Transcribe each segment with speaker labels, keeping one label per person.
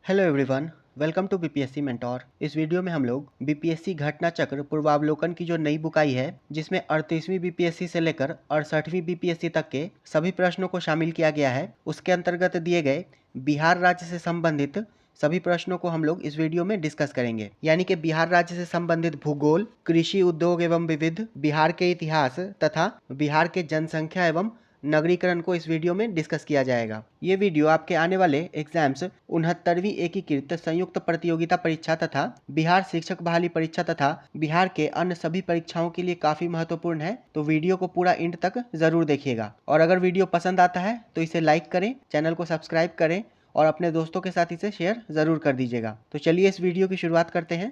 Speaker 1: Hello everyone, welcome to BPSC mentor. इस video में हम लोग बीपीएससी घटना चक्र पूर्वावलोकन की जो नई बुक आई है, जिसमें 38वीं बीपीएससी से लेकर 68वीं बीपीएससी तक के सभी प्रश्नों को शामिल किया गया है, उसके अंतर्गत दिए गए बिहार राज्य से संबंधित सभी प्रश्नों को हम लोग इस वीडियो में डिस्कस करेंगे। यानी कि बिहार राज्य से संबंधित भूगोल, कृषि, उद्योग एवं विविध, बिहार के इतिहास तथा बिहार के जनसंख्या एवं नगरीकरण को इस वीडियो में डिस्कस किया जाएगा। ये वीडियो आपके आने वाले एग्जाम्स 69वीं एकीकृत संयुक्त प्रतियोगिता परीक्षा तथा बिहार शिक्षक बहाली परीक्षा तथा बिहार के अन्य सभी परीक्षाओं के लिए काफी महत्वपूर्ण है, तो वीडियो को पूरा एंड तक जरूर देखिएगा। और अगर वीडियो पसंद आता है तो इसे लाइक करें, चैनल को सब्सक्राइब करें और अपने दोस्तों के साथ इसे शेयर जरूर कर दीजिएगा। तो चलिए इस वीडियो की शुरुआत करते हैं।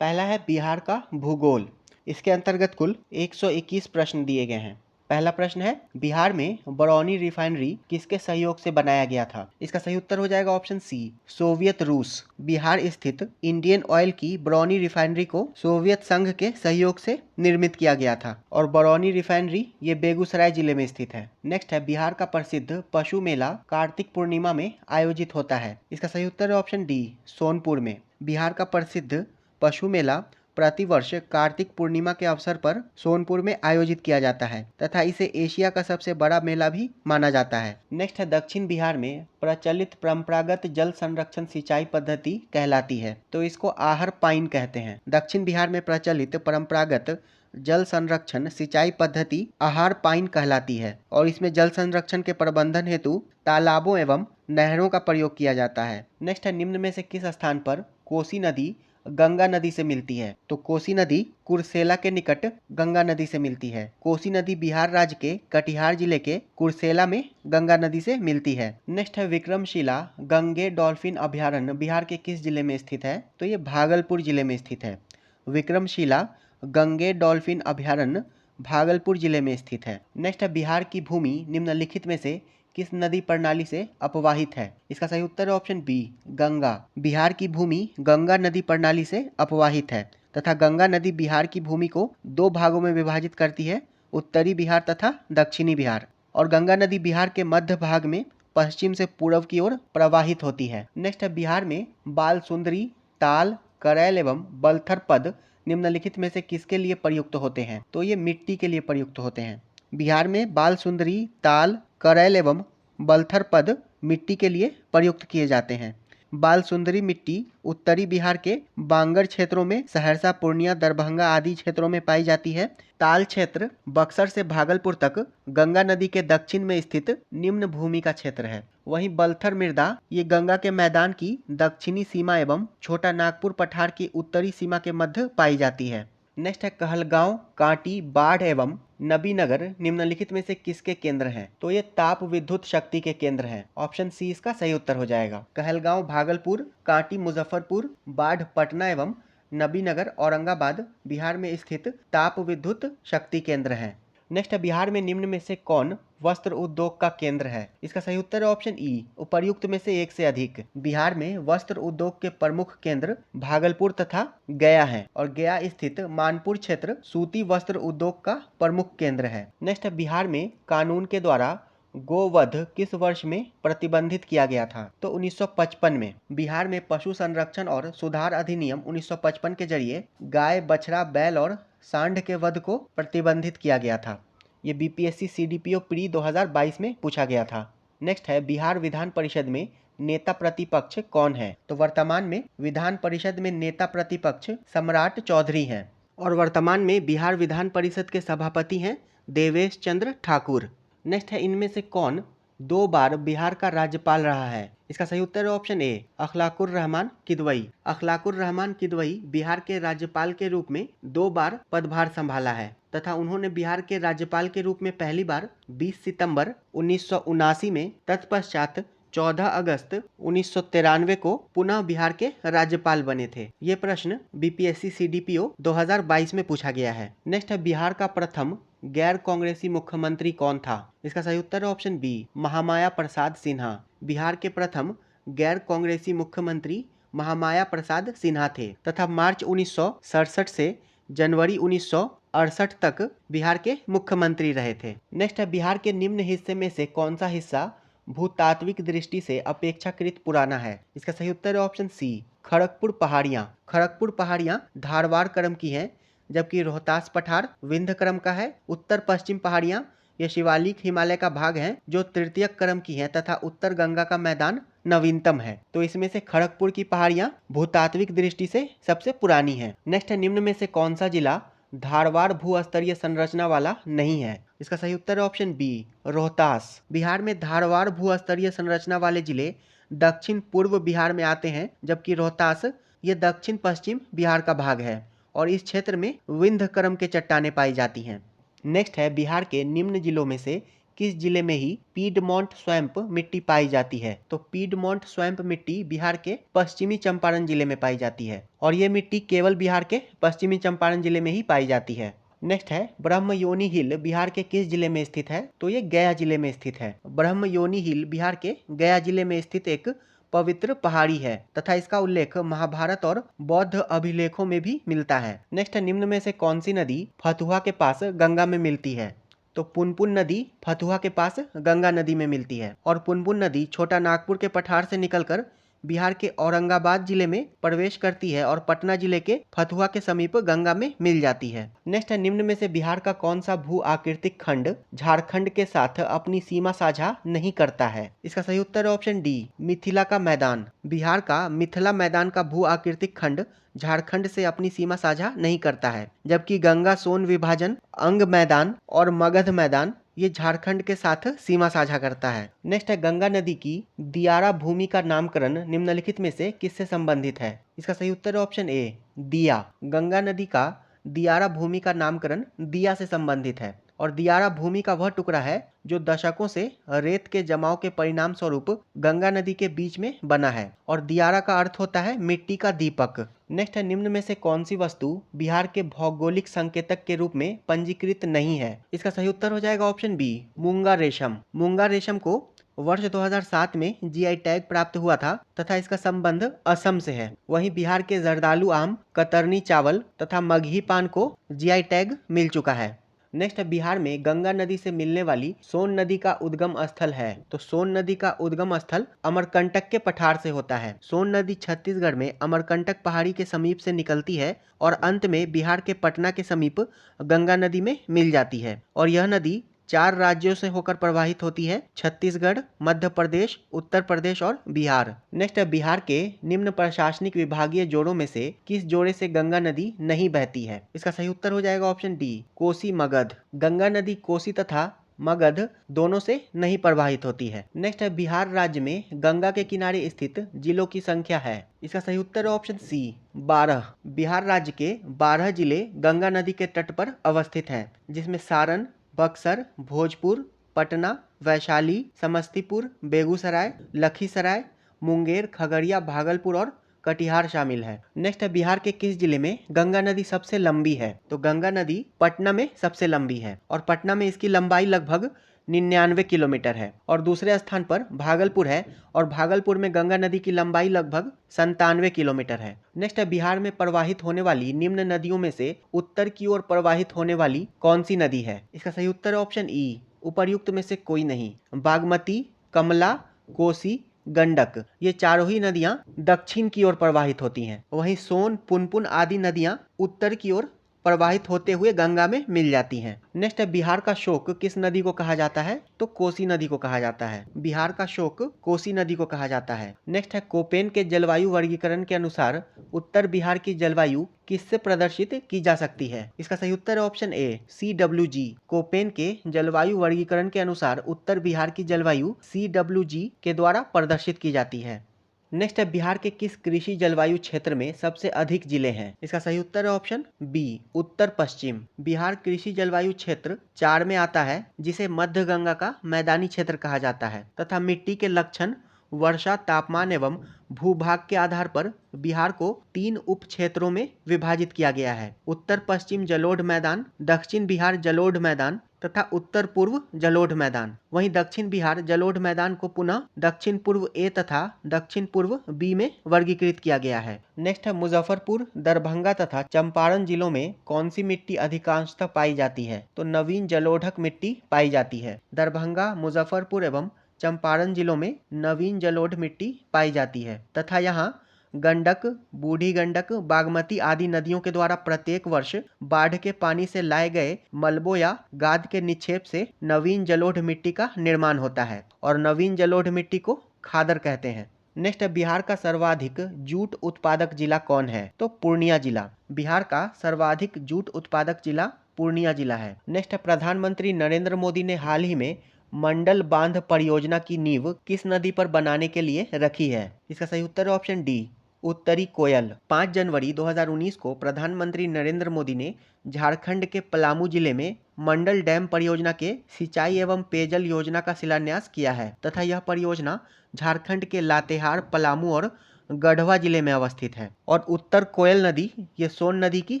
Speaker 1: पहला है बिहार का भूगोल। इसके अंतर्गत कुल 121 प्रश्न दिए गए हैं। पहला प्रश्न है, बिहार में बरौनी रिफाइनरी किसके सहयोग से बनाया गया था? इसका सही उत्तर हो जाएगा ऑप्शन सी, सोवियत रूस। बिहार स्थित इंडियन ऑयल की बरौनी रिफाइनरी को सोवियत संघ के सहयोग से निर्मित किया गया था और बरौनी रिफाइनरी ये बेगूसराय जिले में स्थित है। नेक्स्ट है, बिहार का प्रसिद्ध पशु मेला कार्तिक पूर्णिमा में आयोजित होता है। इसका सही उत्तर है ऑप्शन डी, सोनपुर में। बिहार का प्रसिद्ध पशु मेला प्रतिवर्ष कार्तिक पूर्णिमा के अवसर पर सोनपुर में आयोजित किया जाता है तथा इसे एशिया का सबसे बड़ा मेला भी माना जाता है। नेक्स्ट है, दक्षिण बिहार में प्रचलित परंपरागत जल संरक्षण सिंचाई पद्धति कहलाती है, तो इसको आहर पाइन कहते हैं। दक्षिण बिहार में प्रचलित परंपरागत जल संरक्षण सिंचाई पद्धति आहार पाइन कहलाती है और इसमें जल संरक्षण के प्रबंधन हेतु तालाबों एवं नहरों का प्रयोग किया जाता है। नेक्स्ट है, निम्न में से किस स्थान पर कोसी नदी गंगा नदी से मिलती है? तो कोसी नदी कुर्सेला के निकट गंगा नदी से मिलती है। कोसी नदी बिहार राज्य के कटिहार जिले के कुर्सेला में गंगा नदी से मिलती है। नेक्स्ट है, विक्रमशिला गंगे डॉल्फिन अभयारण्य बिहार के किस जिले में स्थित है? तो ये भागलपुर जिले में स्थित है। विक्रमशिला गंगे डॉल्फिन अभयारण्य भागलपुर जिले में स्थित है। नेक्स्ट है, बिहार की भूमि निम्नलिखित में से किस नदी प्रणाली से अपवाहित है? इसका सही उत्तर है ऑप्शन बी, गंगा। बिहार की भूमि गंगा नदी प्रणाली से अपवाहित है तथा गंगा नदी बिहार की भूमि को दो भागों में विभाजित करती है, उत्तरी बिहार तथा दक्षिणी बिहार। और गंगा नदी बिहार के मध्य भाग में पश्चिम से पूर्व की ओर प्रवाहित होती है। नेक्स्ट है, बिहार में बाल सुंदरी, ताल, करैल एवं बलथर पद निम्नलिखित में से किसके लिए प्रयुक्त होते हैं? तो ये मिट्टी के लिए प्रयुक्त होते हैं। बिहार में बाल सुंदरी, ताल, करैल एवं बलथर पद मिट्टी के लिए प्रयुक्त किए जाते हैं। बाल सुंदरी मिट्टी उत्तरी बिहार के बांगर क्षेत्रों में सहरसा, पूर्णिया, दरभंगा आदि क्षेत्रों में पाई जाती है। ताल क्षेत्र बक्सर से भागलपुर तक गंगा नदी के दक्षिण में स्थित निम्न भूमि का क्षेत्र है। वहीं बलथर मृदा ये गंगा के मैदान की दक्षिणी सीमा एवं छोटा नागपुर पठार की उत्तरी सीमा के मध्य पाई जाती है। नेक्स्ट है, कहलगांव, कांटी, बाढ़ एवं नबीनगर निम्नलिखित में से किसके केंद्र हैं? तो ये ताप विद्युत शक्ति के केंद्र हैं। ऑप्शन सी इसका सही उत्तर हो जाएगा। कहलगांव भागलपुर, कांटी मुजफ्फरपुर, बाढ़ पटना एवं नबीनगर औरंगाबाद बिहार में स्थित ताप विद्युत शक्ति केंद्र हैं। नेक्स्ट है, बिहार में निम्न में से कौन वस्त्र उद्योग का केंद्र है? इसका सही उत्तर है ऑप्शन ई, उपर्युक्त में से एक से अधिक। बिहार में वस्त्र उद्योग के प्रमुख केंद्र भागलपुर तथा गया है और गया स्थित मानपुर क्षेत्र सूती वस्त्र उद्योग का प्रमुख केंद्र है। नेक्स्ट है, बिहार में कानून के द्वारा गोवध किस वर्ष में प्रतिबंधित किया गया था? तो 1955 में। बिहार में पशु संरक्षण और सुधार अधिनियम 1955 के जरिए गाय, बछड़ा, बैल और सांड के वध को प्रतिबंधित किया गया था। ये बीपीएससी सीडीपीओ प्री 2022 में पूछा गया था। नेक्स्ट है, बिहार विधान परिषद में नेता प्रतिपक्ष कौन है? तो वर्तमान में विधान परिषद में नेता प्रतिपक्ष सम्राट चौधरी हैं और वर्तमान में बिहार विधान परिषद के सभापति हैं देवेश चंद्र ठाकुर। नेक्स्ट है, इनमें से कौन 2 बार बिहार का राज्यपाल रहा है? इसका सही उत्तर है ऑप्शन ए, अखलाकुर रहमान किदवई। अखलाकुर रहमान किदवई बिहार के राज्यपाल के रूप में 2 बार पदभार संभाला है तथा उन्होंने बिहार के राज्यपाल के रूप में पहली बार 20 सितंबर 1979 में, तत्पश्चात 14 अगस्त 1993 को पुनः बिहार के राज्यपाल बने थे। ये प्रश्न बीपीएससी सीडीपीओ 2022 में पूछा गया है। नेक्स्ट है, बिहार का प्रथम गैर कांग्रेसी मुख्यमंत्री कौन था? इसका सही उत्तर है ऑप्शन बी, महामाया प्रसाद सिन्हा। बिहार के प्रथम गैर कांग्रेसी मुख्यमंत्री महामाया प्रसाद सिन्हा थे तथा मार्च 1967 से जनवरी 1968 तक बिहार के मुख्यमंत्री रहे थे। नेक्स्ट है, बिहार के निम्न हिस्से में से कौन सा हिस्सा भूतात्विक दृष्टि से अपेक्षाकृत पुराना है? इसका सही उत्तर है ऑप्शन सी, खड़गपुर पहाड़ियाँ। खड़गपुर पहाड़ियाँ धारवाड़ क्रम की हैं, जबकि रोहतास पठार विंध्य क्रम का है। उत्तर पश्चिम पहाड़ियाँ ये शिवालिक हिमालय का भाग हैं जो तृतीयक क्रम की हैं तथा उत्तर गंगा का मैदान नवीनतम है। तो इसमें से खड़गपुर की पहाड़ियाँ भूतात्विक दृष्टि से सबसे पुरानी हैं। नेक्स्ट है, निम्न में से कौन सा जिला धारवाड़ भू-स्तरीय संरचना वाला नहीं है? इसका सही उत्तर है ऑप्शन बी, रोहतास। बिहार में धारवाड़ भू-स्तरीय संरचना वाले जिले दक्षिण पूर्व बिहार में आते हैं, जबकि रोहतास ये दक्षिण पश्चिम बिहार का भाग है और इस क्षेत्र में विंध्य क्रम के चट्टानें पाई जाती हैं। नेक्स्ट है, बिहार के निम्न जिलों में से किस जिले में ही पीडमोंट स्वैम्प मिट्टी पाई जाती है? तो पीडमोंट स्वैम्प मिट्टी बिहार के पश्चिमी चंपारण जिले में पाई जाती है और ये मिट्टी केवल बिहार के पश्चिमी चंपारण जिले में ही पाई जाती है। नेक्स्ट है, ब्रह्मयोनी हिल बिहार के किस जिले में स्थित है? तो ये गया जिले में स्थित है। ब्रह्मयोनी हिल बिहार के गया जिले में स्थित एक पवित्र पहाड़ी है तथा इसका उल्लेख महाभारत और बौद्ध अभिलेखों में भी मिलता है। नेक्स्ट, निम्न में से कौन सी नदी फतुहा के पास गंगा में मिलती है? तो पुनपुन नदी फतुहा के पास गंगा नदी में मिलती है और पुनपुन नदी छोटा नागपुर के पठार से निकलकर बिहार के औरंगाबाद जिले में प्रवेश करती है और पटना जिले के फतुहा के समीप गंगा में मिल जाती है। नेक्स्ट है, निम्न में से बिहार का कौन सा भू आकृतिक खंड झारखंड के साथ अपनी सीमा साझा नहीं करता है? इसका सही उत्तर है ऑप्शन डी, मिथिला का मैदान। बिहार का मिथिला मैदान का भू आकृतिक खंड झारखंड से अपनी सीमा साझा नहीं करता है, जबकि गंगा सोन विभाजन, अंग मैदान और मगध मैदान ये झारखंड के साथ सीमा साझा करता है। नेक्स्ट है, गंगा नदी की दियारा भूमि का नामकरण निम्नलिखित में से किससे संबंधित है? इसका सही उत्तर है ऑप्शन ए, दिया। गंगा नदी का दियारा भूमि का नामकरण दिया से संबंधित है और दियारा भूमि का वह टुकड़ा है जो दशकों से रेत के जमाव के परिणाम स्वरूप गंगा नदी के बीच में बना है और दियारा का अर्थ होता है मिट्टी का दीपक। नेक्स्ट है, निम्न में से कौन सी वस्तु बिहार के भौगोलिक संकेतक के रूप में पंजीकृत नहीं है? इसका सही उत्तर हो जाएगा ऑप्शन बी, मूंगा रेशम। मूंगा रेशम को वर्ष 2007 में जीआई टैग प्राप्त हुआ था तथा इसका संबंध असम से है। वहीं बिहार के जर्दालू आम, कतरनी चावल तथा मगही पान को जीआई टैग मिल चुका है। नेक्स्ट है, बिहार में गंगा नदी से मिलने वाली सोन नदी का उद्गम स्थल है? तो सोन नदी का उद्गम स्थल अमरकंटक के पठार से होता है। सोन नदी छत्तीसगढ़ में अमरकंटक पहाड़ी के समीप से निकलती है और अंत में बिहार के पटना के समीप गंगा नदी में मिल जाती है और यह नदी 4 राज्यों से होकर प्रवाहित होती है, छत्तीसगढ़, मध्य प्रदेश, उत्तर प्रदेश और बिहार। नेक्स्ट है, बिहार के निम्न प्रशासनिक विभागीय जोड़ों में से किस जोड़े से गंगा नदी नहीं बहती है? इसका सही उत्तर हो जाएगा ऑप्शन डी, कोसी मगध। गंगा नदी कोसी तथा मगध दोनों से नहीं प्रवाहित होती है। नेक्स्ट है, बिहार राज्य में गंगा के किनारे स्थित जिलों की संख्या है? इसका सही उत्तर है ऑप्शन सी, 12। बिहार राज्य के 12 जिले गंगा नदी के तट पर अवस्थित हैं, जिसमें सारण, बक्सर, भोजपुर, पटना, वैशाली, समस्तीपुर, बेगूसराय, लखीसराय, मुंगेर, खगड़िया, भागलपुर और कटिहार शामिल है। नेक्स्ट है, बिहार के किस जिले में गंगा नदी सबसे लंबी है? तो गंगा नदी पटना में सबसे लंबी है और पटना में इसकी लंबाई लगभग 99 किलोमीटर है और दूसरे स्थान पर भागलपुर है और भागलपुर में गंगा नदी की लंबाई लगभग 97 किलोमीटर है। नेक्स्ट है, बिहार में प्रवाहित होने वाली निम्न नदियों में से उत्तर की ओर प्रवाहित होने वाली कौन सी नदी है? इसका सही उत्तर है ऑप्शन ई, उपर्युक्त में से कोई नहीं। बागमती, कमला, कोसी, गंडक ये चारों ही नदियां दक्षिण की ओर प्रवाहित होती हैं। वहीं सोन, पुनपुन आदि नदियां उत्तर की ओर प्रवाहित होते हुए गंगा में मिल जाती हैं। नेक्स्ट है, बिहार का शोक किस नदी को कहा जाता है? तो कोसी नदी को कहा जाता है। बिहार का शोक कोसी नदी को कहा जाता है। नेक्स्ट है, कोपेन के जलवायु वर्गीकरण के अनुसार उत्तर बिहार की जलवायु किससे प्रदर्शित की जा सकती है? इसका सही उत्तर है ऑप्शन ए, CWG। कोपेन के जलवायु वर्गीकरण के अनुसार उत्तर बिहार की जलवायु CWG के द्वारा प्रदर्शित की जाती है। नेक्स्ट है, बिहार के किस कृषि जलवायु क्षेत्र में सबसे अधिक जिले हैं? इसका सही उत्तर है ऑप्शन बी, उत्तर पश्चिम। बिहार कृषि जलवायु क्षेत्र 4 में आता है, जिसे मध्य गंगा का मैदानी क्षेत्र कहा जाता है तथा मिट्टी के लक्षण, वर्षा, तापमान एवं भूभाग के आधार पर बिहार को 3 उप क्षेत्रों में विभाजित किया गया है, उत्तर पश्चिम जलोढ़ मैदान, दक्षिण बिहार जलोढ़ मैदान तथा उत्तर पूर्व जलोढ़ मैदान। वहीं दक्षिण बिहार जलोढ़ मैदान को पुनः दक्षिण पूर्व ए तथा दक्षिण पूर्व बी में वर्गीकृत किया गया है। नेक्स्ट है, मुजफ्फरपुर, दरभंगा तथा चंपारण जिलों में कौन सी मिट्टी अधिकांशतः पाई जाती है? तो नवीन जलोढ़क मिट्टी पाई जाती है। दरभंगा, मुजफ्फरपुर एवं चंपारण जिलों में नवीन जलोढ़ मिट्टी पाई जाती है तथा यहाँ गंडक, बूढ़ी गंडक, बागमती आदि नदियों के द्वारा प्रत्येक वर्ष बाढ़ के पानी से लाए गए मलबों या गाद के निक्षेप से नवीन जलोढ़ मिट्टी का निर्माण होता है और नवीन जलोढ़ मिट्टी को खादर कहते हैं। नेक्स्ट है, बिहार का सर्वाधिक जूट उत्पादक जिला कौन है? तो पूर्णिया जिला। बिहार का सर्वाधिक जूट उत्पादक जिला पूर्णिया जिला है। नेक्स्ट है, प्रधानमंत्री नरेंद्र मोदी ने हाल ही में मंडल बांध परियोजना की नींव किस नदी पर बनाने के लिए रखी है? इसका सही उत्तर है ऑप्शन डी, उत्तरी कोयल। 5 जनवरी 2019 को प्रधानमंत्री नरेंद्र मोदी ने झारखंड के पलामू जिले में मंडल डैम परियोजना के सिंचाई एवं पेयजल योजना का शिलान्यास किया है तथा यह परियोजना झारखंड के लातेहार, पलामू और गढ़वा जिले में अवस्थित है और उत्तर कोयल नदी ये सोन नदी की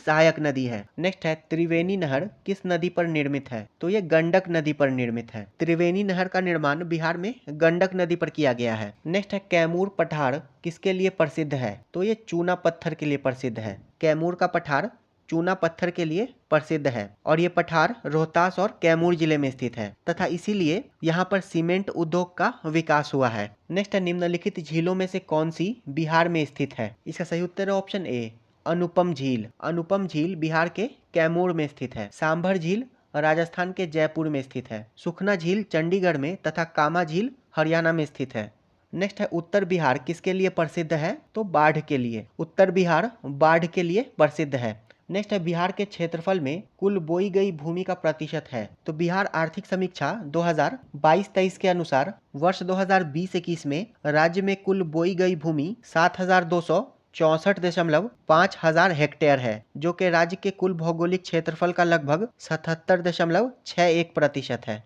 Speaker 1: सहायक नदी है। नेक्स्ट है, त्रिवेणी नहर किस नदी पर निर्मित है? तो ये गंडक नदी पर निर्मित है। त्रिवेणी नहर का निर्माण बिहार में गंडक नदी पर किया गया है। नेक्स्ट है, कैमूर पठार किसके लिए प्रसिद्ध है? तो ये चूना पत्थर के लिए प्रसिद्ध है। कैमूर का पठार चूना पत्थर के लिए प्रसिद्ध है और ये पठार रोहतास और कैमूर जिले में स्थित है तथा इसीलिए यहाँ पर सीमेंट उद्योग का विकास हुआ है। नेक्स्ट है, निम्नलिखित झीलों में से कौन सी बिहार में स्थित है? इसका सही उत्तर है ऑप्शन ए, अनुपम झील। अनुपम झील बिहार के कैमूर में स्थित है। सांभर झील राजस्थान के जयपुर में स्थित है। सुखना झील चंडीगढ़ में तथा कामा झील हरियाणा में स्थित है। नेक्स्ट है, उत्तर बिहार किसके लिए प्रसिद्ध है? तो बाढ़ के लिए। उत्तर बिहार बाढ़ के लिए प्रसिद्ध है। नेक्स्ट है, बिहार के क्षेत्रफल में कुल बोई गई भूमि का प्रतिशत है? तो बिहार आर्थिक समीक्षा 2022-23 के अनुसार वर्ष 2020-21 में राज्य में कुल बोई गई भूमि 7,264.5 हेक्टेयर है जो कि राज्य के कुल भौगोलिक क्षेत्रफल का लगभग 77.61% है।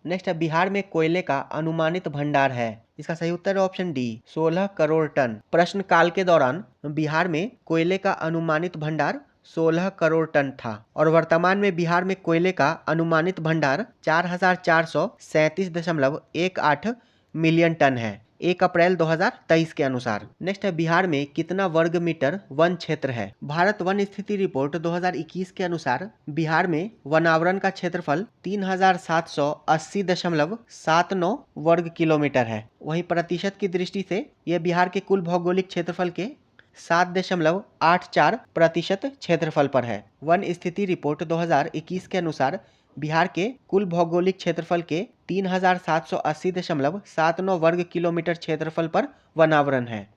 Speaker 1: नेक्स्ट है, बिहार में कोयले का अनुमानित भंडार है? इसका सही उत्तर है ऑप्शन डी, 16 करोड़ टन। प्रश्न काल के दौरान बिहार में कोयले का अनुमानित भंडार 16 करोड़ टन था और वर्तमान में बिहार में कोयले का अनुमानित भंडार 4,437.18 मिलियन टन है 1 अप्रैल 2023 के अनुसार। नेक्स्ट है, बिहार में कितना वर्ग मीटर वन क्षेत्र है? भारत वन स्थिति रिपोर्ट 2021 के अनुसार बिहार में वनावरण का क्षेत्रफल 3,780.79 वर्ग किलोमीटर है। वहीं प्रतिशत की दृष्टि से यह बिहार के कुल भौगोलिक क्षेत्रफल के 7.84% क्षेत्रफल पर है। वन स्थिति रिपोर्ट 2021 के अनुसार बिहार के कुल भौगोलिक क्षेत्रफल के 3,780.79 वर्ग किलोमीटर क्षेत्रफल पर वनावरण है।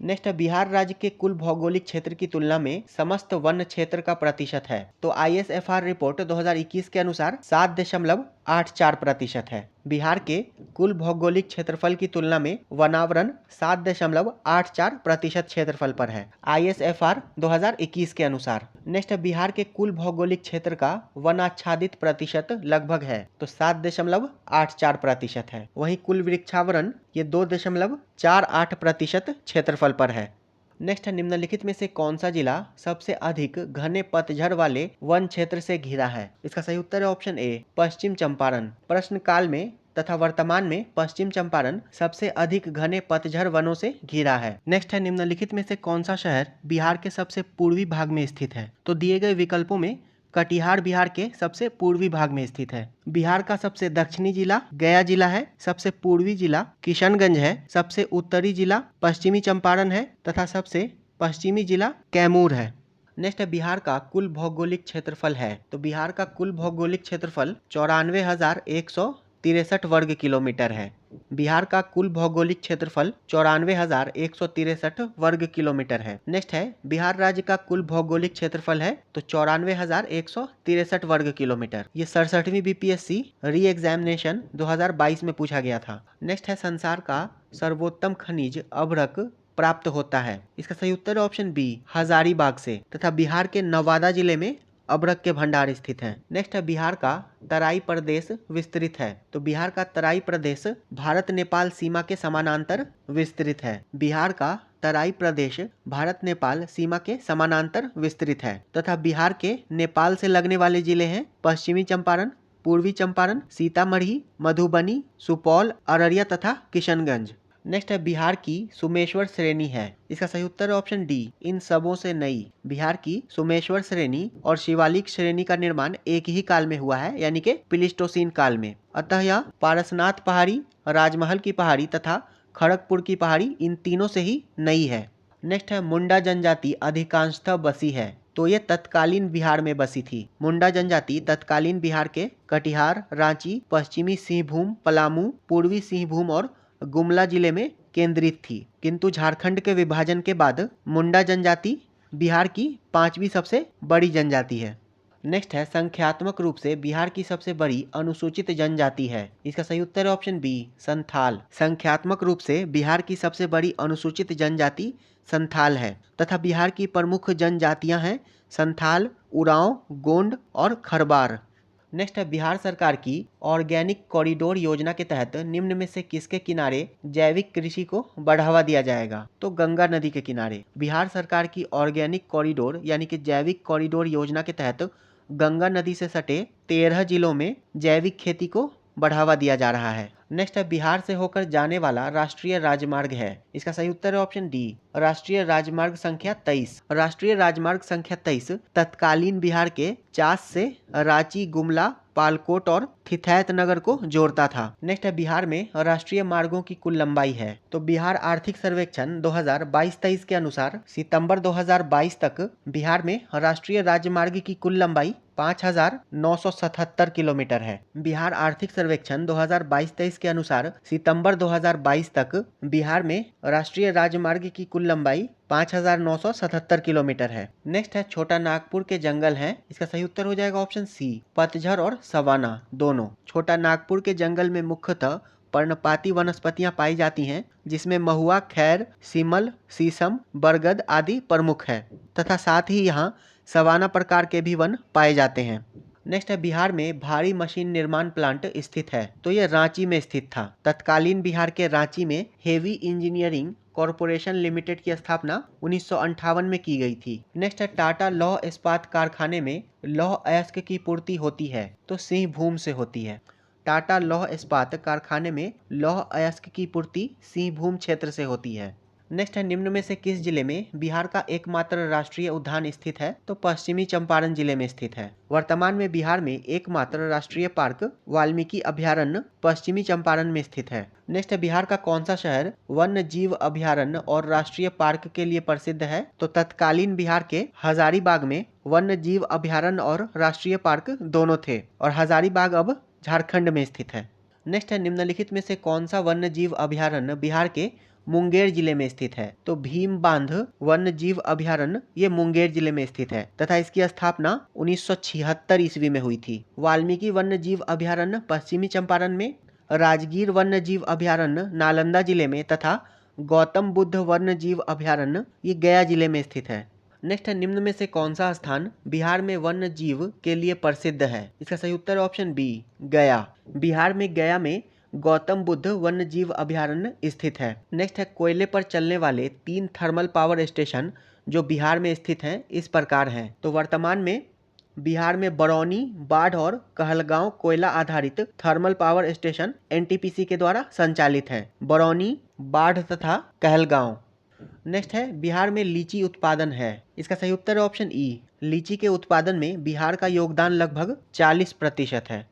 Speaker 1: नेक्स्ट है, बिहार राज्य के कुल भौगोलिक क्षेत्र की तुलना में समस्त वन क्षेत्र का प्रतिशत है? तो ISFR रिपोर्ट 2021 के अनुसार 7.84% है। बिहार के कुल भौगोलिक क्षेत्रफल की तुलना में वनावरण 7.84% क्षेत्रफल पर है ISFR 2021 के अनुसार। नेक्स्ट है, बिहार के कुल भौगोलिक क्षेत्र का वनाच्छादित प्रतिशत लगभग है? तो 7.84% है। वहीं कुल वृक्षावरण ये 2.48% क्षेत्रफल पर है। नेक्स्ट है, निम्नलिखित में से कौन सा जिला सबसे अधिक घने पतझड़ वाले वन क्षेत्र से घिरा है? इसका सही उत्तर है ऑप्शन ए, पश्चिम चंपारण। प्रश्न काल में तथा वर्तमान में पश्चिम चंपारण सबसे अधिक घने पतझड़ वनों से घिरा है। नेक्स्ट है, निम्नलिखित में से कौन सा शहर बिहार के सबसे पूर्वी भाग में स्थित है? तो दिए गए विकल्पों में कटिहार बिहार के सबसे पूर्वी भाग में स्थित है। बिहार का सबसे दक्षिणी जिला गया जिला है। सबसे पूर्वी जिला किशनगंज है। सबसे उत्तरी जिला पश्चिमी चंपारण है तथा सबसे पश्चिमी जिला कैमूर है। नेक्स्ट है, बिहार का कुल भौगोलिक क्षेत्रफल है? तो बिहार का कुल भौगोलिक क्षेत्रफल 94,163 वर्ग किलोमीटर है। बिहार का कुल भौगोलिक क्षेत्रफल 94,163 वर्ग किलोमीटर है। नेक्स्ट है, बिहार राज्य का कुल भौगोलिक क्षेत्रफल है? तो 94,163 वर्ग किलोमीटर। ये 67वीं BPSC री एग्जामिनेशन 2022 में पूछा गया था। नेक्स्ट है, संसार का सर्वोत्तम खनिज अभ्रक प्राप्त होता है? इसका सही उत्तर है ऑप्शन बी, हजारीबाग से तथा बिहार के नवादा जिले में अभ्रक के भंडार स्थित हैं। नेक्स्ट है, बिहार का तराई प्रदेश विस्तृत है? तो बिहार का तराई प्रदेश भारत नेपाल सीमा के समानांतर विस्तृत है। बिहार का तराई प्रदेश भारत नेपाल सीमा के समानांतर विस्तृत है तथा बिहार के नेपाल से लगने वाले जिले हैं पश्चिमी चंपारण, पूर्वी चंपारण, सीतामढ़ी, मधुबनी, सुपौल, अररिया तथा किशनगंज। नेक्स्ट है बिहार की सुमेश्वर श्रेणी है। इसका सही उत्तर है ऑप्शन डी, इन सबों से नई। बिहार की सुमेश्वर श्रेणी और शिवालिक श्रेणी का निर्माण एक ही काल में हुआ है, यानी कि प्लीस्टोसीन काल में। अतः यह पारसनाथ पहाड़ी, राजमहल की पहाड़ी तथा खड़गपुर की पहाड़ी इन तीनों से ही नई है। नेक्स्ट है मुंडा जनजाति अधिकांशतः बसी है। तो ये तत्कालीन बिहार में बसी थी। मुंडा जनजाति तत्कालीन बिहार के कटिहार, रांची, पश्चिमी सिंहभूम, पलामू, पूर्वी सिंहभूम और गुमला जिले में केंद्रित थी। किंतु झारखंड के विभाजन के बाद मुंडा जनजाति बिहार की 5वीं सबसे बड़ी जनजाति है। नेक्स्ट है संख्यात्मक रूप से बिहार की सबसे बड़ी अनुसूचित जनजाति है। इसका सही उत्तर है ऑप्शन बी, संथाल। संख्यात्मक रूप से बिहार की सबसे बड़ी अनुसूचित जनजाति संथाल है तथा बिहार की प्रमुख जनजातियां हैं संथाल, उरांव, गोंड और खरबार। नेक्स्ट है बिहार सरकार की ऑर्गेनिक कॉरिडोर योजना के तहत निम्न में से किसके किनारे जैविक कृषि को बढ़ावा दिया जाएगा? तो गंगा नदी के किनारे। बिहार सरकार की ऑर्गेनिक कॉरिडोर यानी कि जैविक कॉरिडोर योजना के तहत गंगा नदी से सटे 13 जिलों में जैविक खेती को बढ़ावा दिया जा रहा है। नेक्स्ट है बिहार से होकर जाने वाला राष्ट्रीय राजमार्ग है। इसका सही उत्तर है ऑप्शन डी, राष्ट्रीय राजमार्ग संख्या 23। राष्ट्रीय राजमार्ग संख्या 23 तत्कालीन बिहार के चास से रांची, गुमला, पालकोट और थिथैत नगर को जोड़ता था। नेक्स्ट है बिहार में राष्ट्रीय मार्गों की कुल लंबाई है। तो बिहार आर्थिक सर्वेक्षण 2022-23 के अनुसार सितंबर 2022 तक बिहार में राष्ट्रीय राजमार्ग की कुल लंबाई 5,977 किलोमीटर है। बिहार आर्थिक सर्वेक्षण 2022-23 के अनुसार सितंबर 2022 तक बिहार में राष्ट्रीय राजमार्ग की कुल लंबाई 5,977 किलोमीटर है। नेक्स्ट है छोटा नागपुर के जंगल हैं। इसका सही उत्तर हो जाएगा ऑप्शन सी, पतझड़ और सवाना दोनों। छोटा नागपुर के जंगल में मुख्यतः पर्णपाती वनस्पतियां पाई जाती हैं, जिसमें महुआ, खैर, सीमल, शीशम, बरगद आदि प्रमुख है तथा साथ ही यहाँ सवाना प्रकार के भी वन पाए जाते हैं। नेक्स्ट है बिहार में भारी मशीन निर्माण प्लांट स्थित है। तो ये रांची में स्थित था। तत्कालीन बिहार के रांची में हेवी इंजीनियरिंग कॉरपोरेशन लिमिटेड की स्थापना 1958 में की गई थी। नेक्स्ट है टाटा लौह इस्पात कारखाने में लौह अयस्क की पूर्ति होती है। तो सिंहभूम से होती है। टाटा लौह इस्पात कारखाने में लौह अयस्क की पूर्ति सिंहभूम क्षेत्र से होती है। नेक्स्ट है निम्न में से किस जिले में बिहार का एकमात्र राष्ट्रीय उद्यान स्थित है? तो पश्चिमी चंपारण जिले में स्थित है। वर्तमान में बिहार में एकमात्र राष्ट्रीय पार्क वाल्मीकि अभयारण्य पश्चिमी चंपारण में स्थित है। नेक्स्ट है बिहार का कौन सा शहर वन्य जीव अभयारण्य और राष्ट्रीय पार्क के लिए प्रसिद्ध है? तो तत्कालीन बिहार के हजारीबाग में वन्य जीव अभयारण्य और राष्ट्रीय पार्क दोनों थे और हजारीबाग अब झारखंड में स्थित है। नेक्स्ट है निम्नलिखित में से कौन सा वन्य जीव अभयारण्य बिहार के मुंगेर जिले में स्थित है? तो भीम बांध वन्य जीव अभयारण्य ये मुंगेर जिले में स्थित है तथा इसकी स्थापना 1976 ईस्वी में हुई थी। वाल्मीकि वन्य जीव अभयारण्य पश्चिमी चंपारण में, राजगीर वन्य जीव अभयारण्य नालंदा जिले में तथा गौतम बुद्ध वन्य जीव अभयारण्य ये गया जिले में स्थित है। नेक्स्ट है निम्न में से कौन सा स्थान बिहार में वन्य जीव के लिए प्रसिद्ध है? इसका सही उत्तर है ऑप्शन बी, गया। बिहार में गया में गौतम बुद्ध वन्य जीव अभयारण्य स्थित है। नेक्स्ट है कोयले पर चलने वाले 3 थर्मल पावर स्टेशन जो बिहार में स्थित हैं इस प्रकार हैं। तो वर्तमान में बिहार में बरौनी, बाढ़ और कहलगांव कोयला आधारित थर्मल पावर स्टेशन एनटीपीसी के द्वारा संचालित हैं। बरौनी, बाढ़ तथा कहलगांव। नेक्स्ट है बिहार में लीची उत्पादन है। इसका सही उत्तर है ऑप्शन ई, लीची के उत्पादन में बिहार का योगदान लगभग 40% है।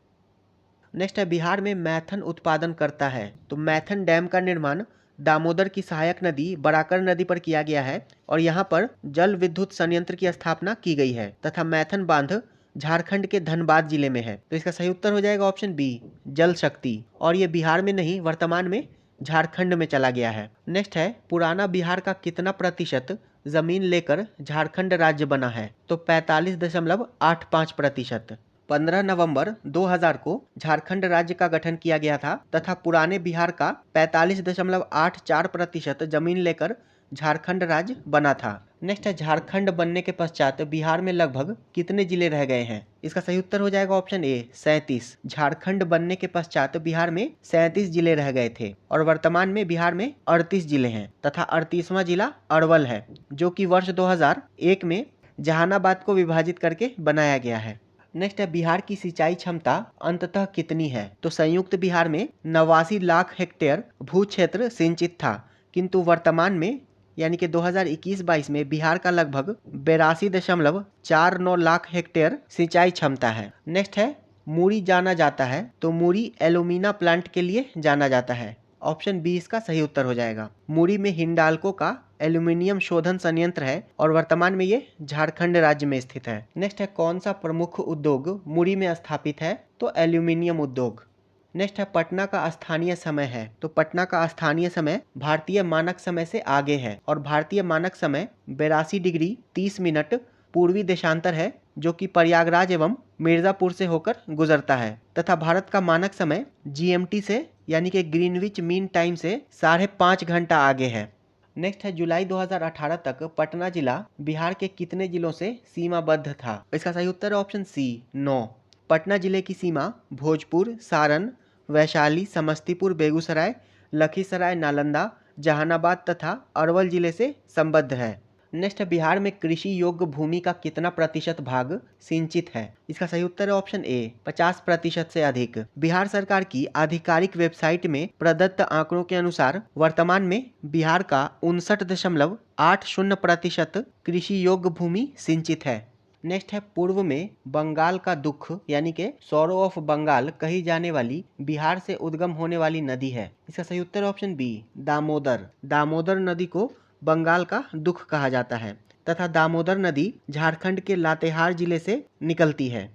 Speaker 1: नेक्स्ट है बिहार में मैथन उत्पादन करता है। तो मैथन डैम का निर्माण दामोदर की सहायक नदी बराकर नदी पर किया गया है और यहाँ पर जल विद्युत संयंत्र की स्थापना की गई है तथा मैथन बांध झारखंड के धनबाद जिले में है। तो इसका सही उत्तर हो जाएगा ऑप्शन बी, जल शक्ति। और ये बिहार में नहीं, वर्तमान में झारखंड में चला गया है। नेक्स्ट है पुराना बिहार का कितना प्रतिशत जमीन लेकर झारखंड राज्य बना है? तो 45.85%। 15 नवंबर 2000 को झारखंड राज्य का गठन किया गया था तथा पुराने बिहार का 45.84% जमीन लेकर झारखंड राज्य बना था। नेक्स्ट है झारखंड बनने के पश्चात बिहार में लगभग कितने जिले रह गए हैं? इसका सही उत्तर हो जाएगा ऑप्शन ए, 37। झारखंड बनने के पश्चात बिहार में 37 जिले रह गए थे और वर्तमान में बिहार में 38 जिले हैं तथा 38वां जिला अरवल है जो कि वर्ष 2001 में जहानाबाद को विभाजित करके बनाया गया है। नेक्स्ट है बिहार की सिंचाई क्षमता अंततः कितनी है? तो संयुक्त बिहार में 89 लाख हेक्टेयर भू क्षेत्र सिंचित था, किंतु वर्तमान में यानी कि 2021-22 में बिहार का लगभग 82.49 लाख हेक्टेयर सिंचाई क्षमता है। नेक्स्ट है मुरी जाना जाता है, तो मुरी एल्यूमिना प्लांट के लिए जाना जाता है। ऑप्शन बी इसका सही उत्तर हो जाएगा। मुरी में हिंडाल्को का एल्यूमिनियम शोधन संयंत्र है और वर्तमान में ये झारखंड राज्य में स्थित है। नेक्स्ट है कौन सा प्रमुख उद्योग मुरी में स्थापित है? तो एल्यूमिनियम उद्योग। नेक्स्ट है पटना का स्थानीय समय है, तो पटना का स्थानीय समय भारतीय मानक समय से आगे है और भारतीय मानक समय 82 डिग्री 30 मिनट पूर्वी देशांतर है, जो कि प्रयागराज एवं मिर्जापुर से होकर गुजरता है, तथा भारत का मानक समय जीएमटी से यानी कि ग्रीनविच मीन टाइम से 5.5 घंटा आगे है। नेक्स्ट है जुलाई 2018 तक पटना जिला बिहार के कितने जिलों से सीमाबद्ध था? इसका सही उत्तर है ऑप्शन सी 9। पटना जिले की सीमा भोजपुर, सारण, वैशाली, समस्तीपुर, बेगूसराय, लखीसराय, नालंदा, जहानाबाद तथा अरवल जिले से संबद्ध है। नेक्स्ट बिहार में कृषि योग्य भूमि का कितना प्रतिशत भाग सिंचित है? इसका सही उत्तर है ऑप्शन ए 50% से अधिक। बिहार सरकार की आधिकारिक वेबसाइट में प्रदत्त आंकड़ों के अनुसार वर्तमान में बिहार का 59.80% कृषि योग्य भूमि सिंचित है। नेक्स्ट है पूर्व में बंगाल का दुख यानी कि सौरो ऑफ बंगाल कही जाने वाली बिहार से उद्गम होने वाली नदी है। इसका सही उत्तर ऑप्शन बी दामोदर। दामोदर नदी को बंगाल का दुख कहा जाता है तथा दामोदर नदी झारखंड के लातेहार जिले से निकलती है।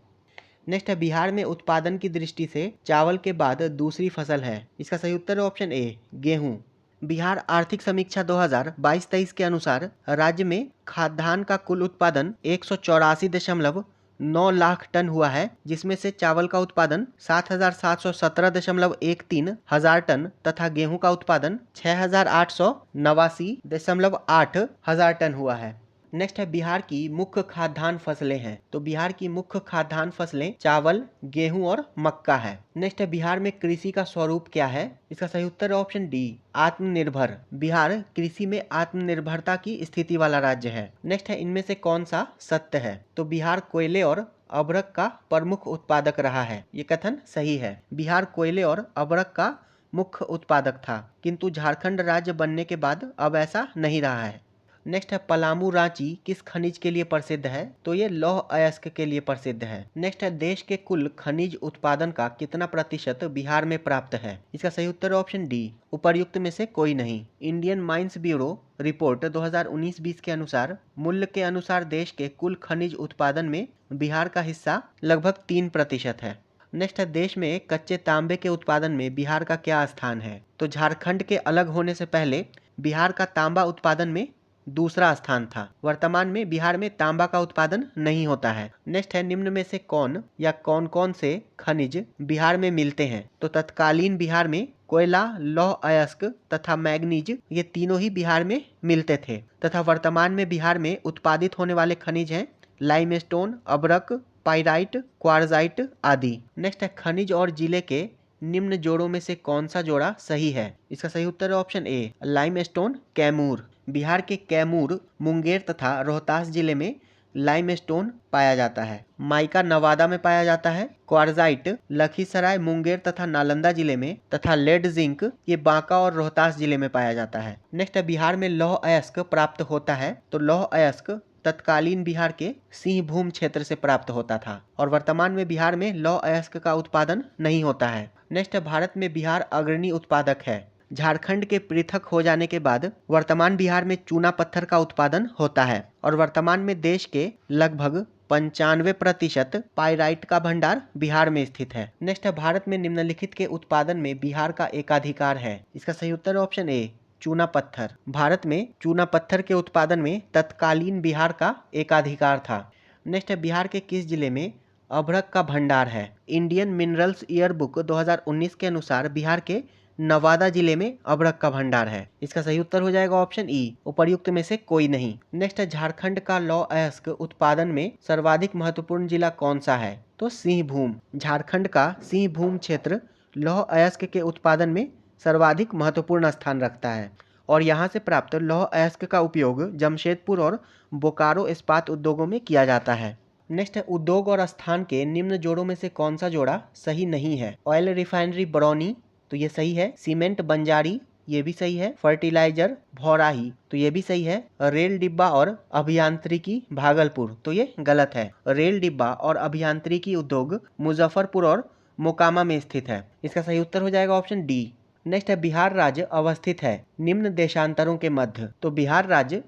Speaker 1: नेक्स्ट है बिहार में उत्पादन की दृष्टि से चावल के बाद दूसरी फसल है। इसका सही उत्तर है ऑप्शन ए गेहूं। बिहार आर्थिक समीक्षा 2022-23 के अनुसार राज्य में खाद्यान्न का कुल उत्पादन 184.9 लाख टन हुआ है, जिसमें से चावल का उत्पादन 7,717.13 हजार टन तथा गेहूं का उत्पादन 6,889.8 हजार टन हुआ है। नेक्स्ट है बिहार की मुख्य खाद्यान्न फसलें हैं, तो बिहार की मुख्य खाद्यान्न फसलें चावल, गेहूं और मक्का है। नेक्स्ट है बिहार में कृषि का स्वरूप क्या है? इसका सही उत्तर है ऑप्शन डी आत्मनिर्भर। बिहार कृषि में आत्मनिर्भरता की स्थिति वाला राज्य है। नेक्स्ट है इनमें से कौन सा सत्य है? तो बिहार कोयले और अभ्रक का प्रमुख उत्पादक रहा है। ये कथन सही है। बिहार कोयले और अभ्रक का मुख्य उत्पादक था, किंतु झारखंड राज्य बनने के बाद अब ऐसा नहीं रहा है। नेक्स्ट है पलामू रांची किस खनिज के लिए प्रसिद्ध है? तो ये लौह अयस्क के लिए प्रसिद्ध है। नेक्स्ट है देश के कुल खनिज उत्पादन का कितना प्रतिशत बिहार में प्राप्त है? इसका सही उत्तर ऑप्शन डी उपर्युक्त में से कोई नहीं। इंडियन माइंस ब्यूरो रिपोर्ट 2019-20 के अनुसार मूल्य के अनुसार देश के कुल खनिज उत्पादन में बिहार का हिस्सा लगभग 3% है। नेक्स्ट है देश में कच्चे तांबे के उत्पादन में बिहार का क्या स्थान है? तो झारखंड के अलग होने से पहले बिहार का तांबा उत्पादन में दूसरा स्थान था। वर्तमान में बिहार में तांबा का उत्पादन नहीं होता है। नेक्स्ट है निम्न में से कौन या कौन कौन से खनिज बिहार में मिलते हैं? तो तत्कालीन बिहार में कोयला, लौह अयस्क तथा मैग्नीज ये तीनों ही बिहार में मिलते थे तथा वर्तमान में बिहार में उत्पादित होने वाले खनिज हैं लाइमस्टोन, अभ्रक, पाइराइट, क्वार्जाइट आदि। नेक्स्ट है खनिज और जिले के निम्न जोड़ों में से कौन सा जोड़ा सही है? इसका सही उत्तर है ऑप्शन ए लाइमस्टोन कैमूर। बिहार के कैमूर, मुंगेर तथा रोहतास जिले में लाइमस्टोन पाया जाता है। माइका नवादा में पाया जाता है। क्वार्जाइट लखीसराय, मुंगेर तथा नालंदा जिले में तथा लेड जिंक ये बांका और रोहतास जिले में पाया जाता है। नेक्स्ट है बिहार में लौह अयस्क प्राप्त होता है, तो लौह अयस्क तत्कालीन बिहार के सिंहभूम क्षेत्र से प्राप्त होता था और वर्तमान में बिहार में लौह अयस्क का उत्पादन नहीं होता है। नेक्स्ट है भारत में बिहार अग्रणी उत्पादक है। झारखंड के पृथक हो जाने के बाद वर्तमान बिहार में चूना पत्थर का उत्पादन होता है और वर्तमान में देश के लगभग 95% पाइराइट का भंडार बिहार में स्थित है। नेक्स्ट है भारत में निम्नलिखित के उत्पादन में बिहार का एकाधिकार है। इसका सही उत्तर ऑप्शन ए चूना पत्थर। भारत में चूना पत्थर के उत्पादन में तत्कालीन बिहार का एकाधिकार था। नेक्स्ट है बिहार के किस जिले में अभ्रक का भंडार है? इंडियन मिनरल्स ईयर बुक 2019 के अनुसार बिहार के नवादा जिले में अभ्रक का भंडार है। इसका सही उत्तर हो जाएगा ऑप्शन ई उपर्युक्त में से कोई नहीं। नेक्स्ट है झारखंड का लौह अयस्क उत्पादन में सर्वाधिक महत्वपूर्ण जिला कौन सा है? तो सिंहभूम। झारखंड का सिंहभूम क्षेत्र लौह अयस्क के उत्पादन में सर्वाधिक महत्वपूर्ण स्थान रखता है और यहाँ से प्राप्त लौह अयस्क का उपयोग जमशेदपुर और बोकारो इस्पात उद्योगों में किया जाता है। नेक्स्ट है उद्योग और स्थान के निम्न जोड़ों में से कौन सा जोड़ा सही नहीं है। ऑयल रिफाइनरी बरौनी, तो ये सही है। सीमेंट बंजारी, ये भी सही है। फर्टिलाइजर भौराही, तो ये भी सही है। रेल डिब्बा और अभियांत्रिकी भागलपुर, तो ये गलत है। रेल डिब्बा और अभियांत्रिकी उद्योग मुजफ्फरपुर और मोकामा में स्थित है। इसका सही उत्तर हो जाएगा ऑप्शन डी। नेक्स्ट है बिहार राज्य अवस्थित है निम्न देशांतरों के मध्य, तो बिहार राज्य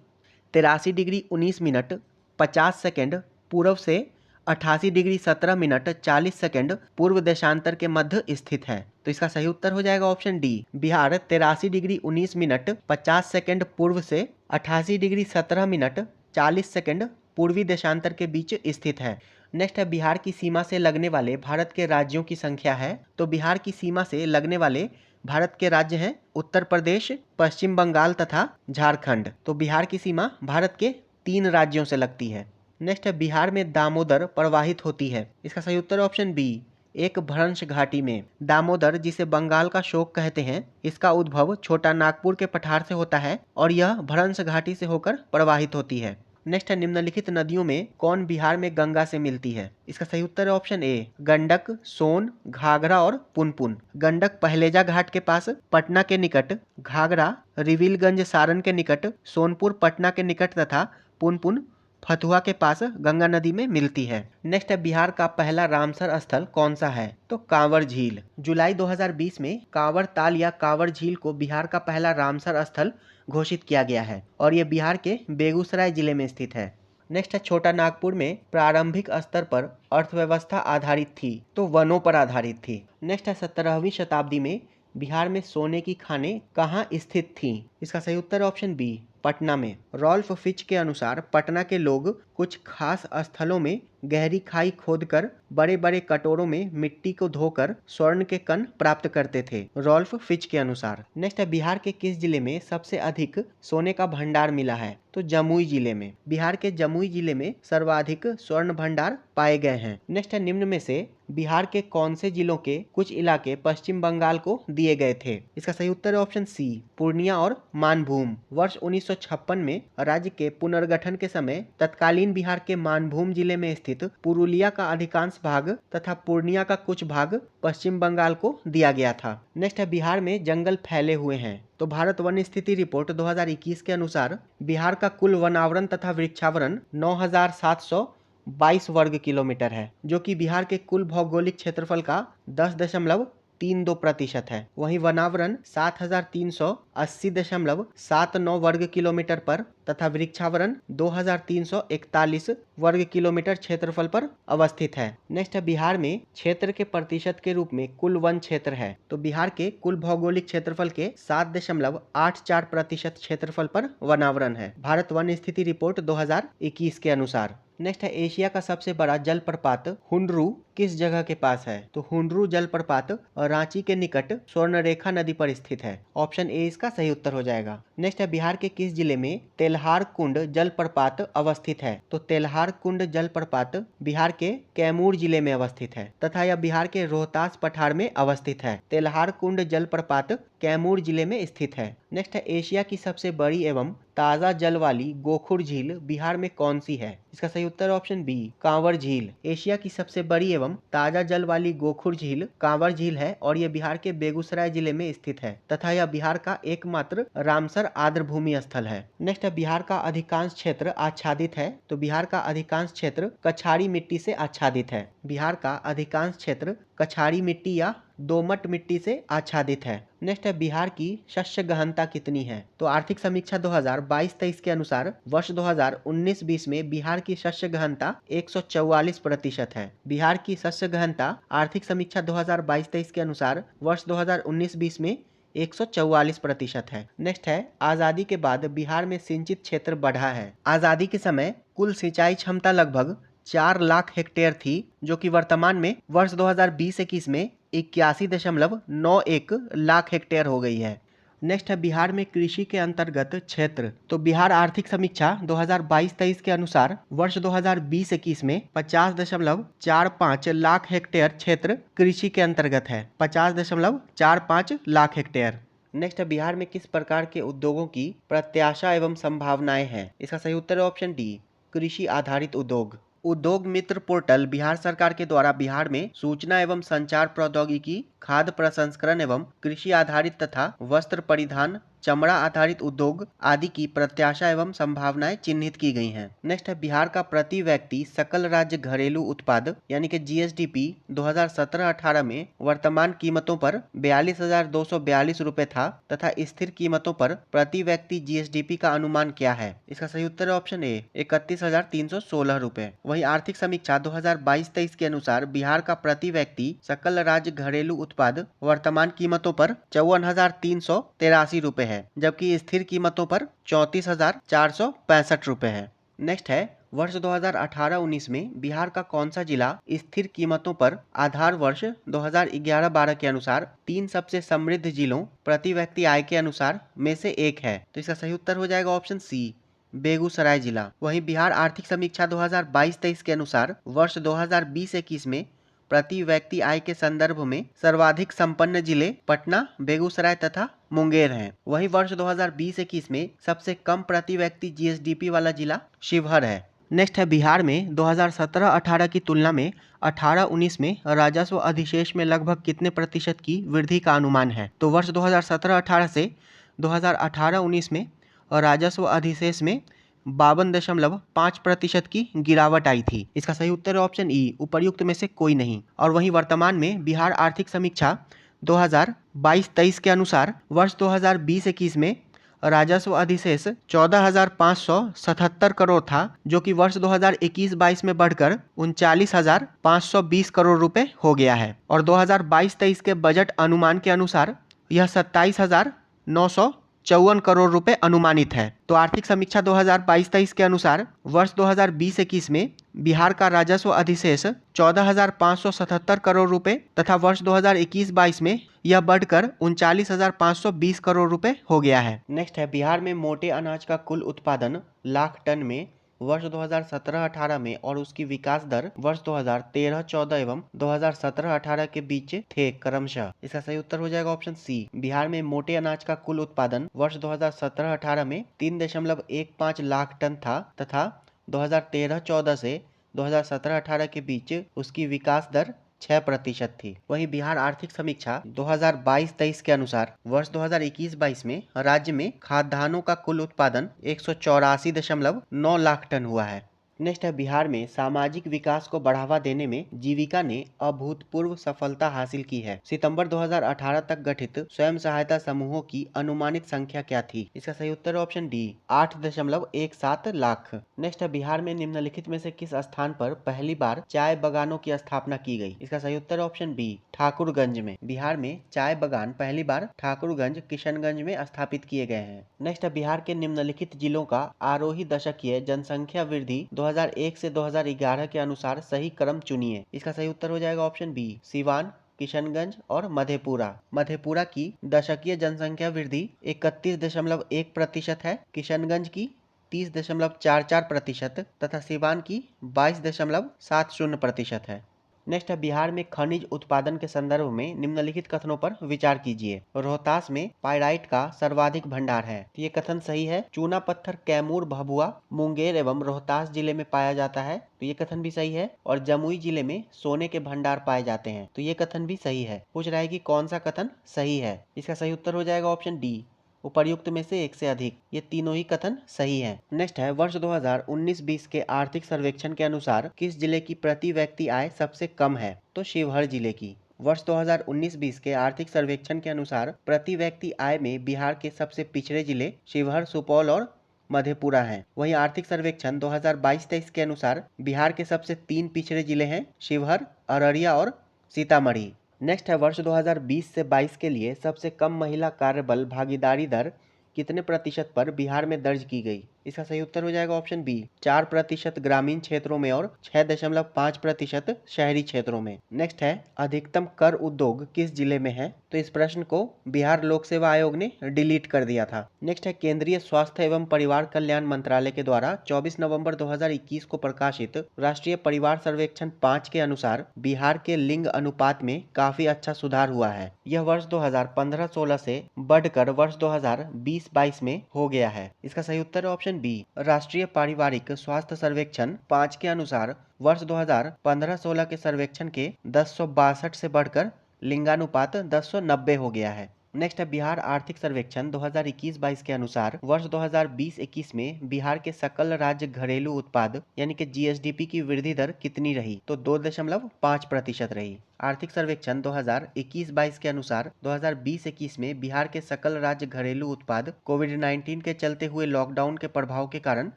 Speaker 1: 83 डिग्री 19 मिनट 50 सेकेंड पूर्व से 88 डिग्री 17 मिनट 40 सेकेंड पूर्व देशांतर के मध्य स्थित है। तो इसका सही उत्तर हो जाएगा option D. Bihar 83 degree 19 minute 50 second पूर्व से 88 डिग्री 17 मिनट 40 सेकेंड पूर्वी देशांतर के बीच स्थित है। नेक्स्ट है बिहार की सीमा से लगने वाले भारत के राज्यों की संख्या है। तो बिहार की सीमा से लगने वाले भारत के राज्य हैं उत्तर प्रदेश, पश्चिम बंगाल तथा झारखंड। तो बिहार की सीमा भारत के 3 राज्यों से लगती है। नेक्स्ट है बिहार में दामोदर प्रवाहित होती है। इसका सही उत्तर ऑप्शन बी। एक भ्रंश घाटी में दामोदर, जिसे बंगाल का शोक कहते हैं, इसका उद्भव छोटा नागपुर के पठार से होता है और यह भ्रंश घाटी से होकर प्रवाहित होती है। नेक्स्ट है निम्नलिखित नदियों में कौन बिहार में गंगा से मिलती है। इसका सही उत्तर है ऑप्शन ए गंडक, सोन, घाघरा और पुनपुन। गंडक पहलेजा घाट के पास पटना के निकट, घाघरा रिविलगंज सारण के निकट, सोनपुर पटना के निकट तथा पुनपुन फतुहा के पास गंगा नदी में मिलती है। नेक्स्ट है बिहार का पहला रामसर स्थल कौन सा है। तो कांवर झील। जुलाई 2020 में कांवर ताल या कांवर झील को बिहार का पहला रामसर स्थल घोषित किया गया है और यह बिहार के बेगूसराय जिले में स्थित है। नेक्स्ट है छोटा नागपुर में प्रारंभिक स्तर पर अर्थव्यवस्था आधारित थी, तो वनों पर आधारित थी। नेक्स्ट है 17वीं शताब्दी में बिहार में सोने की खानें कहाँ स्थित थीं। इसका सही उत्तर ऑप्शन बी पटना में। रॉल्फ फिच के अनुसार पटना के लोग कुछ खास स्थलों में गहरी खाई खोदकर बड़े बड़े कटोरों में मिट्टी को धोकर स्वर्ण के कण प्राप्त करते थे, रॉल्फ फिच के अनुसार। नेक्स्ट है बिहार के किस जिले में सबसे अधिक सोने का भंडार मिला है। तो जमुई जिले में। बिहार के जमुई जिले में सर्वाधिक स्वर्ण भंडार पाए गए हैं। नेक्स्ट है निम्न में से बिहार के कौन से जिलों के कुछ इलाके पश्चिम बंगाल को दिए गए थे। इसका सही उत्तर है ऑप्शन सी पूर्णिया और मानभूम। वर्ष 1956 में राज्य के पुनर्गठन के समय तत्कालीन बिहार के मानभूम जिले में स्थित पुरुलिया का अधिकांश भाग तथा पूर्णिया का कुछ भाग पश्चिम बंगाल को दिया गया था। नेक्स्ट है बिहार में जंगल फैले हुए हैं। तो भारत वन स्थिति रिपोर्ट 2021 के अनुसार बिहार का कुल वनावरण तथा वृक्षावरण 9,722 वर्ग किलोमीटर है, जो कि बिहार के कुल भौगोलिक क्षेत्रफल का 10.32% है। वहीं वनावरण 7,380.79 वर्ग किलोमीटर पर तथा वृक्षावरण 2,341 वर्ग किलोमीटर क्षेत्रफल पर अवस्थित है। नेक्स्ट है बिहार में क्षेत्र के प्रतिशत के रूप में कुल वन क्षेत्र है। तो बिहार के कुल भौगोलिक क्षेत्रफल के 7.84% क्षेत्रफल पर वनावरण है, भारत वन स्थिति रिपोर्ट 2021 के अनुसार। नेक्स्ट है एशिया का सबसे बड़ा जलप्रपात हुंडरू किस जगह के पास है। तो हुंडरू जलप्रपात रांची के निकट स्वर्णरेखा नदी पर स्थित है। ऑप्शन ए इसका सही उत्तर हो जाएगा। नेक्स्ट है बिहार के किस जिले में तेल्हार कुंड जलप्रपात अवस्थित है। तो तेल्हार कुंड जलप्रपात बिहार के कैमूर जिले में अवस्थित है तथा यह बिहार के रोहतास पठार में अवस्थित है। तेल्हार कुंड जलप्रपात कैमूर जिले में स्थित है। नेक्स्ट है एशिया की सबसे बड़ी एवं ताजा जल वाली गोखुर झील बिहार में कौन सी है। इसका सही उत्तर ऑप्शन बी कांवर झील। एशिया की सबसे बड़ी एवं ताजा जल वाली गोखुर झील कांवर झील है और यह बिहार के बेगूसराय जिले में स्थित है तथा यह बिहार का एकमात्र रामसर आर्द्रभूमि स्थल है। नेक्स्ट है बिहार का अधिकांश क्षेत्र आच्छादित है। तो बिहार का अधिकांश क्षेत्र कछाड़ी मिट्टी से आच्छादित है। बिहार का अधिकांश क्षेत्र कछाड़ी मिट्टी या दोमट मिट्टी से आच्छादित है। नेक्स्ट है बिहार की शस्य गहनता कितनी है। तो आर्थिक समीक्षा 2022-23 के अनुसार वर्ष 2019-20 में बिहार की शस्य गहनता 144% है। बिहार की शस्य गहनता आर्थिक समीक्षा 2022-23 के अनुसार वर्ष 2019-20 में 144% है। नेक्स्ट है आजादी के बाद बिहार में सिंचित क्षेत्र बढ़ा है। आजादी के समय कुल सिंचाई क्षमता लगभग 4 लाख हेक्टेयर थी, जो कि वर्तमान में वर्ष 2020-21 में 81.91 लाख हेक्टेयर हो गई है। नेक्स्ट है बिहार में कृषि के अंतर्गत क्षेत्र। तो बिहार आर्थिक समीक्षा 2022-23 के अनुसार वर्ष 2020-21 में 50.45 लाख हेक्टेयर क्षेत्र कृषि के अंतर्गत है। 50.45 लाख हेक्टेयर। नेक्स्ट है बिहार में किस प्रकार के उद्योगों की प्रत्याशा एवं संभावनाएं हैं। इसका सही उत्तर है ऑप्शन डी कृषि आधारित उद्योग। उद्योग मित्र पोर्टल बिहार सरकार के द्वारा बिहार में सूचना एवं संचार प्रौद्योगिकी, खाद्य प्रसंस्करण एवं कृषि आधारित तथा वस्त्र परिधान, चमड़ा आधारित उद्योग आदि की प्रत्याशा एवं संभावनाएं चिन्हित की गई हैं। नेक्स्ट है बिहार का प्रति व्यक्ति सकल राज्य घरेलू उत्पाद यानी कि जीएसडीपी 2017-18 में वर्तमान कीमतों पर 42,242 रुपए था तथा स्थिर कीमतों पर प्रति व्यक्ति जीएसडीपी का अनुमान क्या है? इसका सही उत्तर है ऑप्शन ए 31,316 रुपए। वही आर्थिक समीक्षा 2022-23 के अनुसार बिहार का प्रति व्यक्ति सकल राज्य घरेलू उत्पाद वर्तमान कीमतों पर 54,383 रुपए है, जबकि स्थिर कीमतों पर 34,465 रुपए है। नेक्स्ट है वर्ष 2018-19 में बिहार का कौन सा जिला स्थिर कीमतों पर आधार वर्ष 2011-12 के अनुसार 3 सबसे समृद्ध जिलों प्रति व्यक्ति आय के अनुसार में से एक है? तो इसका सही उत्तर हो जाएगा ऑप्शन सी बेगूसराय जिला। वहीं बिहार आर्थिक समीक्षा 2022-23 के अनुसार वर्ष 2020-21 में प्रति व्यक्ति आय के संदर्भ में सर्वाधिक संपन्न जिले पटना, बेगूसराय तथा मुंगेर हैं। वहीं वर्ष 2020-21 में सबसे कम प्रति व्यक्ति जीएसडीपी वाला जिला शिवहर है। नेक्स्ट है बिहार में 2017-18 की तुलना में 18-19 में राजस्व अधिशेष में लगभग कितने प्रतिशत की वृद्धि का अनुमान है? तो वर्ष 2017-18 से 2018-19 में राजस्व अधिशेष में 52.5% की गिरावट आई थी। इसका सही उत्तर है ऑप्शन ई उपर्युक्त में से कोई नहीं। और वहीं वर्तमान में बिहार आर्थिक समीक्षा 2022-23 के अनुसार वर्ष 2020-21 में राजस्व अधिशेष 14,577 करोड़ था, जो कि वर्ष 2021-22 में बढ़कर 39,520 करोड़ रुपए हो गया है। और 2022-23 के बजट अनुमान के अनुसार यह 27,954 करोड़ रुपए अनुमानित है। तो आर्थिक समीक्षा 2022-23 के अनुसार वर्ष 2020-21 में बिहार का राजस्व अधिशेष 14,577 करोड़ रुपए तथा वर्ष 2021-22 में यह बढ़कर 39,520 करोड़ रुपए हो गया है। नेक्स्ट है बिहार में मोटे अनाज का कुल उत्पादन लाख टन में वर्ष 2017-18 में और उसकी विकास दर वर्ष 2013-14 एवं 2017-18 के बीच थे क्रमशः। इसका सही उत्तर हो जाएगा ऑप्शन सी। बिहार में मोटे अनाज का कुल उत्पादन वर्ष 2017-18 में 3.15 लाख टन था तथा 2013-14 से 2017-18 के बीच उसकी विकास दर 6% थी। वहीं बिहार आर्थिक समीक्षा 2022-23 के अनुसार वर्ष 2021-22 में राज्य में खाद्यान्नों का कुल उत्पादन 184.9 लाख टन हुआ है। नेक्स्ट है बिहार में सामाजिक विकास को बढ़ावा देने में जीविका ने अभूतपूर्व सफलता हासिल की है। सितंबर 2018 तक गठित स्वयं सहायता समूहों की अनुमानित संख्या क्या थी? इसका सही उत्तर है ऑप्शन डी 8.17 लाख। नेक्स्ट है बिहार में निम्नलिखित में से किस स्थान पर पहली बार चाय बागानों की स्थापना की गई? इसका सही उत्तर है ऑप्शन बी ठाकुरगंज में। बिहार में चाय बागान पहली बार ठाकुरगंज, किशनगंज में स्थापित किए गए हैं। नेक्स्ट है बिहार के निम्नलिखित जिलों का आरोही दशकीय जनसंख्या वृद्धि 2001 से 2011 के अनुसार सही क्रम चुनिए। इसका सही उत्तर हो जाएगा ऑप्शन बी सिवान, किशनगंज और मधेपुरा। मधेपुरा की दशकीय जनसंख्या वृद्धि 31.1% है, किशनगंज की 30.44% तथा सिवान की 22.70% है। नेक्स्ट है बिहार में खनिज उत्पादन के संदर्भ में निम्नलिखित कथनों पर विचार कीजिए। रोहतास में पाइराइट का सर्वाधिक भंडार है, तो ये कथन सही है। चूना पत्थर कैमूर, भभुआ, मुंगेर एवं रोहतास जिले में पाया जाता है, तो ये कथन भी सही है। और जमुई जिले में सोने के भंडार पाए जाते हैं, तो ये कथन भी सही है। पूछ रहा है कि कौन सा कथन सही है? इसका सही उत्तर हो जाएगा ऑप्शन डी उपर्युक्त में से एक से अधिक। ये तीनों ही कथन सही है। नेक्स्ट है वर्ष 2019-20 के आर्थिक सर्वेक्षण के अनुसार किस जिले की प्रति व्यक्ति आय सबसे कम है? तो शिवहर जिले की। वर्ष 2019-20 के आर्थिक सर्वेक्षण के अनुसार प्रति व्यक्ति आय में बिहार के सबसे पिछड़े जिले शिवहर, सुपौल और मधेपुरा हैं। वहीं आर्थिक सर्वेक्षण 2022-23 के अनुसार बिहार के सबसे 3 पिछड़े जिले हैं शिवहर, अररिया और सीतामढ़ी। नेक्स्ट है वर्ष 2020 से 22 के लिए सबसे कम महिला कार्यबल भागीदारी दर कितने प्रतिशत पर बिहार में दर्ज की गई? इसका सही उत्तर हो जाएगा ऑप्शन बी 4% ग्रामीण क्षेत्रों में और 6.5% शहरी क्षेत्रों में। नेक्स्ट है अधिकतम कर उद्योग किस जिले में है? तो इस प्रश्न को बिहार लोक सेवा आयोग ने डिलीट कर दिया था। नेक्स्ट है केंद्रीय स्वास्थ्य एवं परिवार कल्याण मंत्रालय के द्वारा 24 नवंबर 2021 को प्रकाशित राष्ट्रीय परिवार सर्वेक्षण 5 के अनुसार बिहार के लिंग अनुपात में काफी अच्छा सुधार हुआ है। यह वर्ष 2015-16 से बढ़कर वर्ष 2020-22 में हो गया है। इसका सही उत्तर है ऑप्शन ऑप्शन बी, राष्ट्रीय पारिवारिक स्वास्थ्य सर्वेक्षण 5 के अनुसार वर्ष 2015-16 के सर्वेक्षण के 1062 से बढ़कर लिंगानुपात 1090 हो गया है। नेक्स्ट है बिहार आर्थिक सर्वेक्षण 2021-22 के अनुसार वर्ष 2020-21 में बिहार के सकल राज्य घरेलू उत्पाद यानी कि जीएसडीपी की वृद्धि दर कितनी रही? तो 2.5% रही। आर्थिक सर्वेक्षण 2021-22 के अनुसार 2020-21 में बिहार के सकल राज्य घरेलू उत्पाद कोविड-19 के चलते हुए लॉकडाउन के प्रभाव के कारण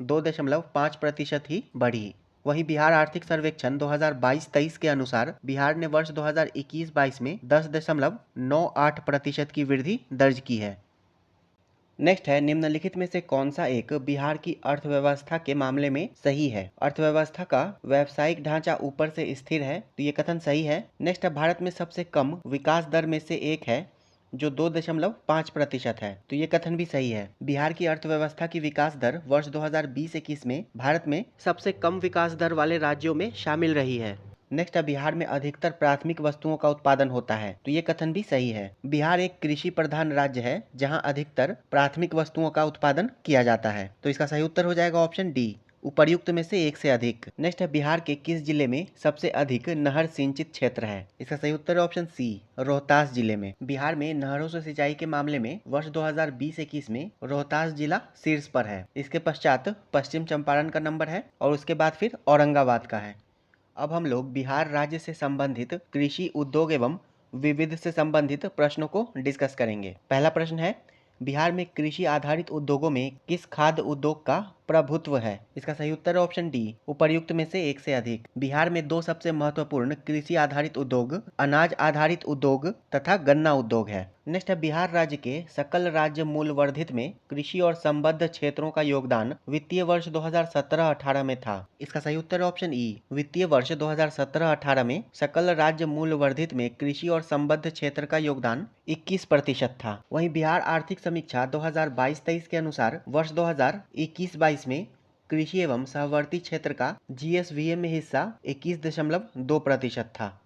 Speaker 1: 2.5% ही बढ़ी। वहीं बिहार आर्थिक सर्वेक्षण 2022-23 के अनुसार बिहार ने वर्ष 2021-22 में 10.98% की वृद्धि दर्ज की है। नेक्स्ट है निम्नलिखित में से कौन सा एक बिहार की अर्थव्यवस्था के मामले में सही है? अर्थव्यवस्था का व्यावसायिक ढांचा ऊपर से स्थिर है, तो ये कथन सही है। नेक्स्ट है भारत में सबसे कम विकास दर में से एक है जो 2.5% है, तो ये कथन भी सही है। बिहार की अर्थव्यवस्था की विकास दर वर्ष 2020-21 में भारत में सबसे कम विकास दर वाले राज्यों में शामिल रही है। नेक्स्ट है बिहार में अधिकतर प्राथमिक वस्तुओं का उत्पादन होता है, तो ये कथन भी सही है। बिहार एक कृषि प्रधान राज्य है जहां अधिकतर प्राथमिक वस्तुओं का उत्पादन किया जाता है, तो इसका सही उत्तर हो जाएगा ऑप्शन डी, उपर्युक्त में से एक से अधिक। नेक्स्ट है बिहार के किस जिले में सबसे अधिक नहर सिंचित क्षेत्र है? इसका सही उत्तर है ऑप्शन सी, रोहतास जिले में। बिहार में नहरों से सिंचाई के मामले में वर्ष 2020-21 में रोहतास जिला शीर्ष पर है। इसके पश्चात पश्चिम चंपारण का नंबर है और उसके बाद फिर औरंगाबाद का है। अब हम लोग बिहार राज्य से संबंधित कृषि उद्योग एवं विविध से संबंधित प्रश्नों को डिस्कस करेंगे। पहला प्रश्न है, बिहार में कृषि आधारित उद्योगों में किस खाद्य उद्योग का प्रभुत्व है? इसका सही उत्तर है ऑप्शन डी, उपर्युक्त में से एक से अधिक। बिहार में दो सबसे महत्वपूर्ण कृषि आधारित उद्योग अनाज आधारित उद्योग तथा गन्ना उद्योग है। नेक्स्ट है बिहार राज्य के सकल राज्य मूल वर्धित में कृषि और संबद्ध क्षेत्रों का योगदान वित्तीय वर्ष 2017-18 में था। इसका सही उत्तर है ऑप्शन ई, वित्तीय वर्ष 2017-18 में सकल राज्य मूल वर्धित में कृषि और संबद्ध क्षेत्र का योगदान 21% था। वहीं बिहार आर्थिक समीक्षा 2022-23 के अनुसार वर्ष 2021-22 में कृषि एवं सहवर्ती क्षेत्र का जीएसवीएम में हिस्सा 21.2% था।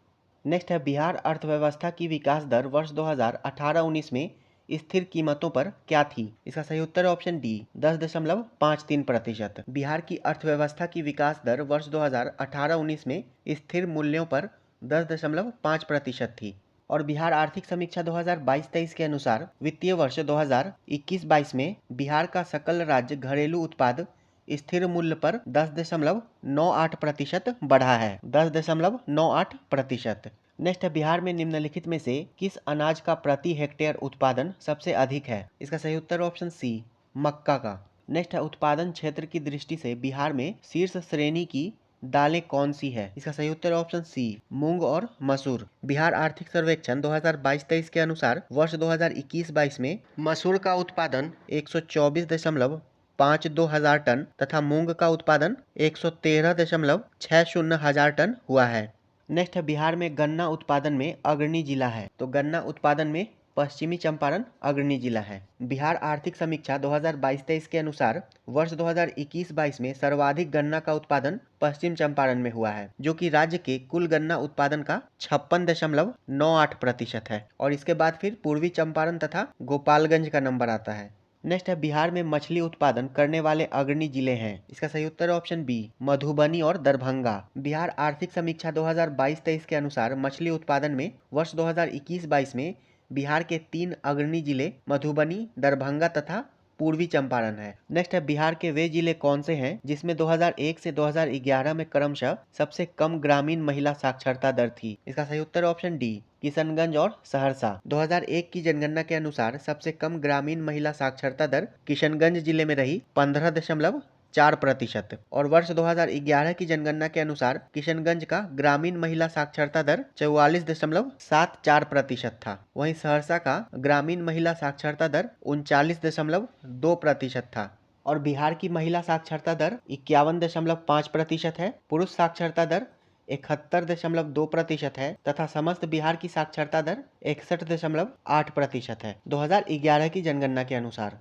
Speaker 1: नेक्स्ट है बिहार अर्थव्यवस्था की विकास दर वर्ष 2018-19 में स्थिर कीमतों पर क्या थी? इसका सही उत्तर है ऑप्शन डी, 10.53%। बिहार की अर्थव्यवस्था की विकास दर वर्ष 2018-19 में स्थिर मूल्यों पर 10.5% थी। और बिहार आर्थिक समीक्षा 2022-23 के अनुसार वित्तीय वर्ष 2021-22 में बिहार का सकल राज्य घरेलू उत्पाद स्थिर मूल्य पर 10.98% बढ़ा है, 10.98%। नेक्स्ट है बिहार में निम्नलिखित में से किस अनाज का प्रति हेक्टेयर उत्पादन सबसे अधिक है? इसका सही उत्तर ऑप्शन सी, मक्का का। नेक्स्ट है उत्पादन क्षेत्र की दृष्टि से बिहार में शीर्ष श्रेणी की दालें कौन सी है? इसका सही उत्तर ऑप्शन सी, मूंग और मसूर। बिहार आर्थिक सर्वेक्षण 2022-23 के अनुसार वर्ष 2021-22 में मसूर का उत्पादन 124.52 हजार टन तथा मूंग का उत्पादन 113.60 हजार टन हुआ है। नेक्स्ट है बिहार में गन्ना उत्पादन में अग्रणी जिला है, तो गन्ना उत्पादन में पश्चिमी चंपारण अग्रणी जिला है। बिहार आर्थिक समीक्षा 2022-23 के अनुसार वर्ष 2021-22 में सर्वाधिक गन्ना का उत्पादन पश्चिम चंपारण में हुआ है, जो कि राज्य के कुल गन्ना उत्पादन का 56.98% है। और इसके बाद फिर पूर्वी चंपारण तथा गोपालगंज का नंबर आता है। नेक्स्ट है बिहार में मछली उत्पादन करने वाले अग्रणी जिले हैं। इसका सही उत्तर है ऑप्शन बी, मधुबनी और दरभंगा। बिहार आर्थिक समीक्षा 2022-23 के अनुसार मछली उत्पादन में वर्ष 2021-22 में बिहार के 3 अग्रणी जिले मधुबनी, दरभंगा तथा पूर्वी चंपारण है। नेक्स्ट है बिहार के वे जिले कौन से हैं जिसमें 2001 से 2011 में क्रमशः सबसे कम ग्रामीण महिला साक्षरता दर थी? इसका सही उत्तर ऑप्शन डी, किशनगंज और सहरसा। 2001 की जनगणना के अनुसार सबसे कम ग्रामीण महिला साक्षरता दर किशनगंज जिले में रही 15.4% और वर्ष 2011 की जनगणना के अनुसार किशनगंज का ग्रामीण महिला साक्षरता दर 44.74% था। वहीं सहरसा का ग्रामीण महिला साक्षरता दर 39.2% था। और बिहार की महिला साक्षरता दर 51.5% है, पुरुष साक्षरता दर 71.2% है तथा समस्त बिहार की साक्षरता दर 61.8% है 2011 की जनगणना के अनुसार।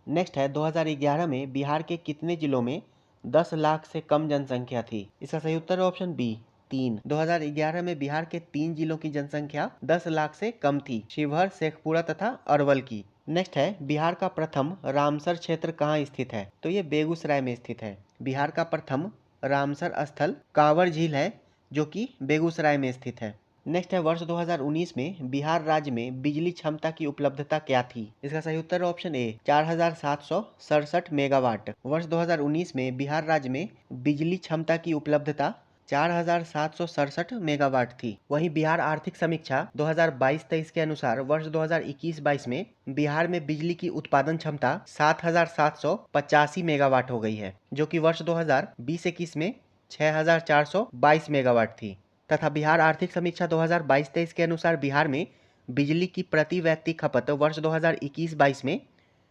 Speaker 1: नेक्स्ट है 2011 में बिहार के कितने जिलों में 10 लाख से कम जनसंख्या थी? इसका सही उत्तर है ऑप्शन बी, 3। 2011 में बिहार के 3 जिलों की जनसंख्या 10 लाख से कम थी, शिवहर, शेखपुरा तथा अरवल की। नेक्स्ट है बिहार का प्रथम रामसर क्षेत्र कहाँ स्थित है? तो ये बेगूसराय में स्थित है। बिहार का प्रथम रामसर स्थल कांवर झील है जो कि बेगूसराय में स्थित है। नेक्स्ट है वर्ष 2019 में बिहार राज्य में बिजली क्षमता की उपलब्धता क्या थी? इसका सही उत्तर ऑप्शन ए 4767 मेगावाट। वर्ष 2019 में बिहार राज्य में बिजली क्षमता की उपलब्धता 4767 मेगावाट थी। वहीं बिहार आर्थिक समीक्षा 2022-23 के अनुसार वर्ष 2021-22 में बिहार में बिजली की उत्पादन क्षमता 7785 मेगावाट हो गई है, जो कि वर्ष 2020-21 में 6422 मेगावाट थी। तथा बिहार आर्थिक समीक्षा 2022-23 के अनुसार बिहार में बिजली की प्रति व्यक्ति खपत वर्ष 2021-22 में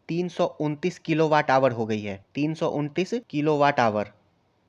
Speaker 1: 329 किलोवाट आवर हो गई है। 329 किलोवाट आवर।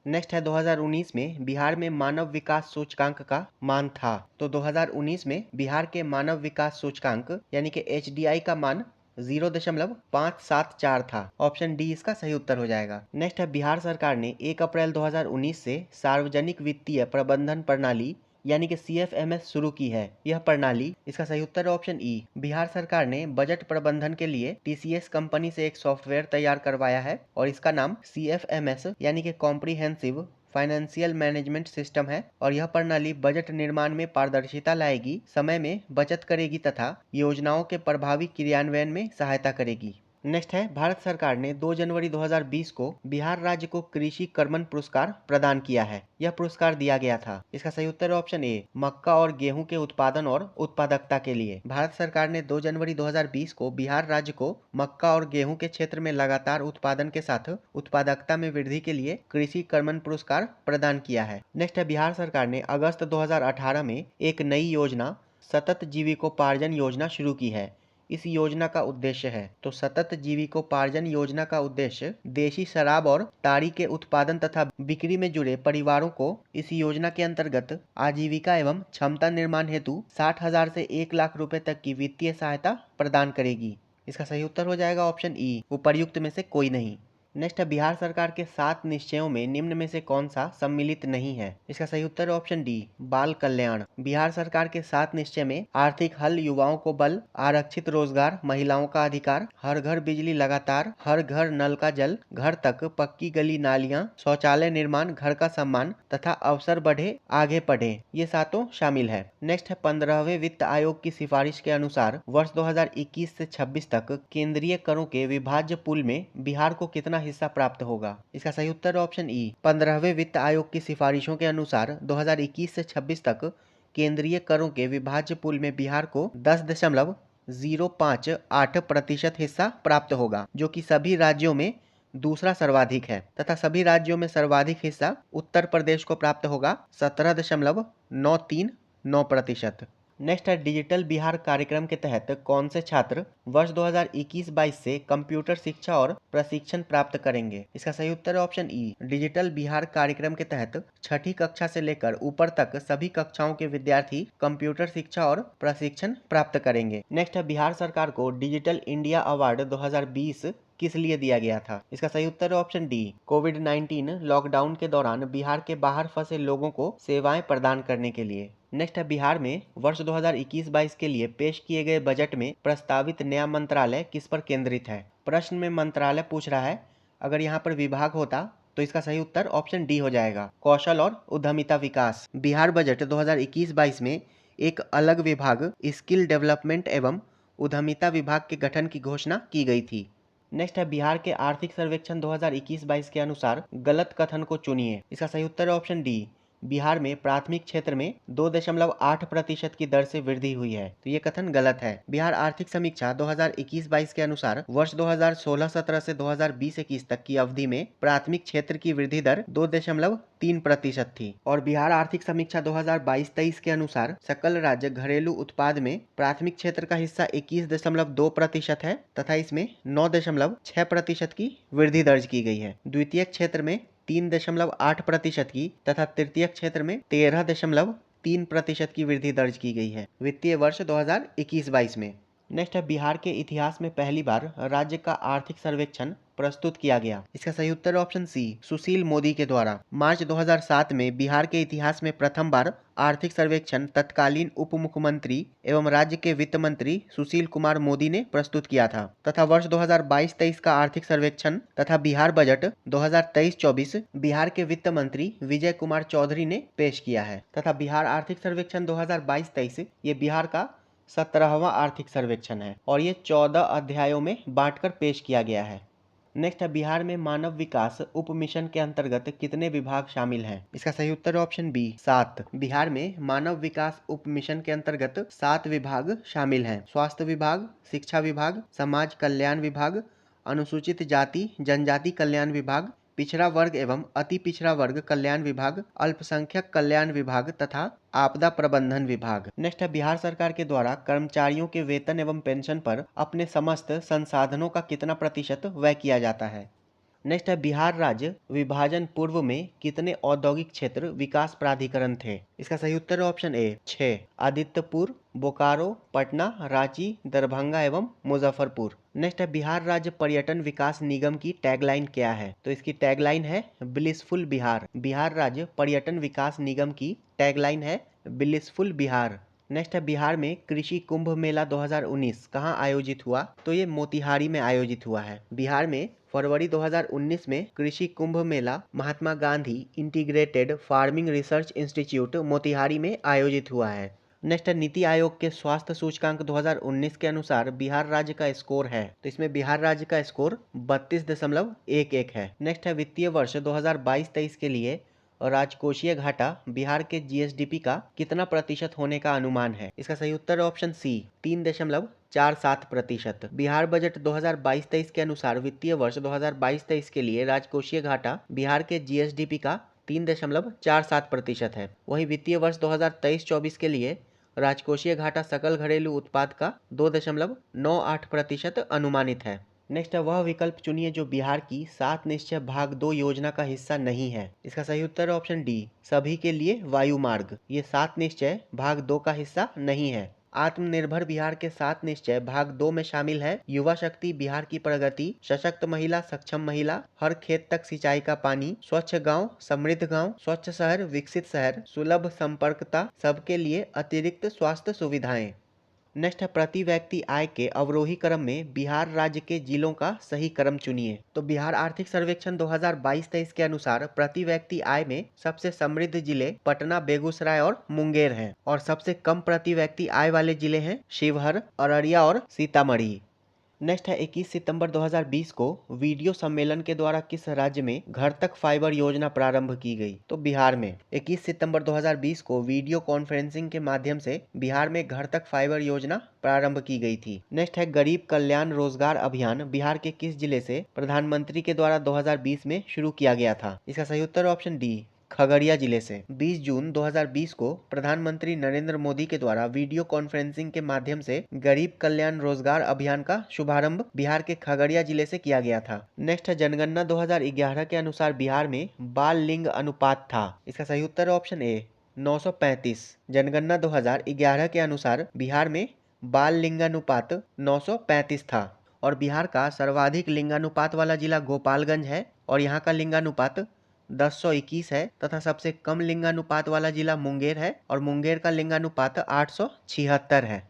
Speaker 1: नेक्स्ट है 2019 में बिहार में मानव विकास सूचकांक का मान था। तो 2019 में बिहार के मानव विकास सूचकांक यानी कि HDI का मान 0.574 था। ऑप्शन डी इसका सही उत्तर हो जाएगा। नेक्स्ट है बिहार सरकार ने 1 अप्रैल 2019 से सार्वजनिक वित्तीय प्रबंधन प्रणाली यानी कि CFMS शुरू की है। यह प्रणाली, इसका सही उत्तर है ऑप्शन ई। बिहार सरकार ने बजट प्रबंधन के लिए TCS कंपनी से एक सॉफ्टवेयर तैयार करवाया है और इसका नाम CFMS यानी कि कॉम्प्रिहेंसिव फाइनेंशियल मैनेजमेंट सिस्टम है। और यह प्रणाली बजट निर्माण में पारदर्शिता लाएगी, समय में बचत करेगी तथा योजनाओं के प्रभावी क्रियान्वयन में सहायता करेगी। नेक्स्ट है भारत सरकार ने 2 जनवरी 2020 को बिहार राज्य को कृषि कर्मण पुरस्कार प्रदान किया है। यह पुरस्कार दिया गया था। इसका सही उत्तर है ऑप्शन ए मक्का और गेहूं के उत्पादन और उत्पादकता के लिए। भारत सरकार ने 2 जनवरी 2020 को बिहार राज्य को मक्का और गेहूं के क्षेत्र में लगातार उत्पादन के साथ उत्पादकता में वृद्धि के लिए कृषि कर्मण पुरस्कार प्रदान किया है। नेक्स्ट है बिहार सरकार ने अगस्त 2018 में एक नई योजना सतत जीविकोपार्जन योजना शुरू की है। इस योजना का उद्देश्य है, तो सतत जीविकोपार्जन योजना का उद्देश्य देशी शराब और ताड़ी के उत्पादन तथा बिक्री में जुड़े परिवारों को इस योजना के अंतर्गत आजीविका एवं क्षमता निर्माण हेतु 60,000 से 1 लाख रुपए तक की वित्तीय सहायता प्रदान करेगी। इसका सही उत्तर हो जाएगा ऑप्शन ई, उपर्युक्त में से कोई नहीं। नेक्स्ट है बिहार सरकार के 7 निश्चयों में निम्न में से कौन सा सम्मिलित नहीं है? इसका सही उत्तर है ऑप्शन डी बाल कल्याण। बिहार सरकार के 7 निश्चय में आर्थिक हल, युवाओं को बल, आरक्षित रोजगार, महिलाओं का अधिकार, हर घर बिजली लगातार, हर घर नल का जल, घर तक पक्की गली नालियां, शौचालय निर्माण, घर का सम्मान तथा अवसर बढ़े आगे बढ़े, ये सातों शामिल है। नेक्स्ट है 15वें वित्त आयोग की सिफारिश के अनुसार वर्ष 2021 से 26 तक केंद्रीय करों के विभाज्य पूल में बिहार को कितना हिस्सा प्राप्त होगा? इसका सही उत्तर ऑप्शन ई 15वें वित्त आयोग की सिफारिशों के अनुसार 2021 से 26 तक केंद्रीय करों के विभाज्य पूल में बिहार को 10.058% हिस्सा प्राप्त होगा, जो कि सभी राज्यों में दूसरा सर्वाधिक है। तथा सभी राज्यों में सर्वाधिक हिस्सा उत्तर प्रदेश को प्राप्त होगा 17.939%। नेक्स्ट है डिजिटल बिहार कार्यक्रम के तहत कौन से छात्र वर्ष 2021-22 से कंप्यूटर शिक्षा और प्रशिक्षण प्राप्त करेंगे? इसका सही उत्तर है ऑप्शन ई डिजिटल बिहार कार्यक्रम के तहत छठी कक्षा से लेकर ऊपर तक सभी कक्षाओं के विद्यार्थी कंप्यूटर शिक्षा और प्रशिक्षण प्राप्त करेंगे। नेक्स्ट है बिहार सरकार को डिजिटल इंडिया अवार्ड 2020 किस लिए दिया गया था? इसका सही उत्तर है ऑप्शन डी कोविड-19 लॉकडाउन के दौरान बिहार के बाहर फंसे लोगों को सेवाएं प्रदान करने के लिए। नेक्स्ट है बिहार में वर्ष 2021-22 के लिए पेश किए गए बजट में प्रस्तावित नया मंत्रालय किस पर केंद्रित है? प्रश्न में मंत्रालय पूछ रहा है, अगर यहाँ पर विभाग होता तो इसका सही उत्तर ऑप्शन डी हो जाएगा कौशल और उद्यमिता विकास। बिहार बजट 2021-22 में एक अलग विभाग स्किल डेवलपमेंट एवं उद्यमिता विभाग के गठन की घोषणा की गई थी। नेक्स्ट है बिहार के आर्थिक सर्वेक्षण 2021-22 के अनुसार गलत कथन को चुनिए। इसका सही उत्तर है ऑप्शन डी बिहार में प्राथमिक क्षेत्र में 2.8% की दर से वृद्धि हुई है, तो ये कथन गलत है। बिहार आर्थिक समीक्षा 2021-22 के अनुसार वर्ष 2016-17 से 2020-21 तक की अवधि में प्राथमिक क्षेत्र की वृद्धि दर 2.3% थी। और बिहार आर्थिक समीक्षा 2022-23 के अनुसार सकल राज्य घरेलू उत्पाद में प्राथमिक क्षेत्र का हिस्सा 21.2% है तथा इसमें 9.6% की वृद्धि दर्ज की गई है। द्वितीयक क्षेत्र में 3.8% की तथा तृतीय क्षेत्र में 13.3% की वृद्धि दर्ज की गई है वित्तीय वर्ष 2021-22 में। नेक्स्ट है बिहार के इतिहास में पहली बार राज्य का आर्थिक सर्वेक्षण प्रस्तुत किया गया? इसका सही उत्तर ऑप्शन सी, सुशील मोदी के द्वारा। मार्च 2007 में बिहार के इतिहास में प्रथम बार आर्थिक सर्वेक्षण तत्कालीन उप मुख्यमंत्री एवं राज्य के वित्त मंत्री सुशील कुमार मोदी ने प्रस्तुत किया था तथा वर्ष 2022-23 का आर्थिक सर्वेक्षण तथा बिहार बजट 2023-24 बिहार के वित्त मंत्री विजय कुमार चौधरी ने पेश किया है तथा बिहार आर्थिक सर्वेक्षण 2022-23 ये बिहार का 17वां आर्थिक सर्वेक्षण है और ये 14 अध्यायों में बांटकर पेश किया गया है। नेक्स्ट है, बिहार में मानव विकास उप मिशन के अंतर्गत कितने विभाग शामिल हैं? इसका सही उत्तर ऑप्शन बी, 7। बिहार में मानव विकास उप मिशन के अंतर्गत 7 विभाग शामिल हैं। स्वास्थ्य विभाग, शिक्षा विभाग, समाज कल्याण विभाग, अनुसूचित जाति जनजाति कल्याण विभाग, पिछड़ा वर्ग एवं अति पिछड़ा वर्ग कल्याण विभाग, अल्पसंख्यक कल्याण विभाग तथा आपदा प्रबंधन विभाग। नेक्स्ट है, बिहार सरकार के द्वारा कर्मचारियों के वेतन एवं पेंशन पर अपने समस्त संसाधनों का कितना प्रतिशत व्यय किया जाता है? नेक्स्ट है, बिहार राज्य विभाजन पूर्व में कितने औद्योगिक क्षेत्र विकास प्राधिकरण थे? इसका सही उत्तर ऑप्शन ए, 6। आदित्यपुर, बोकारो, पटना, रांची, दरभंगा एवं मुजफ्फरपुर। नेक्स्ट है, बिहार राज्य पर्यटन विकास निगम की टैगलाइन क्या है? तो इसकी टैगलाइन है ब्लिसफुल बिहार। बिहार राज्य पर्यटन विकास निगम की टैगलाइन है ब्लिसफुल बिहार। नेक्स्ट है, बिहार में कृषि कुंभ मेला 2019 कहाँ आयोजित हुआ? तो ये मोतिहारी में आयोजित हुआ है। बिहार में फरवरी 2019 में Krishi Kumbh Mela Mahatma Gandhi integrated farming research institute Motihari में आयोजित हुआ है। नेक्स्ट है, नीति आयोग के स्वास्थ्य सूचकांक 2019 के अनुसार बिहार राज्य का स्कोर है, तो इसमें बिहार राज्य का स्कोर 32.11 है। नेक्स्ट है, वित्तीय वर्ष 2022-23 के लिए राजकोषीय घाटा बिहार के जीएसडीपी का कितना प्रतिशत होने का अनुमान है? इसका सही उत्तर ऑप्शन सी, 3.47%। बिहार बजट 2022-23 के अनुसार वित्तीय वर्ष 2022-23 के लिए राजकोषीय घाटा बिहार के जीएसडीपी का 3.47% है। वहीं वित्तीय वर्ष 2023-24 के लिए राजकोषीय घाटा सकल घरेलू उत्पाद का 2.98% अनुमानित है। नेक्स्ट है, वह विकल्प चुनिए जो बिहार की 7 निश्चय भाग 2 योजना का हिस्सा नहीं है। इसका सही उत्तर ऑप्शन डी, सभी के लिए वायु मार्ग। ये 7 निश्चय भाग 2 का हिस्सा नहीं है। आत्मनिर्भर बिहार के 7 निश्चय भाग 2 में शामिल है युवा शक्ति, बिहार की प्रगति, सशक्त महिला, सक्षम महिला, हर खेत तक सिंचाई का पानी, स्वच्छ गांव, समृद्ध गांव, स्वच्छ शहर, विकसित शहर, सुलभ संपर्कता, सबके लिए अतिरिक्त स्वास्थ्य सुविधाएं। नेक्स्ट है, प्रति व्यक्ति आय के अवरोही क्रम में बिहार राज्य के जिलों का सही क्रम चुनिए। तो बिहार आर्थिक सर्वेक्षण 2022-23 के अनुसार प्रति व्यक्ति आय में सबसे समृद्ध जिले पटना, बेगूसराय और मुंगेर हैं और सबसे कम प्रति व्यक्ति आय वाले जिले हैं शिवहर, अररिया और सीतामढ़ी। नेक्स्ट है, 21 सितंबर 2020 को वीडियो सम्मेलन के द्वारा किस राज्य में घर तक फाइबर योजना प्रारंभ की गई? तो बिहार में 21 सितंबर 2020 को वीडियो कॉन्फ्रेंसिंग के माध्यम से बिहार में घर तक फाइबर योजना प्रारंभ की गई थी। नेक्स्ट है, गरीब कल्याण रोजगार अभियान बिहार के किस जिले से प्रधानमंत्री के द्वारा 2020 में शुरू किया गया था? इसका सही उत्तर ऑप्शन डी, खगड़िया जिले से। 20 जून 2020 को प्रधानमंत्री नरेंद्र मोदी के द्वारा वीडियो कॉन्फ्रेंसिंग के माध्यम से गरीब कल्याण रोजगार अभियान का शुभारंभ बिहार के खगड़िया जिले से किया गया था। नेक्स्ट है, जनगणना 2011 के अनुसार बिहार में बाल लिंग अनुपात था। इसका सही उत्तर ऑप्शन ए, 935। जनगणना 2011 के अनुसार बिहार में बाल लिंगानुपात 935 था और बिहार का सर्वाधिक लिंगानुपात वाला जिला गोपालगंज है और यहाँ का लिंगानुपात 1021 है तथा सबसे कम लिंगानुपात वाला जिला मुंगेर है और मुंगेर का लिंगानुपात 876 है।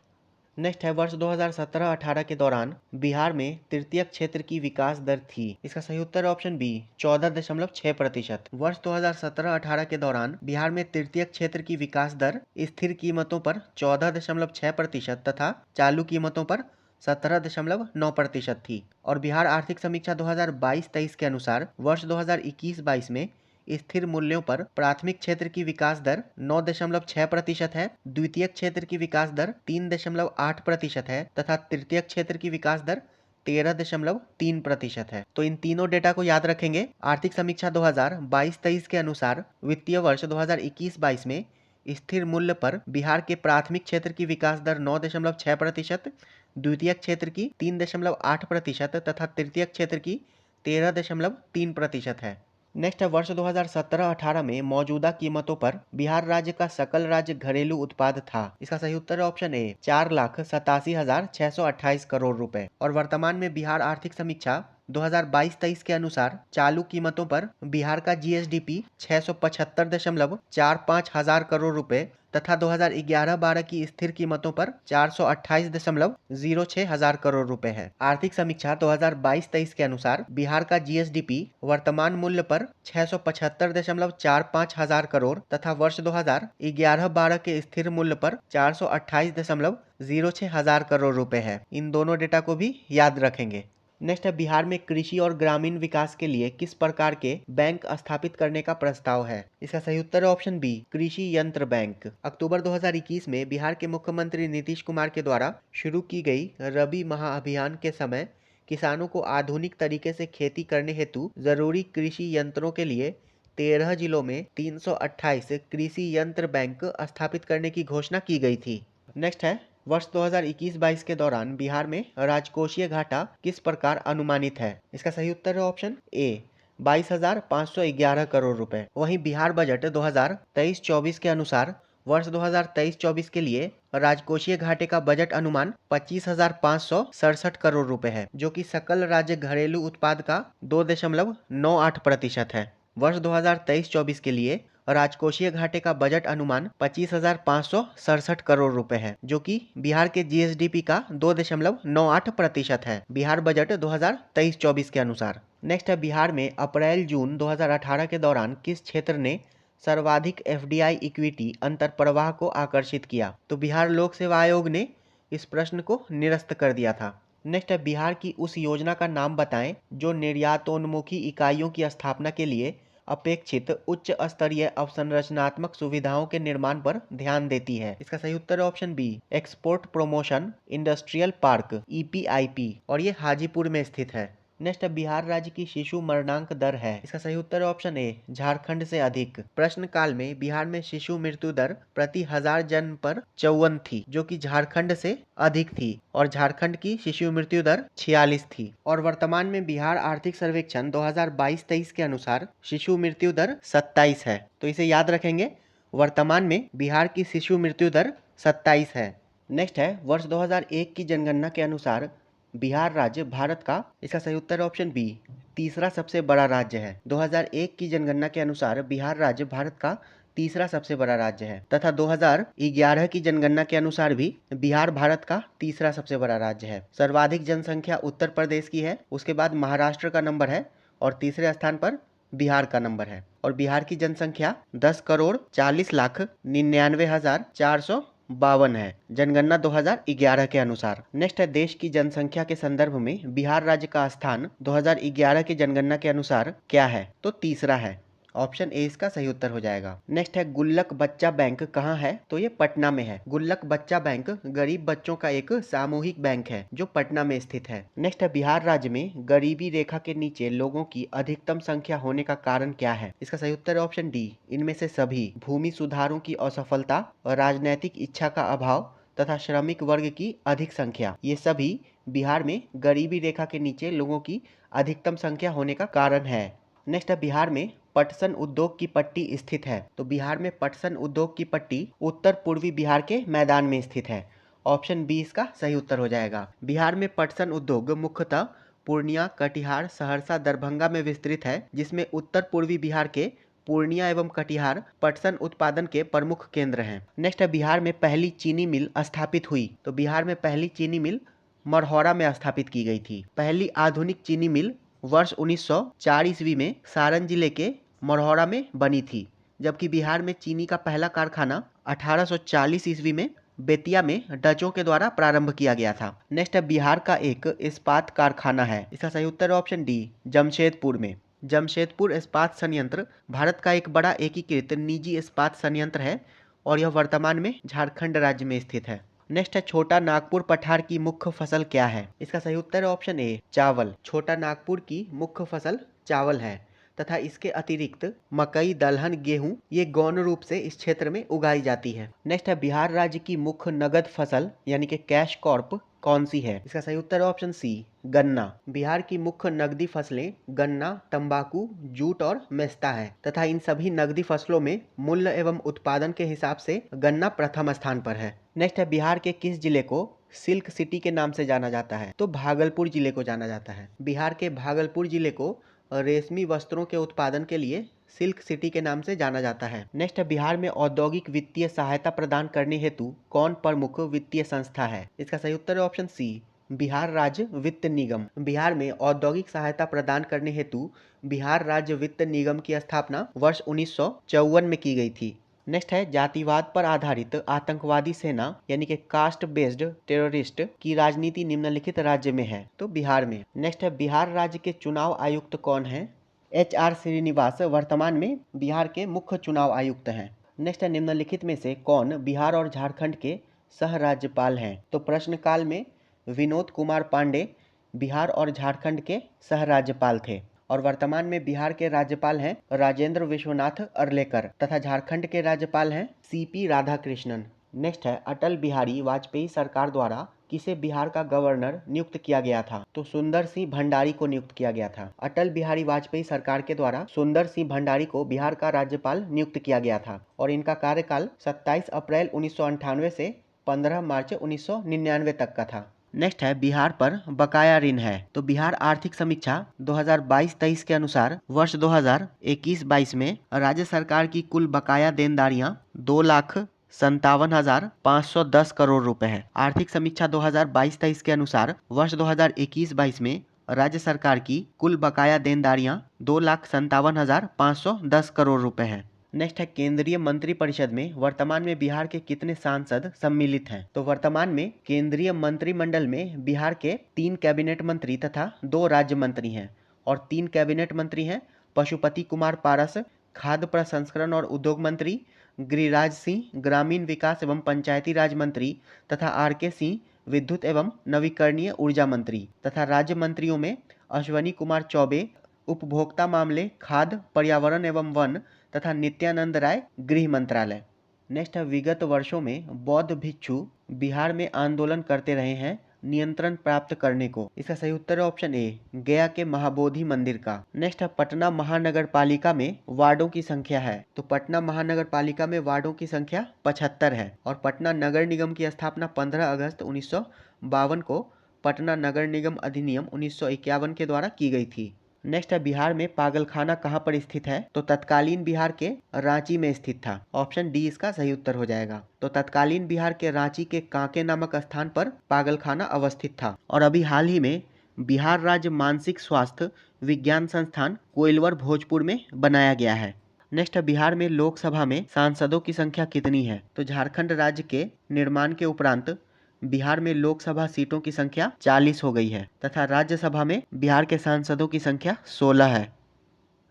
Speaker 1: नेक्स्ट है, वर्ष 2017-18 के दौरान बिहार में तृतीय क्षेत्र की विकास दर थी। इसका सही उत्तर ऑप्शन बी, 14.6%। वर्ष 2017-18 के दौरान बिहार में तृतीय क्षेत्र की विकास दर स्थिर कीमतों पर 14.6% तथा चालू कीमतों पर 17.9% थी और बिहार आर्थिक समीक्षा 2022-23 के अनुसार वर्ष 2021-22 में स्थिर मूल्यों पर प्राथमिक क्षेत्र की विकास दर 9.6% है, द्वितीय क्षेत्र की विकास दर 3.8% है तथा तृतीय क्षेत्र की विकास दर 13.3% है। तो इन तीनों डेटा को याद रखेंगे। आर्थिक समीक्षा 2022-23 के अनुसार वित्तीय वर्ष 2021-22 में स्थिर मूल्य पर बिहार के प्राथमिक क्षेत्र की विकास दर 9.6%, द्वितीय क्षेत्र की 3.8% तथा तृतीय क्षेत्र की 13.3% है। नेक्स्ट है, वर्ष 2017-18 में मौजूदा कीमतों पर बिहार राज्य का सकल राज्य घरेलू उत्पाद था। इसका सही उत्तर ऑप्शन ए, 4,87,628 करोड़ रुपए और वर्तमान में बिहार आर्थिक समीक्षा 2022-23 के अनुसार चालू कीमतों पर बिहार का जीएसडीपी 675.45 हजार करोड़ रुपए तथा 2011-12 की स्थिर कीमतों पर 428.06 हजार करोड़ रुपए है। आर्थिक समीक्षा 2022-23 के अनुसार बिहार का जीएसडीपी वर्तमान मूल्य पर 675.45 हजार करोड़ तथा वर्ष 2011-12 के स्थिर मूल्य पर 428.06 हजार करोड़ रुपए है। इन दोनों डेटा को भी याद रखेंगे। नेक्स्ट है, बिहार में कृषि और ग्रामीण विकास के लिए किस प्रकार के बैंक स्थापित करने का प्रस्ताव है? इसका सही उत्तर है ऑप्शन बी, कृषि यंत्र बैंक। अक्टूबर 2021 में बिहार के मुख्यमंत्री नीतीश कुमार के द्वारा शुरू की गई रबी महाअभियान के समय किसानों को आधुनिक तरीके से खेती करने हेतु जरूरी कृषि यंत्रों के लिए 13 जिलों में 328 कृषि यंत्र बैंक स्थापित करने की घोषणा की गई थी। नेक्स्ट है, वर्ष 2021-22 के दौरान बिहार में राजकोषीय घाटा किस प्रकार अनुमानित है? इसका सही उत्तर है ऑप्शन ए, 22,511 करोड़ रुपए। वहीं बिहार बजट 2023-24 के अनुसार वर्ष 2023-24 के लिए राजकोषीय घाटे का बजट अनुमान 25,567 करोड़ रुपए है, जो कि सकल राज्य घरेलू उत्पाद का 2.98% है। वर्ष 2023-24 के लिए राजकोषीय घाटे का बजट अनुमान 25,567 करोड़ रुपए है, जो कि बिहार के जीएसडीपी का 2.98% है, बिहार बजट 2023-24 के अनुसार। नेक्स्ट है, बिहार में अप्रैल-जून 2018 के दौरान किस क्षेत्र ने सर्वाधिक एफडीआई इक्विटी अंतर्प्रवाह को आकर्षित किया? तो बिहार लोक सेवा आयोग ने इस प्रश्न को निरस्त कर दिया था। नेक्स्ट है, बिहार की उस योजना का नाम बताएं जो निर्यातोन्मुखी इकाइयों की स्थापना के लिए अपेक्षित उच्च स्तरीय अवसंरचनात्मक सुविधाओं के निर्माण पर ध्यान देती है। इसका सही उत्तर है option B, export promotion industrial park EPIP, और ये हाजीपुर में स्थित है। नेक्स्ट, बिहार राज्य की शिशु मरणांक दर है। इसका सही उत्तर है ऑप्शन ए, झारखंड से अधिक। प्रश्न काल में बिहार में शिशु मृत्यु दर प्रति 1000 जन्म पर 54 थी, जो कि झारखंड से अधिक थी, और झारखंड की शिशु मृत्यु दर 46 थी। और वर्तमान में बिहार आर्थिक सर्वेक्षण 2022-23 के अनुसार शिशु मृत्यु दर 27 है। तो इसे याद रखेंगे, वर्तमान में बिहार की शिशु मृत्यु दर 27 है। नेक्स्ट है, वर्ष 2001 की जनगणना के अनुसार बिहार राज्य भारत का, इसका सही उत्तर ऑप्शन बी, तीसरा सबसे बड़ा राज्य है। 2001 की जनगणना के अनुसार बिहार राज्य भारत का तीसरा सबसे बड़ा राज्य है तथा 2011 की जनगणना के अनुसार भी बिहार भारत का तीसरा सबसे बड़ा राज्य है। सर्वाधिक जनसंख्या उत्तर प्रदेश की है, उसके बाद महाराष्ट्र का नंबर है और तीसरे स्थान पर बिहार का नंबर है। और बिहार की जनसंख्या 10,40,99,452 है, जनगणना 2011 के अनुसार। नेक्स्ट है, देश की जनसंख्या के संदर्भ में बिहार राज्य का स्थान 2011 की जनगणना के अनुसार क्या है? तो तीसरा है, ऑप्शन ए इसका सही उत्तर हो जाएगा। नेक्स्ट है, गुल्लक बच्चा बैंक कहाँ है? तो ये पटना में है। गुल्लक बच्चा बैंक गरीब बच्चों का एक सामूहिक बैंक है जो पटना में स्थित है। नेक्स्ट है, बिहार राज्य में गरीबी रेखा के नीचे लोगों की अधिकतम संख्या होने का कारण क्या है? इसका सही उत्तर है ऑप्शन डी, इनमें से सभी। भूमि सुधारों की असफलता और राजनैतिक इच्छा का अभाव तथा श्रमिक वर्ग की अधिक संख्या, ये सभी बिहार में गरीबी रेखा के नीचे लोगों की अधिकतम संख्या होने का कारण है। नेक्स्ट है, बिहार में पटसन उद्योग की पट्टी स्थित है। तो बिहार में पटसन उद्योग की पट्टी उत्तर पूर्वी बिहार के मैदान में स्थित है। ऑप्शन बी इसका सही उत्तर हो जाएगा। बिहार में पटसन उद्योग मुख्यतः पूर्णिया, कटिहार, सहरसा, दरभंगा में विस्तृत है, जिसमें उत्तर पूर्वी बिहार के पूर्णिया एवं कटिहार पटसन उत्पादन के प्रमुख केंद्र हैं। नेक्स्ट है, बिहार में पहली चीनी मिल स्थापित हुई। तो बिहार में पहली चीनी मिल मढ़ौरा में स्थापित की गई थी। पहली आधुनिक चीनी मिल वर्ष 1904 ईस्वी में सारण जिले के मढ़ौरा में बनी थी, जबकि बिहार में चीनी का पहला कारखाना 1840 ईस्वी में बेतिया में डचों के द्वारा प्रारंभ किया गया था। नेक्स्ट है, बिहार का एक इस्पात कारखाना है। इसका सही उत्तर ऑप्शन डी, जमशेदपुर में। जमशेदपुर इस्पात संयंत्र भारत का एक बड़ा एकीकृत निजी इस्पात संयंत्र है और यह वर्तमान में झारखंड राज्य में स्थित है। नेक्स्ट है, छोटा नागपुर पठार की मुख्य फसल क्या है? इसका सही उत्तर है ऑप्शन ए, चावल। छोटा नागपुर की मुख्य फसल चावल है तथा इसके अतिरिक्त मकई, दलहन, गेहूं ये गौण रूप से इस क्षेत्र में उगाई जाती है। नेक्स्ट है, बिहार राज्य की मुख्य नगद फसल यानी कि कैश क्रॉप कौन सी है? इसका सही उत्तर है ऑप्शन सी, गन्ना। बिहार की मुख्य नगदी फसलें गन्ना, तंबाकू, जूट और मेस्ता है तथा इन सभी नगदी फसलों में मूल्य एवं उत्पादन के हिसाब से गन्ना प्रथम स्थान पर है। नेक्स्ट है, बिहार के किस जिले को सिल्क सिटी के नाम से जाना जाता है? तो भागलपुर जिले को जाना जाता है। बिहार के भागलपुर जिले को रेशमी वस्त्रों के उत्पादन के लिए सिल्क सिटी के नाम से जाना जाता है। नेक्स्ट है, बिहार में औद्योगिक वित्तीय सहायता प्रदान करने हेतु कौन प्रमुख वित्तीय संस्था है? इसका सही उत्तर है ऑप्शन सी, बिहार राज्य वित्त निगम। बिहार में औद्योगिक सहायता प्रदान करने हेतु बिहार राज्य वित्त निगम की स्थापना वर्ष 1954 में की गई थी। नेक्स्ट है, जातिवाद पर आधारित आतंकवादी सेना यानी कि कास्ट बेस्ड टेररिस्ट की राजनीति निम्नलिखित राज्य में है? तो बिहार में। नेक्स्ट है, बिहार राज्य के चुनाव आयुक्त कौन है? HR श्रीनिवास वर्तमान में बिहार के मुख्य चुनाव आयुक्त हैं। नेक्स्ट है, निम्नलिखित में से कौन बिहार और झारखंड के सह राज्यपाल हैं? तो प्रश्नकाल में विनोद कुमार पांडे बिहार और झारखंड के सह राज्यपाल थे और वर्तमान में बिहार के राज्यपाल हैं राजेंद्र विश्वनाथ अर्लेकर तथा झारखंड के राज्यपाल हैं CP राधाकृष्णन। नेक्स्ट है, अटल बिहारी वाजपेयी सरकार द्वारा किसे बिहार का गवर्नर नियुक्त किया गया था? तो सुंदर सिंह भंडारी को नियुक्त किया गया था। अटल बिहारी वाजपेयी सरकार के द्वारा सुंदर सिंह भंडारी को बिहार का राज्यपाल नियुक्त किया गया था और इनका कार्यकाल 27 अप्रैल 1998 से 15 मार्च 1999 तक का था। नेक्स्ट है, बिहार पर बकाया ऋण है? तो बिहार आर्थिक समीक्षा 2022-23 के अनुसार वर्ष 2021-22 में राज्य सरकार की कुल बकाया देनदारियां 2,57,510 करोड़ रुपए है। आर्थिक समीक्षा 2022-23 के अनुसार वर्ष 2021-22 में राज्य सरकार की कुल बकाया देनदारियां 2,57,510 करोड़ रुपए है। नेक्स्ट है, केंद्रीय मंत्रिपरिषद में वर्तमान में बिहार के कितने सांसद सम्मिलित हैं? तो वर्तमान में केंद्रीय मंत्रिमंडल में बिहार के 3 कैबिनेट मंत्री तथा 2 राज्य मंत्री हैं और 3 कैबिनेट मंत्री हैं पशुपति कुमार पारस खाद्य प्रसंस्करण और उद्योग मंत्री, गिरिराज सिंह ग्रामीण विकास एवं पंचायती राज मंत्री तथा RK सिंह विद्युत एवं नवीकरणीय ऊर्जा मंत्री तथा राज्य मंत्रियों में अश्वनी कुमार चौबे उपभोक्ता मामले खाद्य पर्यावरण एवं वन तथा नित्यानंद राय गृह मंत्रालय। नेक्स्ट है, विगत वर्षों में बौद्ध भिक्षु बिहार में आंदोलन करते रहे हैं नियंत्रण प्राप्त करने को? इसका सही उत्तर है ऑप्शन ए, गया के महाबोधि मंदिर का। नेक्स्ट है, पटना महानगर पालिका में वार्डों की संख्या है? तो पटना महानगर पालिका में वार्डों की संख्या 75 है और पटना नगर निगम की स्थापना 15 अगस्त 1952 को पटना नगर निगम अधिनियम 1951 के द्वारा की गई थी। नेक्स्ट है, बिहार में पागलखाना कहाँ पर स्थित है? तो तत्कालीन बिहार के रांची में स्थित था। ऑप्शन डी इसका सही उत्तर हो जाएगा। तो तत्कालीन बिहार के रांची के कांके नामक स्थान पर पागलखाना अवस्थित था और अभी हाल ही में बिहार राज्य मानसिक स्वास्थ्य विज्ञान संस्थान कोइलवर भोजपुर में बनाया गया है। नेक्स्ट है, बिहार में लोकसभा में सांसदों की संख्या कितनी है? तो झारखंड राज्य के निर्माण के उपरांत बिहार में लोकसभा सीटों की संख्या 40 हो गई है तथा राज्यसभा में बिहार के सांसदों की संख्या 16 है।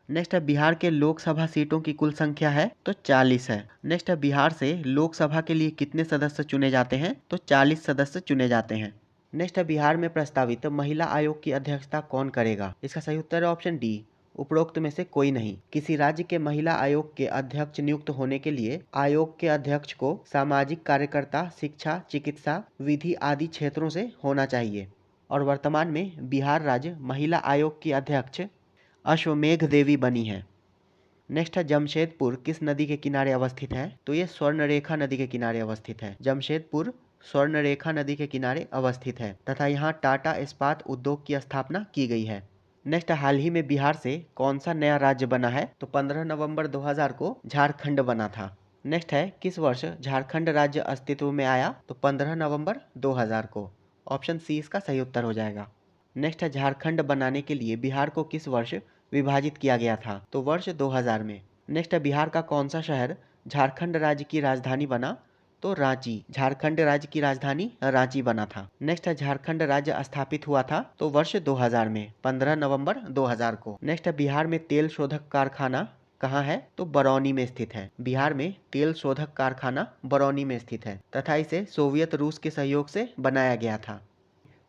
Speaker 1: नेक्स्ट है, बिहार के लोकसभा सीटों की कुल संख्या है तो 40 है। नेक्स्ट है, बिहार से लोकसभा के लिए कितने सदस्य चुने जाते हैं? तो 40 सदस्य चुने जाते हैं। नेक्स्ट है, बिहार में प्रस्तावित महिला आयोग की अध्यक्षता कौन करेगा? इसका सही उत्तर है ऑप्शन डी, उपरोक्त में से कोई नहीं। किसी राज्य के महिला आयोग के अध्यक्ष नियुक्त होने के लिए आयोग के अध्यक्ष को सामाजिक कार्यकर्ता, शिक्षा, चिकित्सा, विधि आदि क्षेत्रों से होना चाहिए और वर्तमान में बिहार राज्य महिला आयोग की अध्यक्ष अश्वमेघ देवी बनी है। नेक्स्ट है, जमशेदपुर किस नदी के किनारे अवस्थित है? तो ये स्वर्णरेखा नदी के किनारे अवस्थित है। जमशेदपुर स्वर्णरेखा नदी के किनारे अवस्थित है तथा यहाँ टाटा इस्पात उद्योग की स्थापना की गई है। नेक्स्ट, हाल ही में बिहार से कौन सा नया राज्य बना है? तो 15 नवंबर 2000 को झारखंड बना था। नेक्स्ट है, किस वर्ष झारखंड राज्य अस्तित्व में आया? तो 15 नवंबर 2000 को। ऑप्शन सी इसका सही उत्तर हो जाएगा। नेक्स्ट है, झारखंड बनाने के लिए बिहार को किस वर्ष विभाजित किया गया था? तो वर्ष 2000 में। नेक्स्ट है, बिहार का कौन सा शहर झारखंड राज्य की राजधानी बना? तो रांची। झारखंड राज्य की राजधानी रांची बना था। नेक्स्ट है, झारखंड राज्य स्थापित हुआ था तो वर्ष 2000 में 15 नवंबर 2000 को। नेक्स्ट है, बिहार में तेल शोधक कारखाना कहाँ है? तो बरौनी में स्थित है। बिहार में तेल शोधक कारखाना बरौनी में स्थित है तथा इसे सोवियत रूस के सहयोग से बनाया गया था।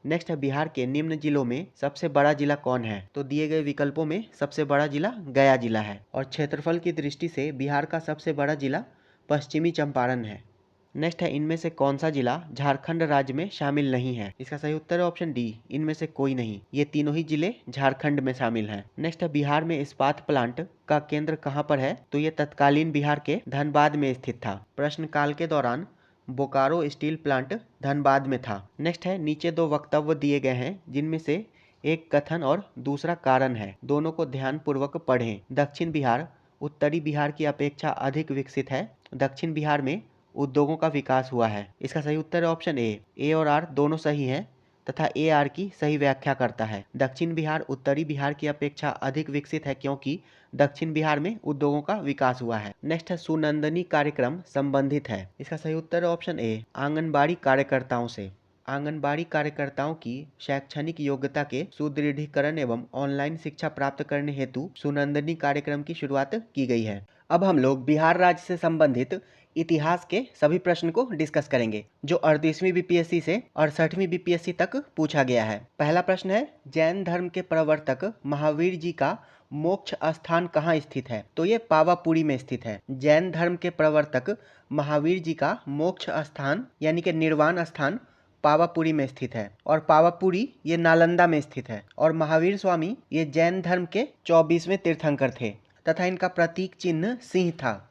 Speaker 1: नेक्स्ट है, बिहार के निम्न जिलों में सबसे बड़ा जिला कौन है? तो दिए गए विकल्पों में सबसे बड़ा जिला गया जिला है और क्षेत्रफल की दृष्टि से बिहार का सबसे बड़ा जिला पश्चिमी चंपारण है। नेक्स्ट है, इनमें से कौन सा जिला झारखंड राज्य में शामिल नहीं है? इसका सही उत्तर है ऑप्शन डी, इनमें से कोई नहीं। ये तीनों ही जिले झारखंड में शामिल हैं। नेक्स्ट है, बिहार में इस्पात प्लांट का केंद्र कहाँ पर है? तो ये तत्कालीन बिहार के धनबाद में स्थित था। प्रश्नकाल के दौरान बोकारो स्टील प्लांट धनबाद में था। नेक्स्ट है, नीचे दो वक्तव्य दिए गए हैं जिनमें से एक कथन और दूसरा कारण है, दोनों को ध्यानपूर्वक पढ़ें। दक्षिण बिहार उत्तरी बिहार की अपेक्षा अधिक विकसित है। दक्षिण बिहार में उद्योगों का विकास हुआ है। इसका सही उत्तर है ऑप्शन ए और आर दोनों सही है तथा ए आर की सही व्याख्या करता है। दक्षिण बिहार उत्तरी बिहार की अपेक्षा अधिक विकसित है क्योंकि दक्षिण बिहार में उद्योगों का विकास हुआ है। नेक्स्ट है, सुनंदनी कार्यक्रम संबंधित है। इसका सही उत्तर है ऑप्शन ए, आंगनबाड़ी कार्यकर्ताओं से। आंगनबाड़ी कार्यकर्ताओं की शैक्षणिक योग्यता के सुदृढ़ीकरण एवं ऑनलाइन शिक्षा प्राप्त करने हेतु सुनंदनी कार्यक्रम की शुरुआत की गई है। अब हम लोग बिहार राज्य से संबंधित इतिहास के सभी प्रश्न को डिस्कस करेंगे जो 38वीं बीपीएससी से 68वीं बीपीएससी तक पूछा गया है। पहला प्रश्न है, जैन धर्म के प्रवर्तक महावीर जी का मोक्ष स्थान कहाँ स्थित है? तो ये पावापुरी में स्थित है। जैन धर्म के प्रवर्तक महावीर जी का मोक्ष स्थान यानी कि निर्वाण स्थान पावापुरी में स्थित है और पावापुरी ये नालंदा में स्थित है। और महावीर स्वामी ये जैन धर्म के 24वें तीर्थंकर थे तथा इनका प्रतीक चिन्ह सिंह था।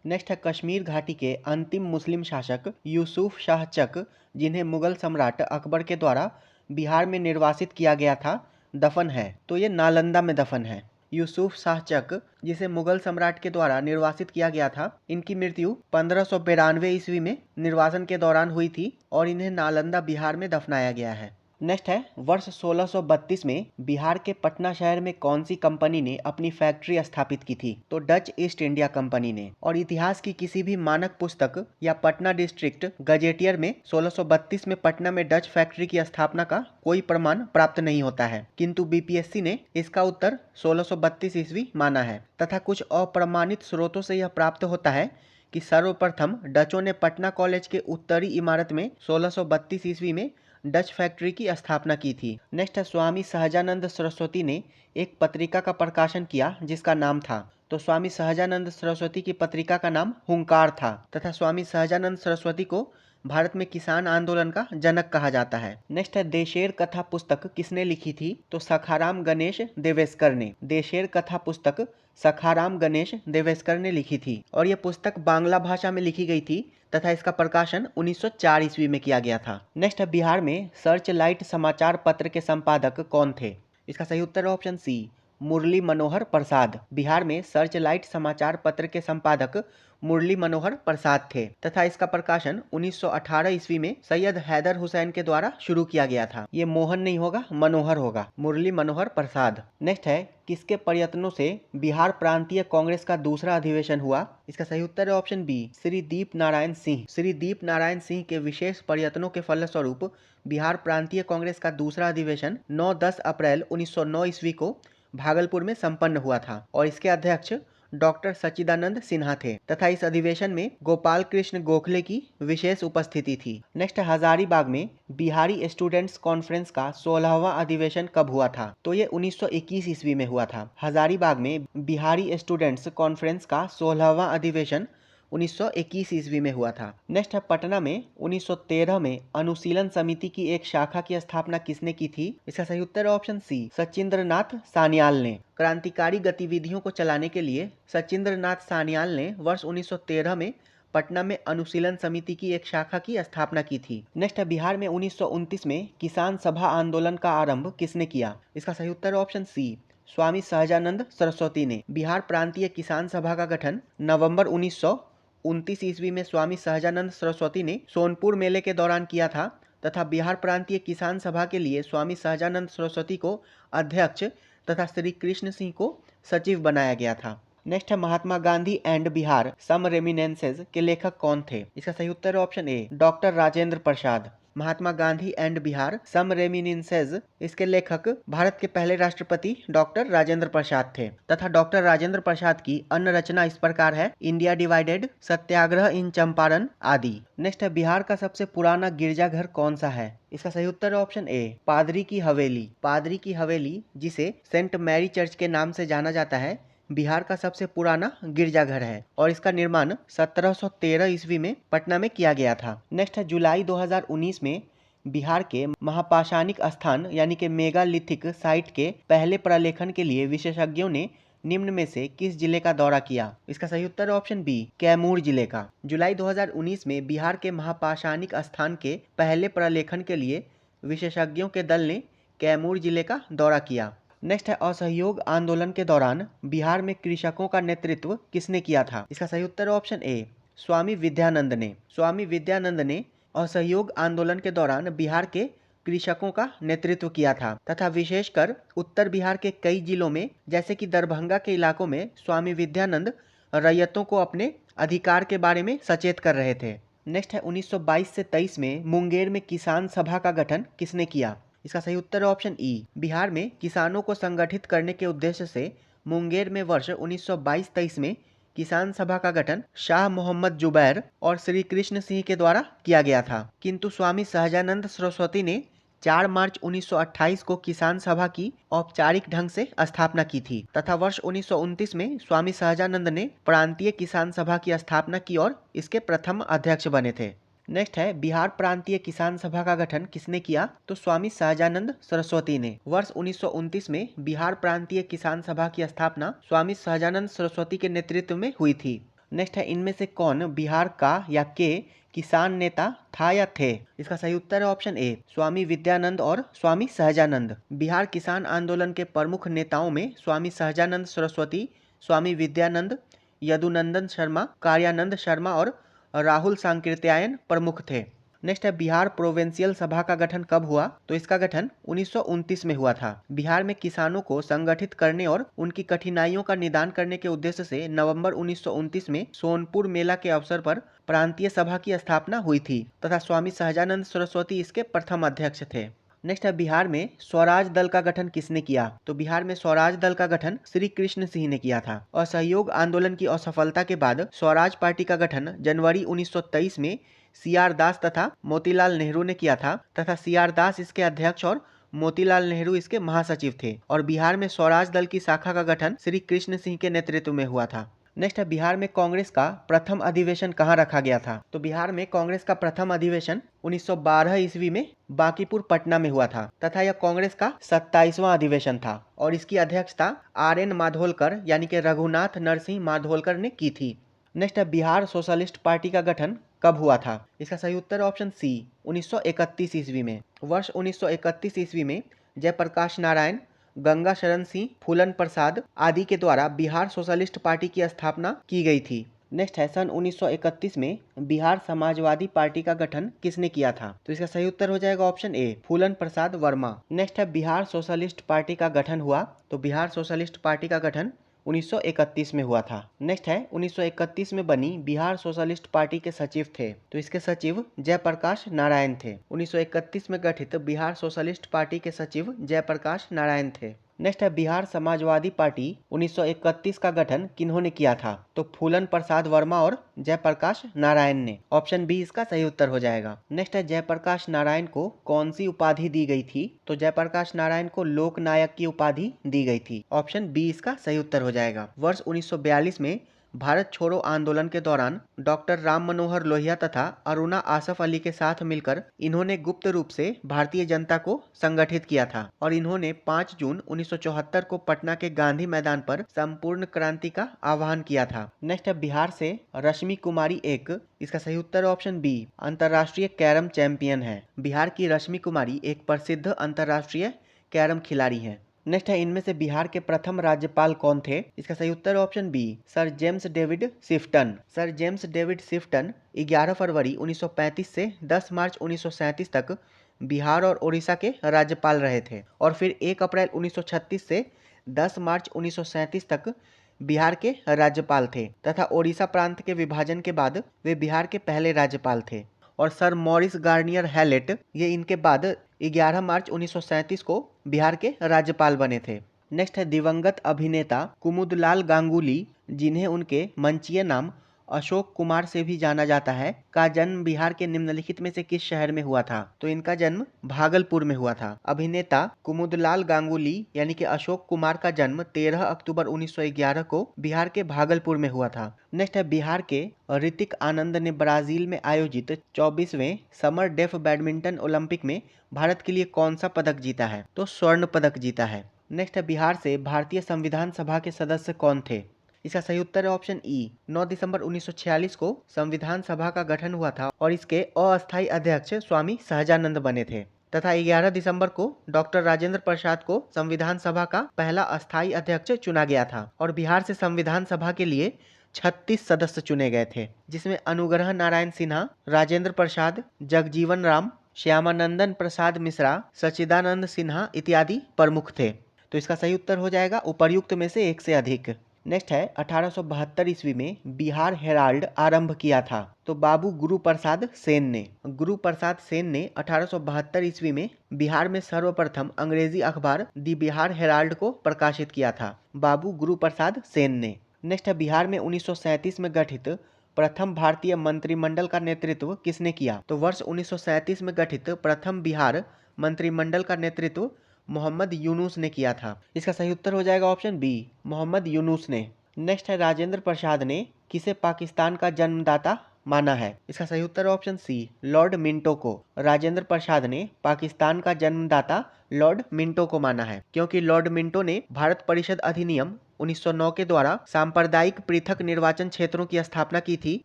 Speaker 1: नेक्स्ट है, कश्मीर घाटी के अंतिम मुस्लिम शासक यूसुफ शाह चक, जिन्हें मुगल सम्राट अकबर के द्वारा बिहार में निर्वासित किया गया था, दफन है। तो ये नालंदा में दफन है। यूसुफ शाह चक, जिसे मुगल सम्राट के द्वारा निर्वासित किया गया था, इनकी मृत्यु 1592 ईस्वी में निर्वासन के दौरान हुई थी और इन्हें नालंदा बिहार में दफनाया गया है। नेक्स्ट है, वर्ष 1632 में बिहार के पटना शहर में कौन सी कंपनी ने अपनी फैक्ट्री स्थापित की थी? तो डच ईस्ट इंडिया कंपनी ने। और इतिहास की किसी भी मानक पुस्तक या पटना डिस्ट्रिक्ट गजेटियर में 1632 में पटना में डच फैक्ट्री की स्थापना का कोई प्रमाण प्राप्त नहीं होता है, किंतु बीपीएससी ने इसका उत्तर 1632 ईस्वी माना है तथा कुछ अप्रमाणित स्रोतों से यह प्राप्त होता है कि सर्वप्रथम डचों ने पटना कॉलेज के उत्तरी इमारत में 1632 ईस्वी में डच फैक्ट्री की स्थापना की थी। नेक्स्ट है, स्वामी सहजानंद सरस्वती ने एक पत्रिका का प्रकाशन किया जिसका नाम था। तो स्वामी सहजानंद सरस्वती की पत्रिका का नाम हुंकार था तथा स्वामी सहजानंद सरस्वती को भारत में किसान आंदोलन का जनक कहा जाता है। नेक्स्ट है, देशेर कथा पुस्तक किसने लिखी थी? तो सखाराम गणेश देवेस्कर ने। देशेर कथा पुस्तक सखाराम गणेश देवेस्कर ने लिखी थी और यह पुस्तक बांग्ला भाषा में लिखी गई थी तथा इसका प्रकाशन 1904 ईस्वी में किया गया था। नेक्स्ट है, बिहार में सर्च लाइट समाचार पत्र के संपादक कौन थे? इसका सही उत्तर है ऑप्शन सी, मुरली मनोहर प्रसाद। बिहार में सर्च लाइट समाचार पत्र के संपादक मुरली मनोहर प्रसाद थे तथा इसका प्रकाशन 1918 ईस्वी में सैयद हैदर हुसैन के द्वारा शुरू किया गया था। ये मोहन नहीं होगा, मनोहर होगा, मुरली मनोहर प्रसाद। नेक्स्ट है, किसके प्रयत्नों से बिहार प्रांतीय कांग्रेस का दूसरा अधिवेशन हुआ? इसका सही उत्तर है ऑप्शन बी, श्री दीप नारायण सिंह। श्री दीप नारायण सिंह के विशेष प्रयत्नों के फलस्वरूप बिहार प्रांतीय कांग्रेस का दूसरा अधिवेशन 9-10 अप्रैल 1909 ईस्वी को भागलपुर में संपन्न हुआ था और इसके अध्यक्ष डॉक्टर सच्चिदानंद सिन्हा थे तथा इस अधिवेशन में गोपाल कृष्ण गोखले की विशेष उपस्थिति थी। नेक्स्ट, हजारीबाग में बिहारी स्टूडेंट्स कॉन्फ्रेंस का 16वां अधिवेशन कब हुआ था? तो ये 1921 ईस्वी में हुआ था। हजारीबाग में बिहारी स्टूडेंट्स कॉन्फ्रेंस का 16वां अधिवेशन 1921 ईस्वी में हुआ था। नेक्स्ट है, पटना में 1913 में अनुशीलन समिति की एक शाखा की स्थापना किसने की थी? इसका सही उत्तर है ऑप्शन सी, सचिंद्रनाथ सान्याल ने। क्रांतिकारी गतिविधियों को चलाने के लिए सचिंद्रनाथ सान्याल ने वर्ष 1913 में पटना में अनुशीलन समिति की एक शाखा की स्थापना की थी। नेक्स्ट है, बिहार में 1929 में किसान सभा आंदोलन का आरंभ किसने किया? इसका सही उत्तर है ऑप्शन सी, स्वामी सहजानंद सरस्वती ने। बिहार प्रांतीय किसान सभा का गठन नवंबर 1929 ईस्वी में स्वामी सहजानंद सरस्वती ने सोनपुर मेले के दौरान किया था तथा बिहार प्रांतीय किसान सभा के लिए स्वामी सहजानंद सरस्वती को अध्यक्ष तथा श्री कृष्ण सिंह को सचिव बनाया गया था। नेक्स्ट है, Mahatma Gandhi and Bihar some reminiscences के लेखक कौन थे? इसका सही उत्तर है option A, doctor Rajendra Prasad. Mahatma Gandhi and Bihar some reminiscences, इसके लेखक भारत के पहले राष्ट्रपति डॉक्टर राजेंद्र प्रसाद थे तथा डॉक्टर राजेंद्र प्रसाद की अन्य रचना इस प्रकार है, इंडिया डिवाइडेड, सत्याग्रह इन चंपारण आदि। नेक्स्ट है, बिहार का सबसे पुराना गिरजाघर कौन सा है? इसका सही उत्तर है ऑप्शन ए, पादरी की हवेली। पादरी की हवेली, जिसे सेंट मैरी चर्च के नाम से जाना जाता है, बिहार का सबसे पुराना गिरजाघर है और इसका निर्माण 1713 ईस्वी में पटना में किया गया था। नेक्स्ट है, जुलाई 2019 में बिहार के महापाषाणिक स्थान यानी कि मेगालिथिक साइट के पहले प्रलेखन के लिए विशेषज्ञों ने निम्न में से किस जिले का दौरा किया? इसका सही उत्तर ऑप्शन बी, कैमूर जिले का। जुलाई 2019 में बिहार के महापाषाणिक स्थान के पहले प्रलेखन के लिए विशेषज्ञों के दल ने कैमूर जिले का दौरा किया। नेक्स्ट है, असहयोग आंदोलन के दौरान बिहार में कृषकों का नेतृत्व किसने किया था? इसका सही उत्तर ऑप्शन ए, स्वामी विद्यानंद ने। स्वामी विद्यानंद ने असहयोग आंदोलन के दौरान बिहार के कृषकों का नेतृत्व किया था तथा विशेषकर उत्तर बिहार के कई जिलों में जैसे कि दरभंगा के इलाकों में स्वामी विद्यानंद रैयतों को अपने अधिकार के बारे में सचेत कर रहे थे। नेक्स्ट है, 1922 से 23 में मुंगेर में किसान सभा का गठन किसने किया? इसका सही उत्तर ऑप्शन ई, बिहार में किसानों को संगठित करने के उद्देश्य से मुंगेर में वर्ष 1922-23 में किसान सभा का गठन शाह मोहम्मद जुबैर और श्री कृष्ण सिंह के द्वारा किया गया था। किंतु स्वामी सहजानंद सरस्वती ने 4 मार्च 1928 को किसान सभा की औपचारिक ढंग से स्थापना की थी तथा वर्ष 1929 में स्वामी सहजानंद ने प्रांतीय किसान सभा की स्थापना की और इसके प्रथम अध्यक्ष बने थे। नेक्स्ट है, बिहार प्रांतीय किसान सभा का गठन किसने किया? तो स्वामी सहजानंद सरस्वती ने। वर्ष 1929 में बिहार प्रांतीय किसान सभा की स्थापना स्वामी सहजानंद सरस्वती के नेतृत्व में हुई थी। नेक्स्ट है, इनमें से कौन बिहार का या के किसान नेता था या थे? इसका सही उत्तर है ऑप्शन ए, स्वामी विद्यानंद और स्वामी सहजानंद। बिहार किसान आंदोलन के प्रमुख नेताओं में स्वामी सहजानंद सरस्वती, स्वामी विद्यानंद, यदुनंदन शर्मा, कार्यानंद शर्मा और राहुल सांकृत्यायन प्रमुख थे। नेक्स्ट है, बिहार प्रोविंशियल सभा का गठन कब हुआ? तो इसका गठन 1929 में हुआ था। बिहार में किसानों को संगठित करने और उनकी कठिनाइयों का निदान करने के उद्देश्य से नवंबर 1929 में सोनपुर मेला के अवसर पर प्रांतीय सभा की स्थापना हुई थी तथा स्वामी सहजानंद सरस्वती इसके प्रथम अध्यक्ष थे। नेक्स्ट है, बिहार में स्वराज दल का गठन किसने किया? तो बिहार में स्वराज दल का गठन श्री कृष्ण सिंह ने किया था। असहयोग आंदोलन की असफलता के बाद स्वराज पार्टी का गठन जनवरी 1923 में CR दास तथा मोतीलाल नेहरू ने किया था तथा CR दास इसके अध्यक्ष और मोतीलाल नेहरू इसके महासचिव थे और बिहार में स्वराज दल की शाखा का गठन श्री कृष्ण सिंह के नेतृत्व में हुआ था। नेक्स्ट है, बिहार में कांग्रेस का प्रथम अधिवेशन कहाँ रखा गया था? तो बिहार में कांग्रेस का प्रथम अधिवेशन 1912 ईस्वी में बांकीपुर पटना में हुआ था तथा यह कांग्रेस का 27वां अधिवेशन था और इसकी अध्यक्षता RN माधोलकर यानी कि रघुनाथ नरसिंह माधोलकर ने की थी। नेक्स्ट है, बिहार सोशलिस्ट पार्टी का गठन कब हुआ था? इसका सही उत्तर ऑप्शन सी, 1931 ईस्वी में। वर्ष 1931 ईस्वी में जयप्रकाश नारायण, गंगा शरण सिंह, फूलन प्रसाद आदि के द्वारा बिहार सोशलिस्ट पार्टी की स्थापना की गई थी। नेक्स्ट है, सन 1931 में बिहार समाजवादी पार्टी का गठन किसने किया था? तो इसका सही उत्तर हो जाएगा option A, Phoolan Prasad Verma. Next है, बिहार सोशलिस्ट पार्टी का गठन हुआ। तो बिहार सोशलिस्ट पार्टी का गठन 1931 में हुआ था। नेक्स्ट है, 1931 में बनी बिहार सोशलिस्ट पार्टी के सचिव थे तो इसके सचिव जयप्रकाश नारायण थे। 1931 में गठित बिहार सोशलिस्ट पार्टी के सचिव जयप्रकाश नारायण थे। नेक्स्ट है, बिहार समाजवादी पार्टी 1931 का गठन किन्होंने किया था? तो फूलन प्रसाद वर्मा और जयप्रकाश नारायण ने। ऑप्शन बी इसका सही उत्तर हो जाएगा। नेक्स्ट है, जयप्रकाश नारायण को कौन सी उपाधि दी गई थी? तो जयप्रकाश नारायण को लोक नायक की उपाधि दी गई थी। ऑप्शन बी इसका सही उत्तर हो जाएगा। वर्ष 1942 में भारत छोड़ो आंदोलन के दौरान डॉक्टर राम मनोहर लोहिया तथा अरुणा आसफ अली के साथ मिलकर इन्होंने गुप्त रूप से भारतीय जनता को संगठित किया था और इन्होंने 5 जून 1974 को पटना के गांधी मैदान पर संपूर्ण क्रांति का आह्वान किया था। नेक्स्ट है, बिहार से रश्मि कुमारी एक। इसका सही उत्तर ऑप्शन बी, अंतर्राष्ट्रीय कैरम चैंपियन है। बिहार की रश्मि कुमारी एक प्रसिद्ध अंतर्राष्ट्रीय कैरम खिलाड़ी है। नेक्स्ट है, इनमें से बिहार के प्रथम राज्यपाल कौन थे? इसका सही उत्तर option B, sir James David Sifton. Sir James David Sifton 11 फरवरी 1935 से 10 मार्च 1937 तक बिहार और उड़ीसा के राज्यपाल रहे थे और फिर 1 अप्रैल 1936 से 10 मार्च 1937 तक बिहार के राज्यपाल थे तथा ओडिशा प्रांत के विभाजन के बाद वे बिहार के पहले राज्यपाल थे। और सर मॉरिस गार्नियर हैलेट ये इनके बाद 11 मार्च 1937 को बिहार के राज्यपाल बने थे। नेक्स्ट है, दिवंगत अभिनेता कुमुदलाल गांगुली जिन्हें उनके मंचीय नाम अशोक कुमार से भी जाना जाता है का जन्म बिहार के निम्नलिखित में से किस शहर में हुआ था? तो इनका जन्म भागलपुर में हुआ था। अभिनेता कुमुदलाल गांगुली यानी कि अशोक कुमार का जन्म 13 अक्टूबर 1911 को बिहार के भागलपुर में हुआ था। नेक्स्ट है, बिहार के ऋतिक आनंद ने ब्राजील में आयोजित 24वें समर डेफ बैडमिंटन ओलंपिक में भारत के लिए कौन सा पदक जीता है? तो स्वर्ण पदक जीता है। नेक्स्ट है बिहार से भारतीय संविधान सभा के सदस्य कौन थे? इसका सही उत्तर है ऑप्शन ई। 9 दिसंबर 1946 को संविधान सभा का गठन हुआ था और इसके अस्थायी अध्यक्ष स्वामी सहजानंद बने थे तथा 11 दिसंबर को डॉक्टर राजेंद्र प्रसाद को संविधान सभा का पहला अस्थायी अध्यक्ष चुना गया था और बिहार से संविधान सभा के लिए 36 सदस्य चुने गए थे, जिसमें अनुग्रह नारायण सिन्हा, राजेंद्र प्रसाद, जगजीवन राम, श्यामानंदन प्रसाद मिश्रा, सच्चिदानंद सिन्हा इत्यादि प्रमुख थे। तो इसका सही उत्तर हो जाएगा उपर्युक्त में से एक से अधिक। नेक्स्ट है 1872 ईस्वी में बिहार हेराल्ड आरंभ किया था। तो बाबू गुरु प्रसाद सेन ने 1872 ईस्वी में बिहार में सर्वप्रथम अंग्रेजी अखबार दी बिहार हेराल्ड को प्रकाशित किया था, बाबू गुरु प्रसाद सेन ने। नेक्स्ट है बिहार में 1937 में गठित प्रथम भारतीय मंत्रिमंडल का नेतृत्व किसने किया? तो वर्ष 1937 में गठित प्रथम बिहार मंत्रिमंडल का नेतृत्व मोहम्मद यूनुस ने किया था। इसका सही उत्तर हो जाएगा ऑप्शन बी, मोहम्मद यूनुस ने। नेक्स्ट है राजेंद्र प्रसाद ने किसे पाकिस्तान का जन्मदाता माना है? इसका सही उत्तर है ऑप्शन सी, लॉर्ड मिंटो को। राजेंद्र प्रसाद ने पाकिस्तान का जन्मदाता लॉर्ड मिंटो को माना है, क्योंकि लॉर्ड मिंटो ने भारत परिषद अधिनियम 1909 के द्वारा सांप्रदायिक पृथक निर्वाचन क्षेत्रों की स्थापना की थी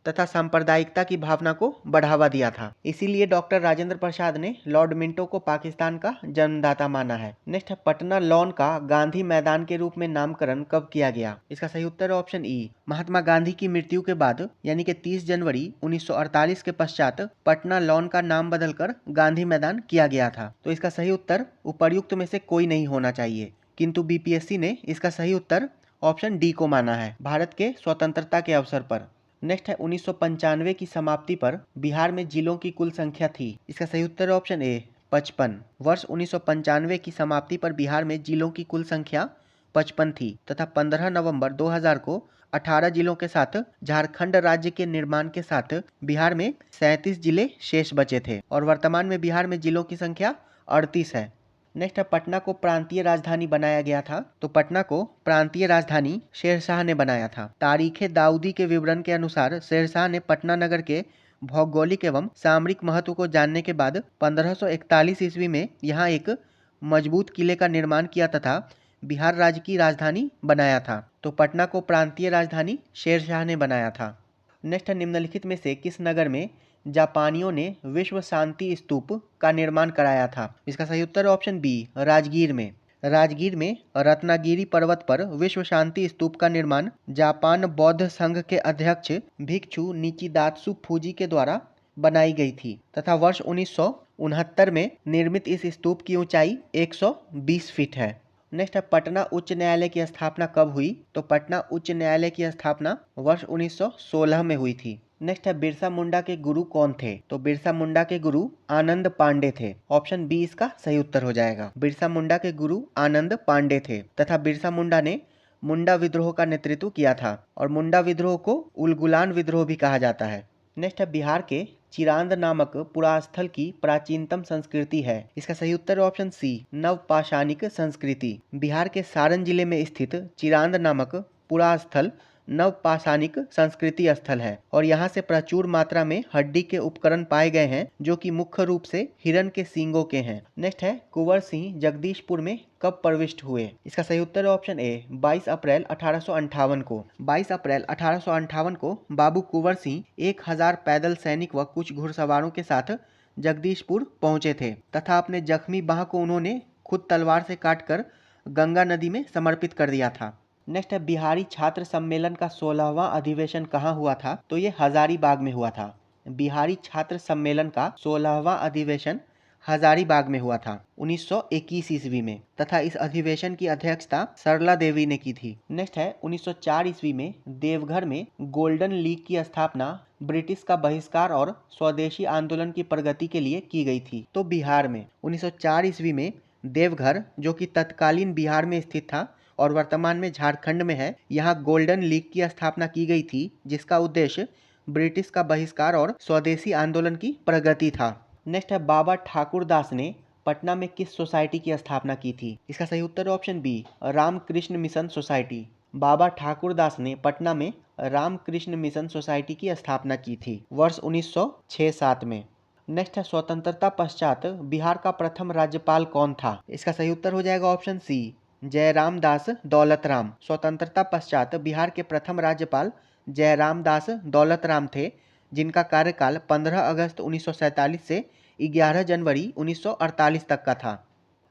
Speaker 1: तथा सांप्रदायिकता की भावना को बढ़ावा दिया था। इसीलिए डॉक्टर राजेंद्र प्रसाद ने लॉर्ड मिंटो को पाकिस्तान का जन्मदाता माना है। नेक्स्ट है पटना लॉन का गांधी मैदान के रूप में नामकरण कब किया गया? इसका सही उत्तर है ऑप्शन ई, महात्मा गांधी की मृत्यु के बाद यानी कि 30 जनवरी 1948 के पश्चात पटना लॉन का नाम बदलकर गांधी मैदान किया गया था। तो इसका सही उत्तर उपर्युक्त में से कोई नहीं होना चाहिए, किंतु बीपीएससी ने इसका सही उत्तर ऑप्शन डी को माना है, भारत के स्वतंत्रता के अवसर पर। नेक्स्ट है 1995 की समाप्ति पर बिहार में जिलों की कुल संख्या थी। इसका सही उत्तर है ऑप्शन ए, 55। वर्ष 1995 की समाप्ति पर बिहार में जिलों की कुल संख्या 55 थी तथा 15 नवंबर 2000 को 18 जिलों के साथ झारखंड राज्य के निर्माण के साथ बिहार में 37 जिले शेष बचे थे और वर्तमान में बिहार में जिलों की संख्या 38 है। नेक्स्ट है पटना को प्रांतीय राजधानी बनाया गया था। तो पटना को प्रांतीय राजधानी शेरशाह ने बनाया था। तारीखे दाऊदी के विवरण के अनुसार शेरशाह ने पटना नगर के भौगोलिक एवं सामरिक महत्व को जानने के बाद 1541 ईस्वी में यहाँ एक मजबूत किले का निर्माण किया तथा बिहार राज्य की राजधानी बनाया था। तो पटना को प्रांतीय राजधानी शेरशाह ने बनाया था। नेक्स्ट है निम्नलिखित में से किस नगर में जापानियों ने विश्व शांति स्तूप का निर्माण कराया था? इसका सही उत्तर ऑप्शन बी, राजगीर में। राजगीर में रत्नागिरी पर्वत पर विश्व शांति स्तूप का निर्माण जापान बौद्ध संघ के अध्यक्ष भिक्षु निचिदात्सु फूजी के द्वारा बनाई गई थी तथा वर्ष 1969 में निर्मित इस स्तूप की ऊंचाई 120 फीट है। नेक्स्ट है पटना उच्च न्यायालय की स्थापना कब हुई? तो पटना उच्च न्यायालय की स्थापना वर्ष 1916 में हुई थी। नेक्स्ट है बिरसा मुंडा के गुरु कौन थे? तो बिरसा मुंडा के गुरु आनंद पांडे थे। ऑप्शन बी इसका सही उत्तर हो जाएगा। बिरसा मुंडा के गुरु आनंद पांडे थे तथा बिरसा मुंडा ने मुंडा विद्रोह का नेतृत्व किया था और मुंडा विद्रोह को उलगुलान विद्रोह भी कहा जाता है। नेक्स्ट है बिहार के चिरांद नामक पुरास्थल की प्राचीनतम संस्कृति है। इसका सही उत्तर ऑप्शन सी, नवपाषाणिक संस्कृति। बिहार के सारण जिले में स्थित चिरांद नामक पुरास्थल नवपाषाणिक संस्कृति स्थल है और यहाँ से प्रचुर मात्रा में हड्डी के उपकरण पाए गए हैं जो कि मुख्य रूप से हिरण के सींगों के हैं। नेक्स्ट है कुंवर सिंह जगदीशपुर में कब प्रविष्ट हुए? इसका सही उत्तर ऑप्शन ए, 22 अप्रैल 1858 को। 22 अप्रैल 1858 को बाबू कुंवर सिंह 1000 पैदल सैनिक व कुछ घुड़सवारों के साथ जगदीशपुर पहुंचे थे तथा अपने जख्मी बाह को उन्होंने खुद तलवार से काटकर गंगा नदी में समर्पित कर दिया था। नेक्स्ट है बिहारी छात्र सम्मेलन का 16वां अधिवेशन कहाँ हुआ था? तो ये हजारीबाग में हुआ था। बिहारी छात्र सम्मेलन का 16वां अधिवेशन हजारीबाग में हुआ था 1921 ईस्वी में तथा इस अधिवेशन की अध्यक्षता सरला देवी ने की थी। नेक्स्ट है 1904 ईस्वी में देवघर में गोल्डन लीग की स्थापना ब्रिटिश का बहिष्कार और स्वदेशी आंदोलन की प्रगति के लिए की गई थी। तो बिहार में 1904 ईस्वी में देवघर, जो कि तत्कालीन बिहार में स्थित था और वर्तमान में झारखंड में है, यहाँ गोल्डन लीग की स्थापना की गई थी जिसका उद्देश्य ब्रिटिश का बहिष्कार और स्वदेशी आंदोलन की प्रगति था। नेक्स्ट है बाबा ठाकुर दास ने पटना में किस सोसाइटी की स्थापना की थी? इसका सही उत्तर option B, Ramakrishna mission society. Baba Thakur Das ने पटना में रामकृष्ण मिशन सोसाइटी की स्थापना की थी वर्ष 1906-7 में। नेक्स्ट है स्वतंत्रता पश्चात बिहार का प्रथम राज्यपाल कौन था? इसका सही उत्तर हो जाएगा ऑप्शन सी, जयराम दास दौलतराम। स्वतंत्रता पश्चात बिहार के प्रथम राज्यपाल जयराम दास दौलतराम थे, जिनका कार्यकाल 15 अगस्त 1947 से 11 जनवरी 1948 तक का था।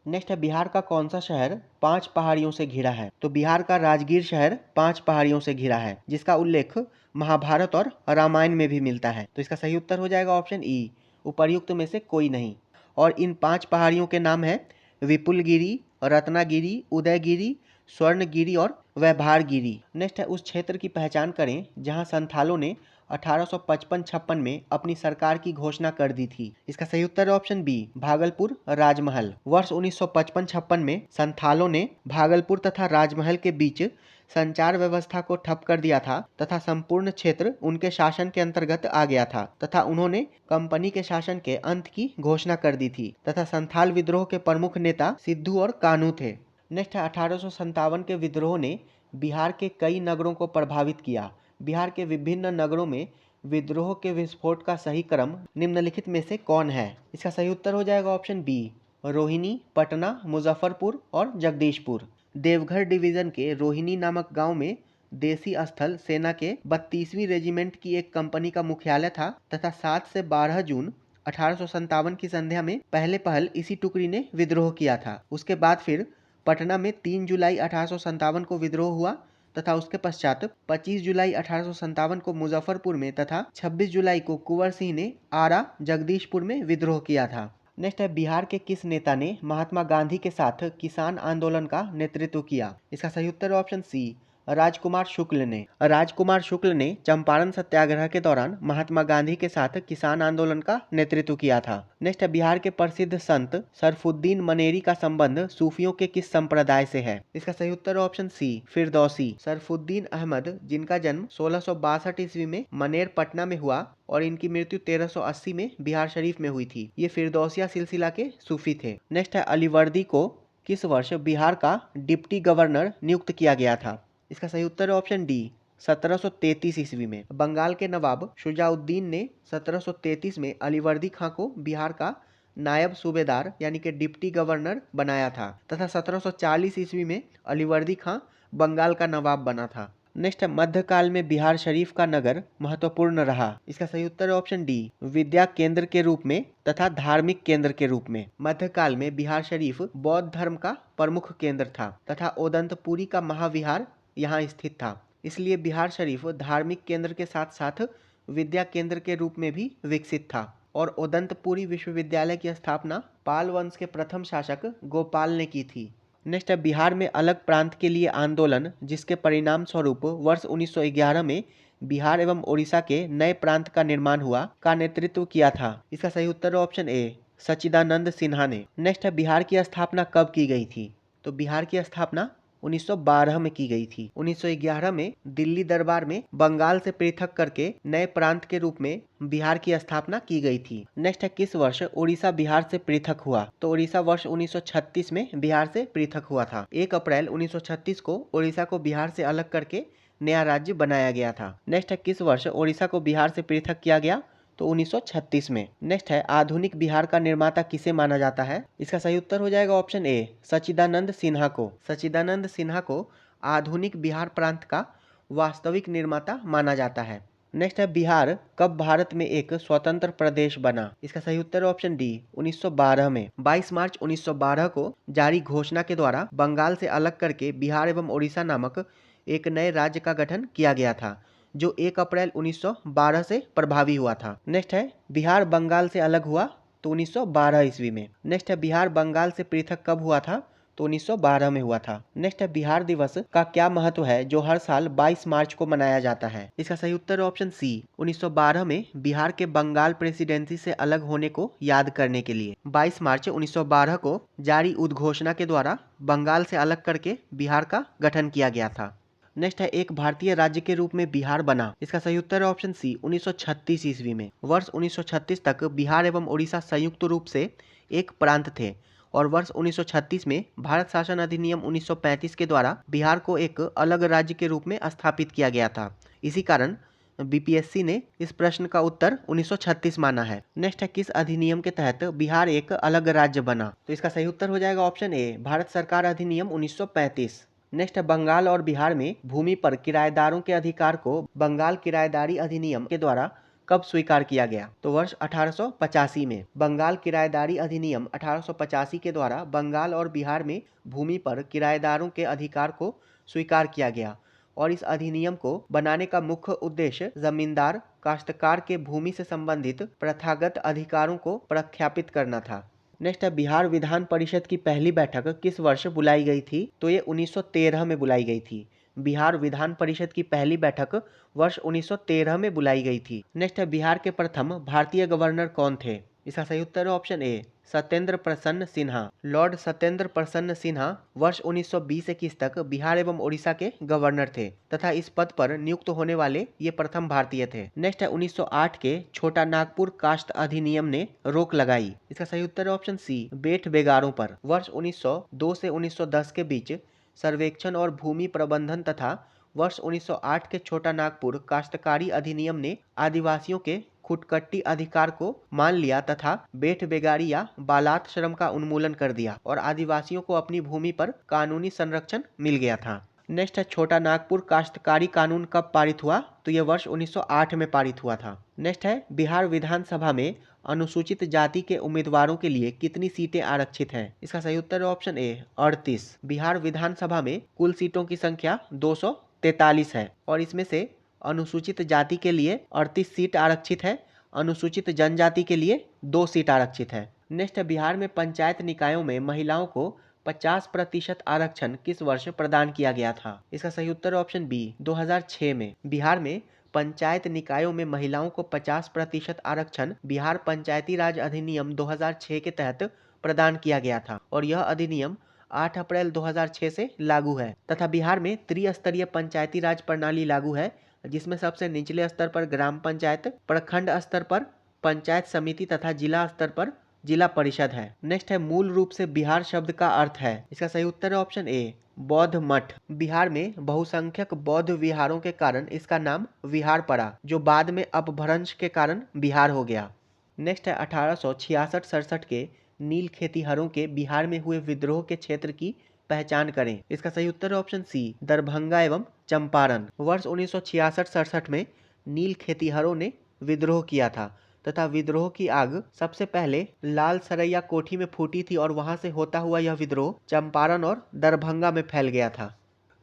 Speaker 1: नेक्स्ट है, बिहार का कौन सा शहर 5 पहाड़ियों से घिरा है? तो बिहार का राजगीर शहर 5 पहाड़ियों से घिरा है, जिसका उल्लेख महाभारत और रामायण में भी मिलता है। तो इसका सही उत्तर हो जाएगा ऑप्शन ई, उपर्युक्त में से कोई नहीं। और इन 5 पहाड़ियों के नाम है विपुलगिरी, रत्नागिरी, उदयगिरी, स्वर्णगिरी और वैभारगिरी। नेक्स्ट है, उस क्षेत्र की पहचान करें जहां संथालों ने 1855-56 में अपनी सरकार की घोषणा कर दी थी। इसका सही उत्तर है ऑप्शन बी, भागलपुर राजमहल। वर्ष 1955-56 में संथालों ने भागलपुर तथा राजमहल के बीच संचार व्यवस्था को ठप कर दिया था तथा संपूर्ण क्षेत्र उनके शासन के अंतर्गत आ गया था तथा उन्होंने कंपनी के शासन के अंत की घोषणा कर दी थी तथा संथाल विद्रोह के प्रमुख नेता सिद्धू और कान्हू थे। नेक्स्ट है, 1857 के विद्रोह ने बिहार के कई नगरों को प्रभावित किया। बिहार के विभिन्न नगरों में विद्रोह के विस्फोट का सही क्रम निम्नलिखित में से कौन है? इसका सही उत्तर हो जाएगा ऑप्शन बी, रोहिणी, पटना, मुजफ्फरपुर और जगदीशपुर। देवघर डिवीजन के रोहिणी नामक गांव में देसी स्थल सेना के 32वीं रेजिमेंट की एक कंपनी का मुख्यालय था तथा 7 से 12 जून 1857 की संध्या में पहल इसी टुकड़ी ने विद्रोह किया था। उसके बाद फिर पटना में 3 जुलाई 1857 को विद्रोह हुआ तथा उसके पश्चात 25 जुलाई 1857 को मुजफ्फरपुर में तथा 26 जुलाई को कुंवर सिंह ने आरा जगदीशपुर में विद्रोह किया था। नेक्स्ट है, बिहार के किस नेता ने महात्मा गांधी के साथ किसान आंदोलन का नेतृत्व किया? इसका सही उत्तर है ऑप्शन सी, राजकुमार शुक्ल ने। राजकुमार शुक्ल ने चंपारण सत्याग्रह के दौरान महात्मा गांधी के साथ किसान आंदोलन का नेतृत्व किया था। नेक्स्ट है, बिहार के प्रसिद्ध संत सरफुद्दीन मनेरी का संबंध सूफियों के किस संप्रदाय से है? इसका सही उत्तर है ऑप्शन सी, फिरदौसी। सरफुद्दीन अहमद, जिनका जन्म 1662 ईस्वी में मनेर पटना में हुआ और इनकी मृत्यु 1380 में बिहार शरीफ में हुई थी, ये फिरदौसिया सिलसिला के सूफी थे। नेक्स्ट है, अलीवर्दी को किस वर्ष बिहार का डिप्टी गवर्नर नियुक्त किया गया था? इसका सही उत्तर है ऑप्शन डी, 1733 ईस्वी में। बंगाल के नवाब शुजाउद्दीन ने 1733 में अलीवर्दी खां को बिहार का नायब सूबेदार यानी कि डिप्टी गवर्नर बनाया था तथा 1740 ईस्वी में अलीवर्दी खां बंगाल का नवाब बना था। नेक्स्ट है, मध्यकाल में बिहार शरीफ का नगर महत्वपूर्ण रहा। इसका सही उत्तर है ऑप्शन डी, विद्या केंद्र के रूप में तथा धार्मिक केंद्र के रूप में। मध्यकाल में बिहार शरीफ बौद्ध धर्म का प्रमुख केंद्र था तथा ओदंतपुरी का महाविहार यहाँ स्थित था, इसलिए बिहार शरीफ धार्मिक केंद्र के साथ साथ विद्या केंद्र के रूप में भी विकसित था। और ओदंतपुरी विश्वविद्यालय की स्थापना पाल वंश के प्रथम शासक गोपाल ने की थी। नेक्स्ट है, बिहार में अलग प्रांत के लिए आंदोलन जिसके परिणाम स्वरूप वर्ष 1911 में बिहार एवं ओडिशा के नए प्रांत का निर्माण हुआ का नेतृत्व किया था। इसका सही उत्तर है ऑप्शन ए, सच्चिदानंद सिन्हा ने। नेक्स्ट है, बिहार की स्थापना कब की गई थी? तो बिहार की स्थापना 1912 में की गई थी। 1911 में दिल्ली दरबार में बंगाल से पृथक करके नए प्रांत के रूप में बिहार की स्थापना की गई थी। नेक्स्ट है, किस वर्ष उड़ीसा बिहार से पृथक हुआ? तो उड़ीसा वर्ष 1936 में बिहार से पृथक हुआ था। 1 अप्रैल 1936 को उड़ीसा को बिहार से अलग करके नया राज्य बनाया गया था। नेक्स्ट है, किस वर्ष उड़ीसा को बिहार से पृथक किया गया? तो 1936 में। नेक्स्ट है, आधुनिक बिहार का निर्माता किसे माना जाता है? इसका सही उत्तर हो जाएगा ऑप्शन ए, सच्चिदानंद सिन्हा को। सच्चिदानंद सिन्हा को आधुनिक बिहार प्रांत का वास्तविक निर्माता माना जाता है। नेक्स्ट है, बिहार कब भारत में एक स्वतंत्र प्रदेश बना? इसका सही उत्तर है ऑप्शन डी, 1912 में। 22 मार्च 1912 को जारी घोषणा के द्वारा बंगाल से अलग करके बिहार एवं ओडिशा नामक एक नए राज्य का गठन किया गया था, जो 1 अप्रैल 1912 से प्रभावी हुआ था। नेक्स्ट है, बिहार बंगाल से अलग हुआ तो 1912 ईस्वी में। नेक्स्ट है, बिहार बंगाल से पृथक कब हुआ था? तो 1912 में हुआ था। नेक्स्ट है, बिहार दिवस का क्या महत्व है जो हर साल 22 मार्च को मनाया जाता है? इसका सही उत्तर है ऑप्शन सी, 1912 में बिहार के बंगाल प्रेसिडेंसी से अलग होने को याद करने के लिए 22 मार्च 1912 को जारी उद्घोषणा के द्वारा बंगाल से अलग करके बिहार का गठन किया गया था। नेक्स्ट है, एक भारतीय राज्य के रूप में बिहार बना। इसका सही उत्तर है ऑप्शन सी, 1936 ईस्वी में। वर्ष 1936 तक बिहार एवं ओडिशा संयुक्त रूप से एक प्रांत थे और वर्ष 1936 में भारत शासन अधिनियम 1935 के द्वारा बिहार को एक अलग राज्य के रूप में स्थापित किया गया था। इसी कारण बीपीएससी ने इस प्रश्न का उत्तर 1936 माना है। नेक्स्ट है, किस अधिनियम के तहत बिहार एक अलग राज्य बना? तो इसका सही उत्तर हो जाएगा ऑप्शन ए, भारत सरकार अधिनियम 1935। नेक्स्ट है, बंगाल और बिहार में भूमि पर किराएदारों के अधिकार को बंगाल किराएदारी अधिनियम के द्वारा कब स्वीकार किया गया? तो वर्ष 1885 में। बंगाल किराएदारी अधिनियम 1885 के द्वारा बंगाल और बिहार में भूमि पर किराएदारों के अधिकार को स्वीकार किया गया और इस अधिनियम को बनाने का मुख्य उद्देश्य जमींदार काश्तकार के भूमि से संबंधित प्रथागत अधिकारों को प्रख्यापित करना था। नेक्स्ट है, बिहार विधान परिषद की पहली बैठक किस वर्ष बुलाई गई थी? तो ये 1913 में बुलाई गई थी। बिहार विधान परिषद की पहली बैठक वर्ष 1913 में बुलाई गई थी। नेक्स्ट है, बिहार के प्रथम भारतीय गवर्नर कौन थे? इसका सही उत्तर है ऑप्शन ए, सत्येंद्र प्रसन्न सिन्हा। लॉर्ड सत्येंद्र प्रसन्न सिन्हा वर्ष 1920-21 तक बिहार एवं उड़ीसा के गवर्नर थे तथा इस पद पर नियुक्त होने वाले ये प्रथम भारतीय थे। नेक्स्ट है, 1908 के छोटा नागपुर कास्ट अधिनियम ने रोक लगाई। इसका सही उत्तर है ऑप्शन सी, बेट बेगारों पर। वर्ष 1902 से 1910 के बीच सर्वेक्षण और भूमि प्रबंधन तथा वर्ष 1908 के छोटा नागपुर काश्तकारी अधिनियम ने आदिवासियों के खुटकट्टी अधिकार को मान लिया तथा बेट बेगारी या बालात श्रम का उन्मूलन कर दिया और आदिवासियों को अपनी भूमि पर कानूनी संरक्षण मिल गया था। नेक्स्ट है, छोटा नागपुर काश्तकारी कानून कब पारित हुआ? तो यह वर्ष 1908 में पारित हुआ था। नेक्स्ट है, बिहार विधानसभा में अनुसूचित जाति के उम्मीदवारों के लिए कितनी सीटें आरक्षित हैं? इसका सही उत्तर है ऑप्शन ए, 38। बिहार विधानसभा में कुल सीटों की संख्या 243 है और इसमें से अनुसूचित जाति के लिए 38 सीट आरक्षित है, अनुसूचित जनजाति के लिए 2 सीट आरक्षित है। नेक्स्ट है, बिहार में पंचायत निकायों में महिलाओं को 50% आरक्षण किस वर्ष प्रदान किया गया था? इसका सही उत्तर ऑप्शन बी, 2006 में। बिहार में पंचायत निकायों में महिलाओं को 50% आरक्षण बिहार पंचायती राज अधिनियम 2006 के तहत प्रदान किया गया था और यह अधिनियम 8 अप्रैल 2006 से लागू है तथा बिहार में त्रिस्तरीय पंचायती राज प्रणाली लागू है, जिसमें सबसे निचले स्तर पर ग्राम पंचायत, प्रखंड स्तर पर पंचायत समिति तथा जिला स्तर पर जिला परिषद है। नेक्स्ट है, मूल रूप से बिहार शब्द का अर्थ है? इसका सही उत्तर है ऑप्शन ए, बौद्ध मठ। बिहार में बहुसंख्यक बौद्ध विहारों के कारण इसका नाम विहार पड़ा, जो बाद में अपभ्रंश के कारण बिहार हो गया। नेक्स्ट है, 1866-67 के नील खेतीहरों के बिहार में हुए विद्रोह के क्षेत्र की पहचान करें। इसका सही उत्तर है ऑप्शन सी, दरभंगा एवं चंपारण। वर्ष 1966-67 में नील खेतीहरों ने विद्रोह किया था तथा विद्रोह की आग सबसे पहले लाल सरैया कोठी में फूटी थी और वहां से होता हुआ यह विद्रोह चंपारण और दरभंगा में फैल गया था।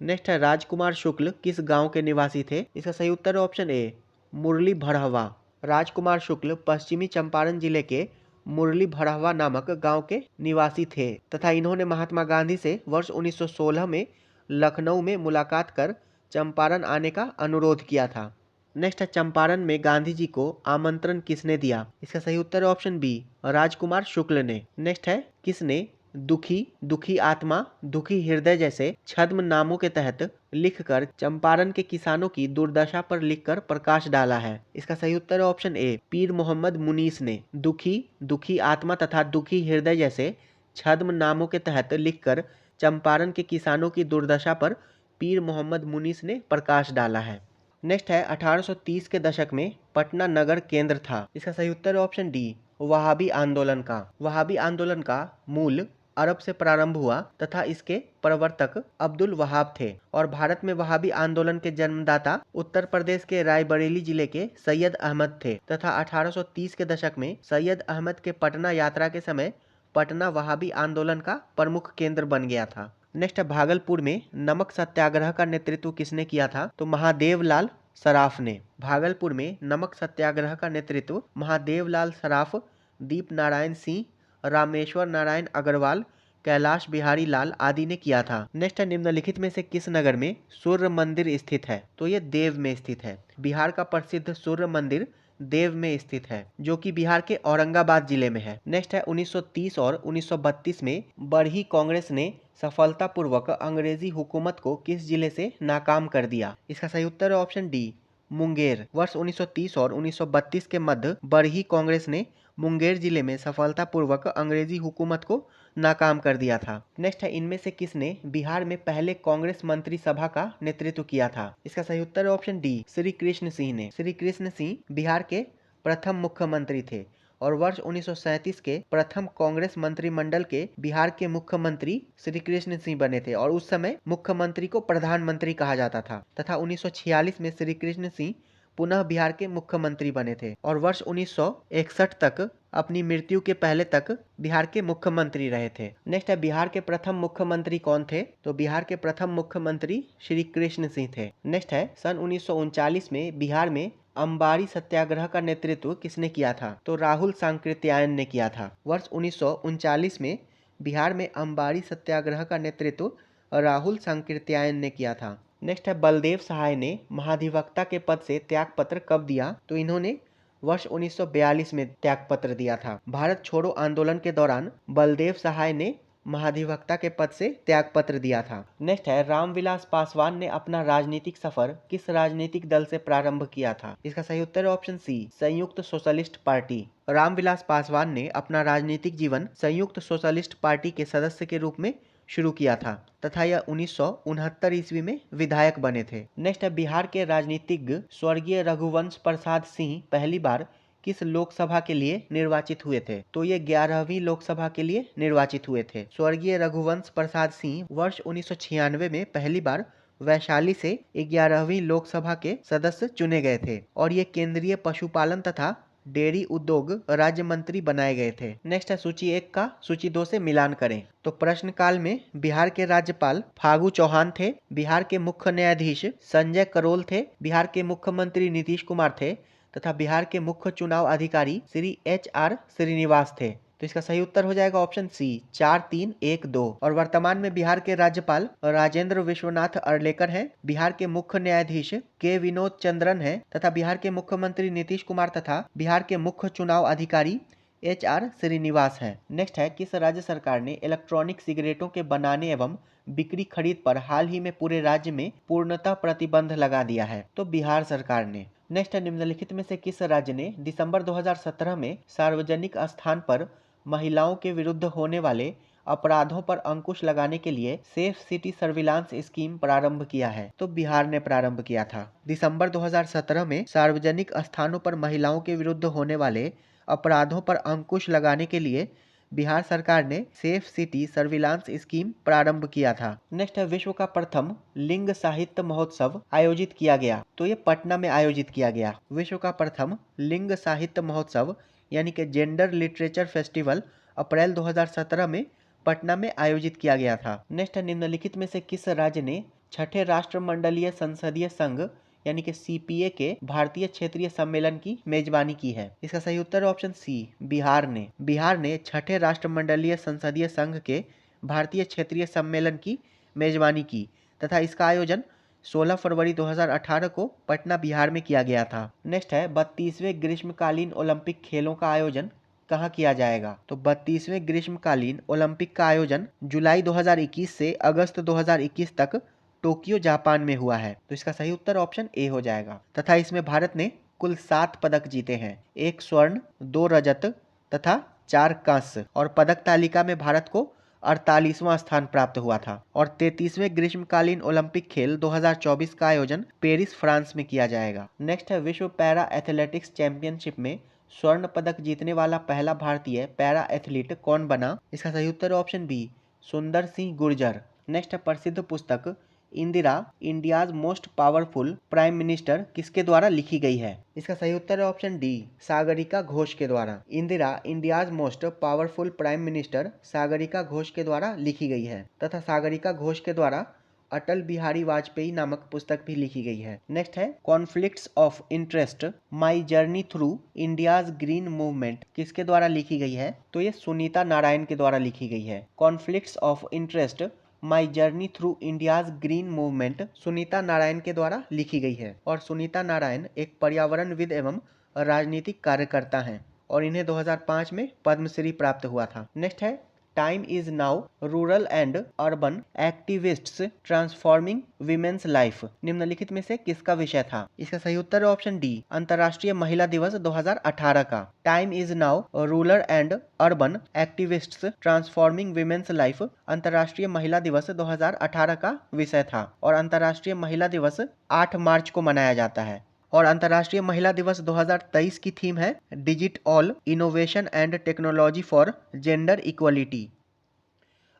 Speaker 1: नेक्स्ट है, राजकुमार शुक्ल किस गांव के निवासी थे? इसका सही उत्तर है ऑप्शन ए, मुरली भड़हवा। राजकुमार शुक्ल पश्चिमी चंपारण जिले के मुरली भड़हवा नामक गांव के निवासी थे तथा इन्होंने महात्मा गांधी से वर्ष 1916 में लखनऊ में मुलाकात कर चंपारण आने का अनुरोध किया था। नेक्स्ट है, चंपारण में गांधी जी को आमंत्रण किसने दिया? इसका सही उत्तर है ऑप्शन बी, राजकुमार शुक्ल ने। नेक्स्ट है, किसने दुखी, दुखी आत्मा, दुखी हृदय जैसे छद्म नामों के तहत लिखकर चंपारण के किसानों की दुर्दशा पर लिखकर प्रकाश डाला है? इसका सही उत्तर है ऑप्शन ए, पीर मोहम्मद मुनीस ने। दुखी, दुखी आत्मा तथा दुखी हृदय जैसे छद्म नामों के तहत लिखकर चंपारण के किसानों की दुर्दशा पर पीर मोहम्मद मुनीस ने प्रकाश डाला है। नेक्स्ट है, 1830 के दशक में पटना नगर केंद्र था। इसका सही उत्तर है ऑप्शन डी, वहाबी आंदोलन का। वहाबी आंदोलन का मूल अरब से प्रारंभ हुआ तथा इसके प्रवर्तक अब्दुल वहाब थे और भारत में वहाबी आंदोलन के जन्मदाता उत्तर प्रदेश के रायबरेली जिले के सैयद अहमद थे तथा 1830 के दशक में सैयद अहमद के पटना यात्रा के समय पटना वहाबी आंदोलन का प्रमुख केंद्र बन गया था। नेक्स्ट है, भागलपुर में नमक सत्याग्रह का नेतृत्व किसने किया था? तो महादेवलाल सराफ ने। भागलपुर में नमक सत्याग्रह का नेतृत्व महादेवलाल सराफ, दीप नारायण सिंह, रामेश्वर नारायण अग्रवाल, कैलाश बिहारी लाल आदि ने किया था। नेक्स्ट है, निम्नलिखित में से किस नगर में सूर्य मंदिर स्थित है? तो ये देव में स्थित है। बिहार का प्रसिद्ध सूर्य मंदिर देव में स्थित है, जो कि बिहार के औरंगाबाद जिले में है। नेक्स्ट है, 1930 और 1932 में बरही कांग्रेस ने सफलतापूर्वक अंग्रेजी हुकूमत को किस जिले से नाकाम कर दिया? इसका सही उत्तर है ऑप्शन डी, मुंगेर। वर्ष 1930 और 1932 के मध्य बरही कांग्रेस ने मुंगेर जिले में सफलतापूर्वक अंग्रेजी हुकूमत को नाकाम कर दिया था। नेक्स्ट है, इनमें से किसने बिहार में पहले कांग्रेस मंत्री सभा का नेतृत्व किया था? इसका सही उत्तर है ऑप्शन डी, श्री कृष्ण सिंह ने। श्री कृष्ण सिंह बिहार के प्रथम मुख्यमंत्री थे और वर्ष 1937 के प्रथम कांग्रेस मंत्रिमंडल के बिहार के मुख्यमंत्री श्री कृष्ण सिंह बने थे और उस समय मुख्यमंत्री को प्रधानमंत्री कहा जाता था तथा 1946 में श्री कृष्ण सिंह पुनः बिहार के मुख्यमंत्री बने थे और वर्ष 1961 तक अपनी मृत्यु के पहले तक बिहार के मुख्यमंत्री रहे थे। नेक्स्ट है, बिहार के प्रथम मुख्यमंत्री कौन थे? तो बिहार के प्रथम मुख्यमंत्री श्री कृष्ण सिंह थे। नेक्स्ट है, सन 1939 में बिहार में अंबाड़ी सत्याग्रह का नेतृत्व किसने किया था? तो राहुल सांकृत्यायन ने किया था। वर्ष 1939 में बिहार में अंबाड़ी सत्याग्रह का नेतृत्व राहुल सांकृत्यायन ने किया था। नेक्स्ट है, बलदेव सहाय ने महाधिवक्ता के पद से त्यागपत्र कब दिया? तो इन्होंने वर्ष 1942 में त्यागपत्र दिया था। भारत छोड़ो आंदोलन के दौरान बलदेव सहाय ने महाधिवक्ता के पद से त्यागपत्र दिया था। नेक्स्ट है, रामविलास पासवान ने अपना राजनीतिक सफर किस राजनीतिक दल से प्रारंभ किया था? इसका सही उत्तर है ऑप्शन सी, संयुक्त सोशलिस्ट पार्टी। रामविलास पासवान ने अपना राजनीतिक जीवन संयुक्त सोशलिस्ट पार्टी के सदस्य के रूप में शुरू किया था तथा यह 1969 ईस्वी में विधायक बने थे। नेक्स्ट है, बिहार के राजनीतिज्ञ स्वर्गीय रघुवंश प्रसाद सिंह पहली बार किस लोकसभा के लिए निर्वाचित हुए थे? तो ये 11वीं लोकसभा के लिए निर्वाचित हुए थे। स्वर्गीय रघुवंश प्रसाद सिंह वर्ष 1996 में पहली बार वैशाली से 11वीं लोकसभा के सदस्य चुने गए थे और ये केंद्रीय पशुपालन तथा डेयरी उद्योग राज्य मंत्री बनाए गए थे। नेक्स्ट है, सूची 1 का सूची 2 से मिलान करें। तो प्रश्न काल में बिहार के राज्यपाल फागू चौहान थे, बिहार के मुख्य न्यायाधीश संजय करोल थे, बिहार के मुख्यमंत्री नीतीश कुमार थे तथा बिहार के मुख्य चुनाव अधिकारी श्री HR श्रीनिवास थे। तो इसका सही उत्तर हो जाएगा ऑप्शन सी, 4, 3, 1, 2। और वर्तमान में बिहार के राज्यपाल राजेंद्र विश्वनाथ अर्लेकर हैं, बिहार के मुख्य न्यायाधीश के विनोद चंद्रन हैं तथा बिहार के मुख्यमंत्री नीतीश कुमार तथा बिहार के मुख्य चुनाव अधिकारी HR श्रीनिवास है। नेक्स्ट है, किस राज्य सरकार ने इलेक्ट्रॉनिक सिगरेटों के बनाने एवं बिक्री खरीद पर हाल ही में पूरे राज्य में पूर्णतः प्रतिबंध लगा दिया है? तो बिहार सरकार ने। नेक्स्ट है, निम्नलिखित में से किस राज्य ने दिसंबर 2017 में सार्वजनिक स्थान पर महिलाओं के विरुद्ध होने वाले अपराधों पर अंकुश लगाने के लिए सेफ सिटी सर्विलांस स्कीम प्रारंभ किया है? तो बिहार ने प्रारंभ किया था। दिसंबर 2017 में सार्वजनिक स्थानों पर महिलाओं के विरुद्ध होने वाले अपराधों पर अंकुश लगाने के लिए बिहार सरकार ने सेफ सिटी सर्विलांस स्कीम प्रारंभ किया था। नेक्स्ट है, विश्व का प्रथम लिंग साहित्य महोत्सव आयोजित किया गया? तो ये पटना में आयोजित किया गया। विश्व का प्रथम लिंग साहित्य महोत्सव यानी कि जेंडर लिटरेचर फेस्टिवल अप्रैल 2017 में पटना में आयोजित किया गया था। नेक्स्ट है, निम्नलिखित में से किस राज्य ने छठे राष्ट्रमंडलीय संसदीय संघ यानी कि CPA के भारतीय क्षेत्रीय सम्मेलन की मेजबानी की है? इसका सही उत्तर ऑप्शन सी, बिहार ने। बिहार ने छठे राष्ट्रमंडलीय संसदीय संघ के भारतीय क्षेत्रीय सम्मेलन की मेजबानी की तथा इसका आयोजन 16 फरवरी 2018 को पटना बिहार में किया गया था। नेक्स्ट है, 32वें ग्रीष्मकालीन ओलंपिक खेलों का आयोजन कहाँ किया जाएगा? तो 32वें ग्रीष्मकालीन ओलंपिक का आयोजन जुलाई 2021 से अगस्त 2021 तक टोक्यो जापान में हुआ है। तो इसका सही उत्तर ऑप्शन ए हो जाएगा तथा इसमें भारत ने कुल 7 पदक जीते हैं, 1 स्वर्ण, 2 रजत तथा 4 कांस्य और पदक तालिका में भारत को 48वां स्थान प्राप्त हुआ था। और 33वें ग्रीष्मकालीन ओलंपिक खेल 2024 का आयोजन पेरिस फ्रांस में किया जाएगा। नेक्स्ट है, विश्व पैरा एथलेटिक्स चैंपियनशिप में स्वर्ण पदक जीतने वाला पहला भारतीय पैरा एथलीट कौन बना? इसका सही उत्तर ऑप्शन बी, सुंदर सिंह गुर्जर। नेक्स्ट है, प्रसिद्ध पुस्तक Indira India's most powerful prime minister किसके द्वारा लिखी गई है? इसका सही उत्तर है ऑप्शन डी, सागरिका घोष के द्वारा। Indira India's most powerful prime minister Sagarika Ghosh के द्वारा लिखी गई है तथा सागरिका घोष के द्वारा अटल बिहारी वाजपेयी नामक पुस्तक भी लिखी गई है। नेक्स्ट है, conflicts of interest my journey through India's green movement किसके द्वारा लिखी गई है? तो ये सुनीता नारायण के द्वारा लिखी गई है। Conflicts of interest my journey through India's green movement Sunita Narayan के द्वारा लिखी गई है और सुनीता नारायण एक पर्यावरणविद एवं राजनीतिक कार्यकर्ता हैं और इन्हें 2005 में पद्मश्री प्राप्त हुआ था। नेक्स्ट है, time is now rural and urban activists transforming women's life निम्नलिखित में से किसका विषय था? इसका सही उत्तर है ऑप्शन डी, अंतर्राष्ट्रीय महिला दिवस 2018 का। Time is now rural and urban activists transforming women's life अंतर्राष्ट्रीय महिला दिवस 2018 का विषय था और अंतर्राष्ट्रीय महिला दिवस 8 मार्च को मनाया जाता है। और अंतर्राष्ट्रीय महिला दिवस 2023 की थीम है digit all innovation and technology for gender equality.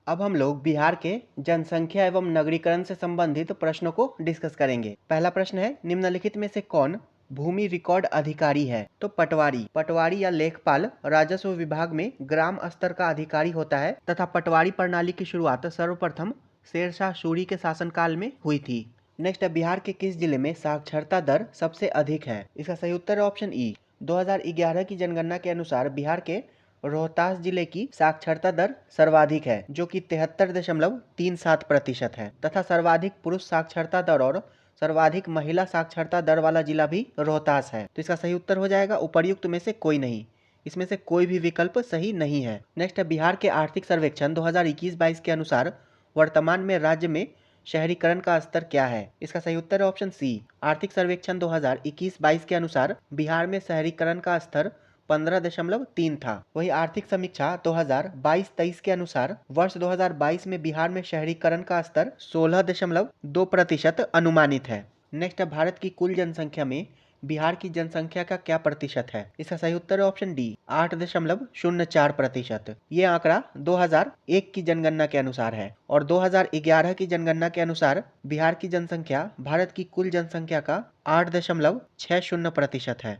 Speaker 1: अब हम लोग बिहार के जनसंख्या एवं नगरीकरण से संबंधित प्रश्नों को डिस्कस करेंगे। पहला प्रश्न है, निम्नलिखित में से कौन भूमि रिकॉर्ड अधिकारी है? तो पटवारी या लेखपाल राजस्व विभाग में ग्राम स्तर का अधिकारी होता है तथा पटवारी प्रणाली की शुरुआत सर्वप्रथम शेरशाह सूरी के शासनकाल में हुई थी। नेक्स्ट है, बिहार के किस जिले में साक्षरता दर सबसे अधिक है? इसका सही उत्तर है ऑप्शन ई। 2011 की जनगणना के अनुसार बिहार के रोहतास जिले की साक्षरता दर सर्वाधिक है जो कि 73.37% है तथा सर्वाधिक पुरुष साक्षरता दर और सर्वाधिक महिला साक्षरता दर वाला जिला भी रोहतास है। तो इसका सही उत्तर हो जाएगा उपर्युक्त में से कोई नहीं, इसमें से कोई भी विकल्प सही नहीं है। नेक्स्ट है, बिहार के आर्थिक सर्वेक्षण 2021-22 के अनुसार वर्तमान में राज्य में शहरीकरण का स्तर क्या है? इसका सही उत्तर है ऑप्शन सी। आर्थिक सर्वेक्षण 2021-22 के अनुसार बिहार में शहरीकरण का स्तर 15.3 था। वही आर्थिक समीक्षा 2022-23 के अनुसार वर्ष 2022 में बिहार में शहरीकरण का स्तर 16.2% अनुमानित है। नेक्स्ट है, भारत की कुल जनसंख्या में बिहार की जनसंख्या का क्या प्रतिशत है? इसका सही उत्तर है ऑप्शन डी, 8.04%। ये आंकड़ा 2001 की जनगणना के अनुसार है और 2011 की जनगणना के अनुसार बिहार की जनसंख्या भारत की कुल जनसंख्या का 8.60% है।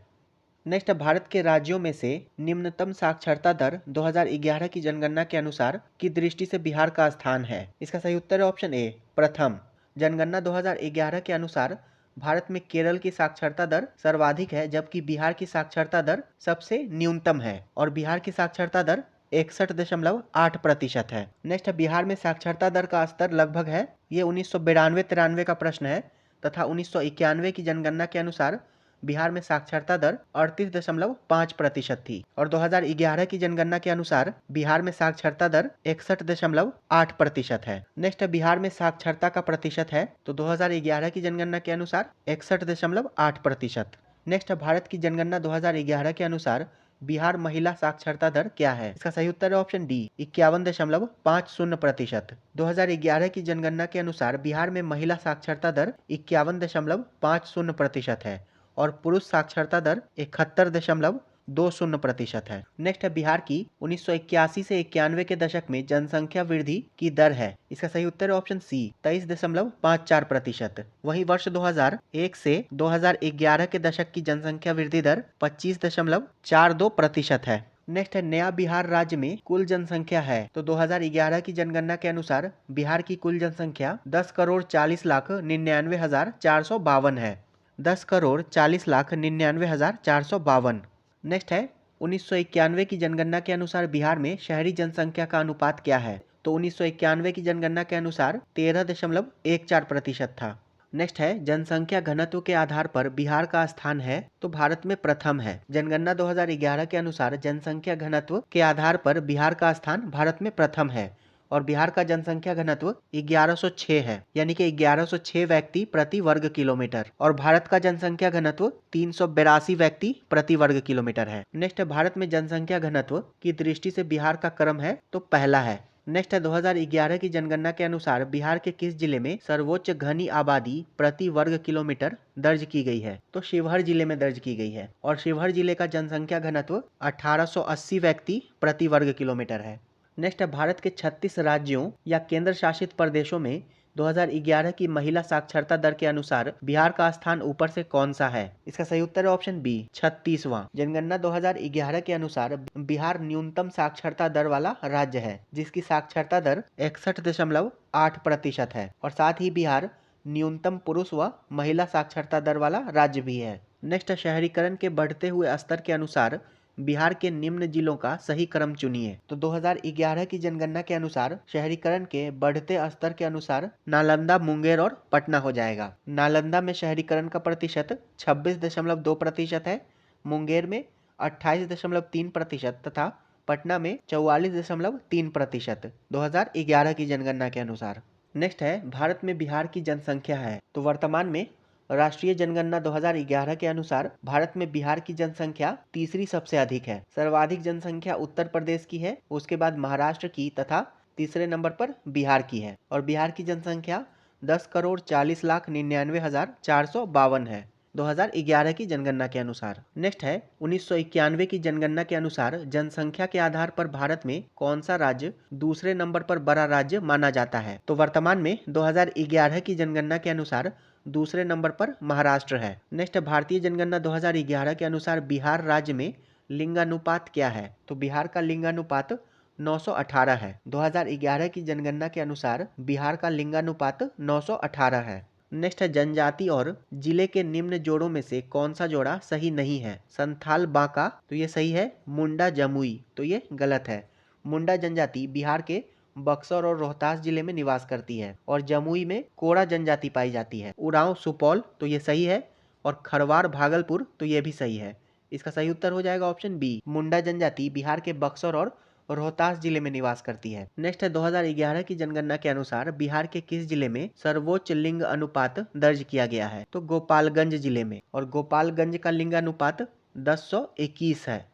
Speaker 1: नेक्स्ट, भारत के राज्यों में से निम्नतम साक्षरता दर 2011 की जनगणना के अनुसार की दृष्टि से बिहार का स्थान है? इसका सही उत्तर है ऑप्शन ए, प्रथम। जनगणना 2011 के अनुसार भारत में केरल की साक्षरता दर सर्वाधिक है जबकि बिहार की साक्षरता दर सबसे न्यूनतम है और बिहार की साक्षरता दर 61.8% है। नेक्स्ट, बिहार में साक्षरता दर का स्तर लगभग है, ये 1992-93 का प्रश्न है तथा 1991 की जनगणना के अनुसार बिहार में साक्षरता दर 38.5% थी और 2011 की जनगणना के अनुसार बिहार में साक्षरता दर 61.8% है। नेक्स्ट, बिहार में साक्षरता का प्रतिशत है तो 2011 की जनगणना के अनुसार 61.8%। नेक्स्ट, भारत की जनगणना 2011 के अनुसार बिहार महिला साक्षरता दर क्या है? इसका सही उत्तर है ऑप्शन डी, 51.50%। 2011 की जनगणना के अनुसार बिहार में महिला साक्षरता दर 51.50% है और पुरुष साक्षरता दर 71.20% है। नेक्स्ट है, बिहार की 1981 से 91 के दशक में जनसंख्या वृद्धि की दर है? इसका सही उत्तर है ऑप्शन सी, 23.54%। वहीं वर्ष 2001 से 2011 के दशक की जनसंख्या वृद्धि दर 25.42% है। नेक्स्ट है, नया बिहार राज्य में कुल जनसंख्या है तो 2011 की जनगणना के अनुसार बिहार की कुल जनसंख्या 10,40,99,452 है। 10,40,99,452। नेक्स्ट है, 1991 की जनगणना के अनुसार बिहार में शहरी जनसंख्या का अनुपात क्या है? तो 1991 की जनगणना के अनुसार 13.14% था। नेक्स्ट है, जनसंख्या घनत्व के आधार पर बिहार का स्थान है तो भारत में प्रथम है। जनगणना 2011 के अनुसार जनसंख्या घनत्व के आधार पर बिहार का स्थान भारत में प्रथम है और बिहार का जनसंख्या घनत्व 1106 है, यानी कि 1106 व्यक्ति प्रति वर्ग किलोमीटर और भारत का जनसंख्या घनत्व 382 व्यक्ति प्रति वर्ग किलोमीटर है। नेक्स्ट, भारत में जनसंख्या घनत्व की दृष्टि से बिहार का क्रम है तो पहला है। नेक्स्ट है, 2011 की जनगणना के अनुसार बिहार के किस जिले में सर्वोच्च घनी आबादी प्रति वर्ग किलोमीटर दर्ज की गई है? तो शिवहर जिले में दर्ज की गई है और शिवहर जिले का जनसंख्या घनत्व 1880 व्यक्ति प्रति वर्ग किलोमीटर है। नेक्स्ट है, भारत के 36 राज्यों या केंद्र शासित प्रदेशों में 2011 की महिला साक्षरता दर के अनुसार बिहार का स्थान ऊपर से कौन सा है? इसका सही उत्तर है ऑप्शन बी, 36वां। जनगणना 2011 के अनुसार बिहार न्यूनतम साक्षरता दर वाला राज्य है जिसकी साक्षरता दर 61.8% है और साथ ही बिहार न्यूनतम पुरुष व महिला साक्षरता दर वाला राज्य भी है। नेक्स्ट, शहरीकरण के बढ़ते हुए स्तर के अनुसार बिहार के निम्न जिलों का सही क्रम चुनिए। तो 2011 की जनगणना के अनुसार शहरीकरण के बढ़ते स्तर के अनुसार नालंदा, मुंगेर और पटना हो जाएगा। नालंदा में शहरीकरण का प्रतिशत 26.2% है, मुंगेर में 28.3% तथा पटना में 44.3%, 2011 की जनगणना के अनुसार। नेक्स्ट है भारत में बिहार की जनसंख्या है। तो वर्तमान में राष्ट्रीय जनगणना 2011 के अनुसार भारत में बिहार की जनसंख्या तीसरी सबसे अधिक है। सर्वाधिक जनसंख्या उत्तर प्रदेश की है, उसके बाद महाराष्ट्र की तथा तीसरे नंबर पर बिहार की है। और बिहार की जनसंख्या 10,40,99,452 है 2011 की जनगणना के अनुसार। नेक्स्ट है 1991 की जनगणना के अनुसार जनसंख्या के आधार पर भारत में कौन सा राज्य दूसरे नंबर पर बड़ा राज्य माना जाता है। तो वर्तमान में 2011 की जनगणना के अनुसार दूसरे नंबर पर महाराष्ट्र है। नेक्स्ट भारतीय जनगणना 2011 के अनुसार बिहार राज्य में लिंगानुपात क्या है। तो बिहार का लिंगानुपात 918 है। 2011 की जनगणना के अनुसार बिहार का लिंगानुपात 918 है। नेक्स्ट है जनजाति और जिले के निम्न जोड़ों में से कौन सा जोड़ा सही नहीं है। संथाल बांका, तो ये सही है। मुंडा जमुई, तो ये गलत है। मुंडा जनजाति बिहार के बक्सर और रोहतास जिले में निवास करती है और जमुई में कोड़ा जनजाति पाई जाती है। उरांव सुपौल, तो ये सही है। और खरवार भागलपुर, तो ये भी सही है। इसका सही उत्तर हो जाएगा ऑप्शन बी। मुंडा जनजाति बिहार के बक्सर और रोहतास जिले में निवास करती है। नेक्स्ट है 2011 की जनगणना के अनुसार बिहार के किस जिले में सर्वोच्च लिंग अनुपात दर्ज किया गया है। तो गोपालगंज जिले में, और गोपालगंज का लिंगानुपात 10/121 है।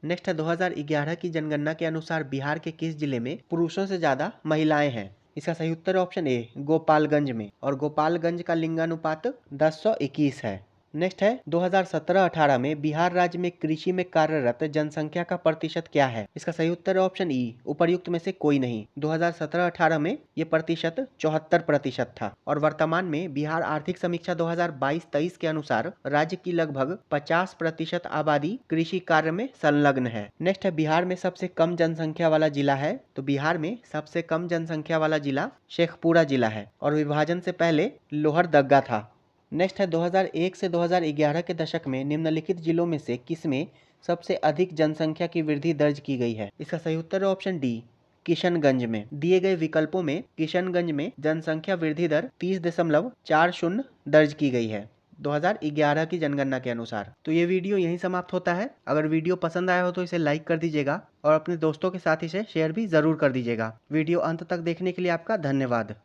Speaker 1: नेक्स्ट है 2011 की जनगणना के अनुसार बिहार के किस जिले में पुरुषों से ज्यादा महिलाएं हैं। इसका सही उत्तर है ऑप्शन ए, गोपालगंज में। और गोपालगंज का लिंगानुपात 10/121 है। नेक्स्ट है 2017-18 में बिहार राज्य में कृषि में कार्यरत जनसंख्या का प्रतिशत क्या है। इसका सही उत्तर है ऑप्शन ई, उपर्युक्त में से कोई नहीं। 2017-18 में ये प्रतिशत 74% था। और वर्तमान में बिहार आर्थिक समीक्षा 2022-23 के अनुसार राज्य की लगभग 50% आबादी कृषि कार्य में संलग्न है। नेक्स्ट है बिहार में सबसे कम जनसंख्या वाला जिला है। तो बिहार में सबसे कम जनसंख्या वाला जिला शेखपुरा जिला है और विभाजन से पहले लोहरदग्गा था। नेक्स्ट है 2001 से 2011 के दशक में निम्नलिखित जिलों में से किसमें सबसे अधिक जनसंख्या की वृद्धि दर्ज की गई है। इसका सही उत्तर है ऑप्शन डी, किशनगंज में। दिए गए विकल्पों में किशनगंज में जनसंख्या वृद्धि दर 30.40 दर्ज की गई है 2011 की जनगणना के अनुसार। तो ये वीडियो यहीं समाप्त होता है। अगर वीडियो पसंद आया हो तो इसे लाइक कर दीजिएगा और अपने दोस्तों के साथ इसे शेयर भी जरूर कर दीजिएगा। वीडियो अंत तक देखने के लिए आपका धन्यवाद।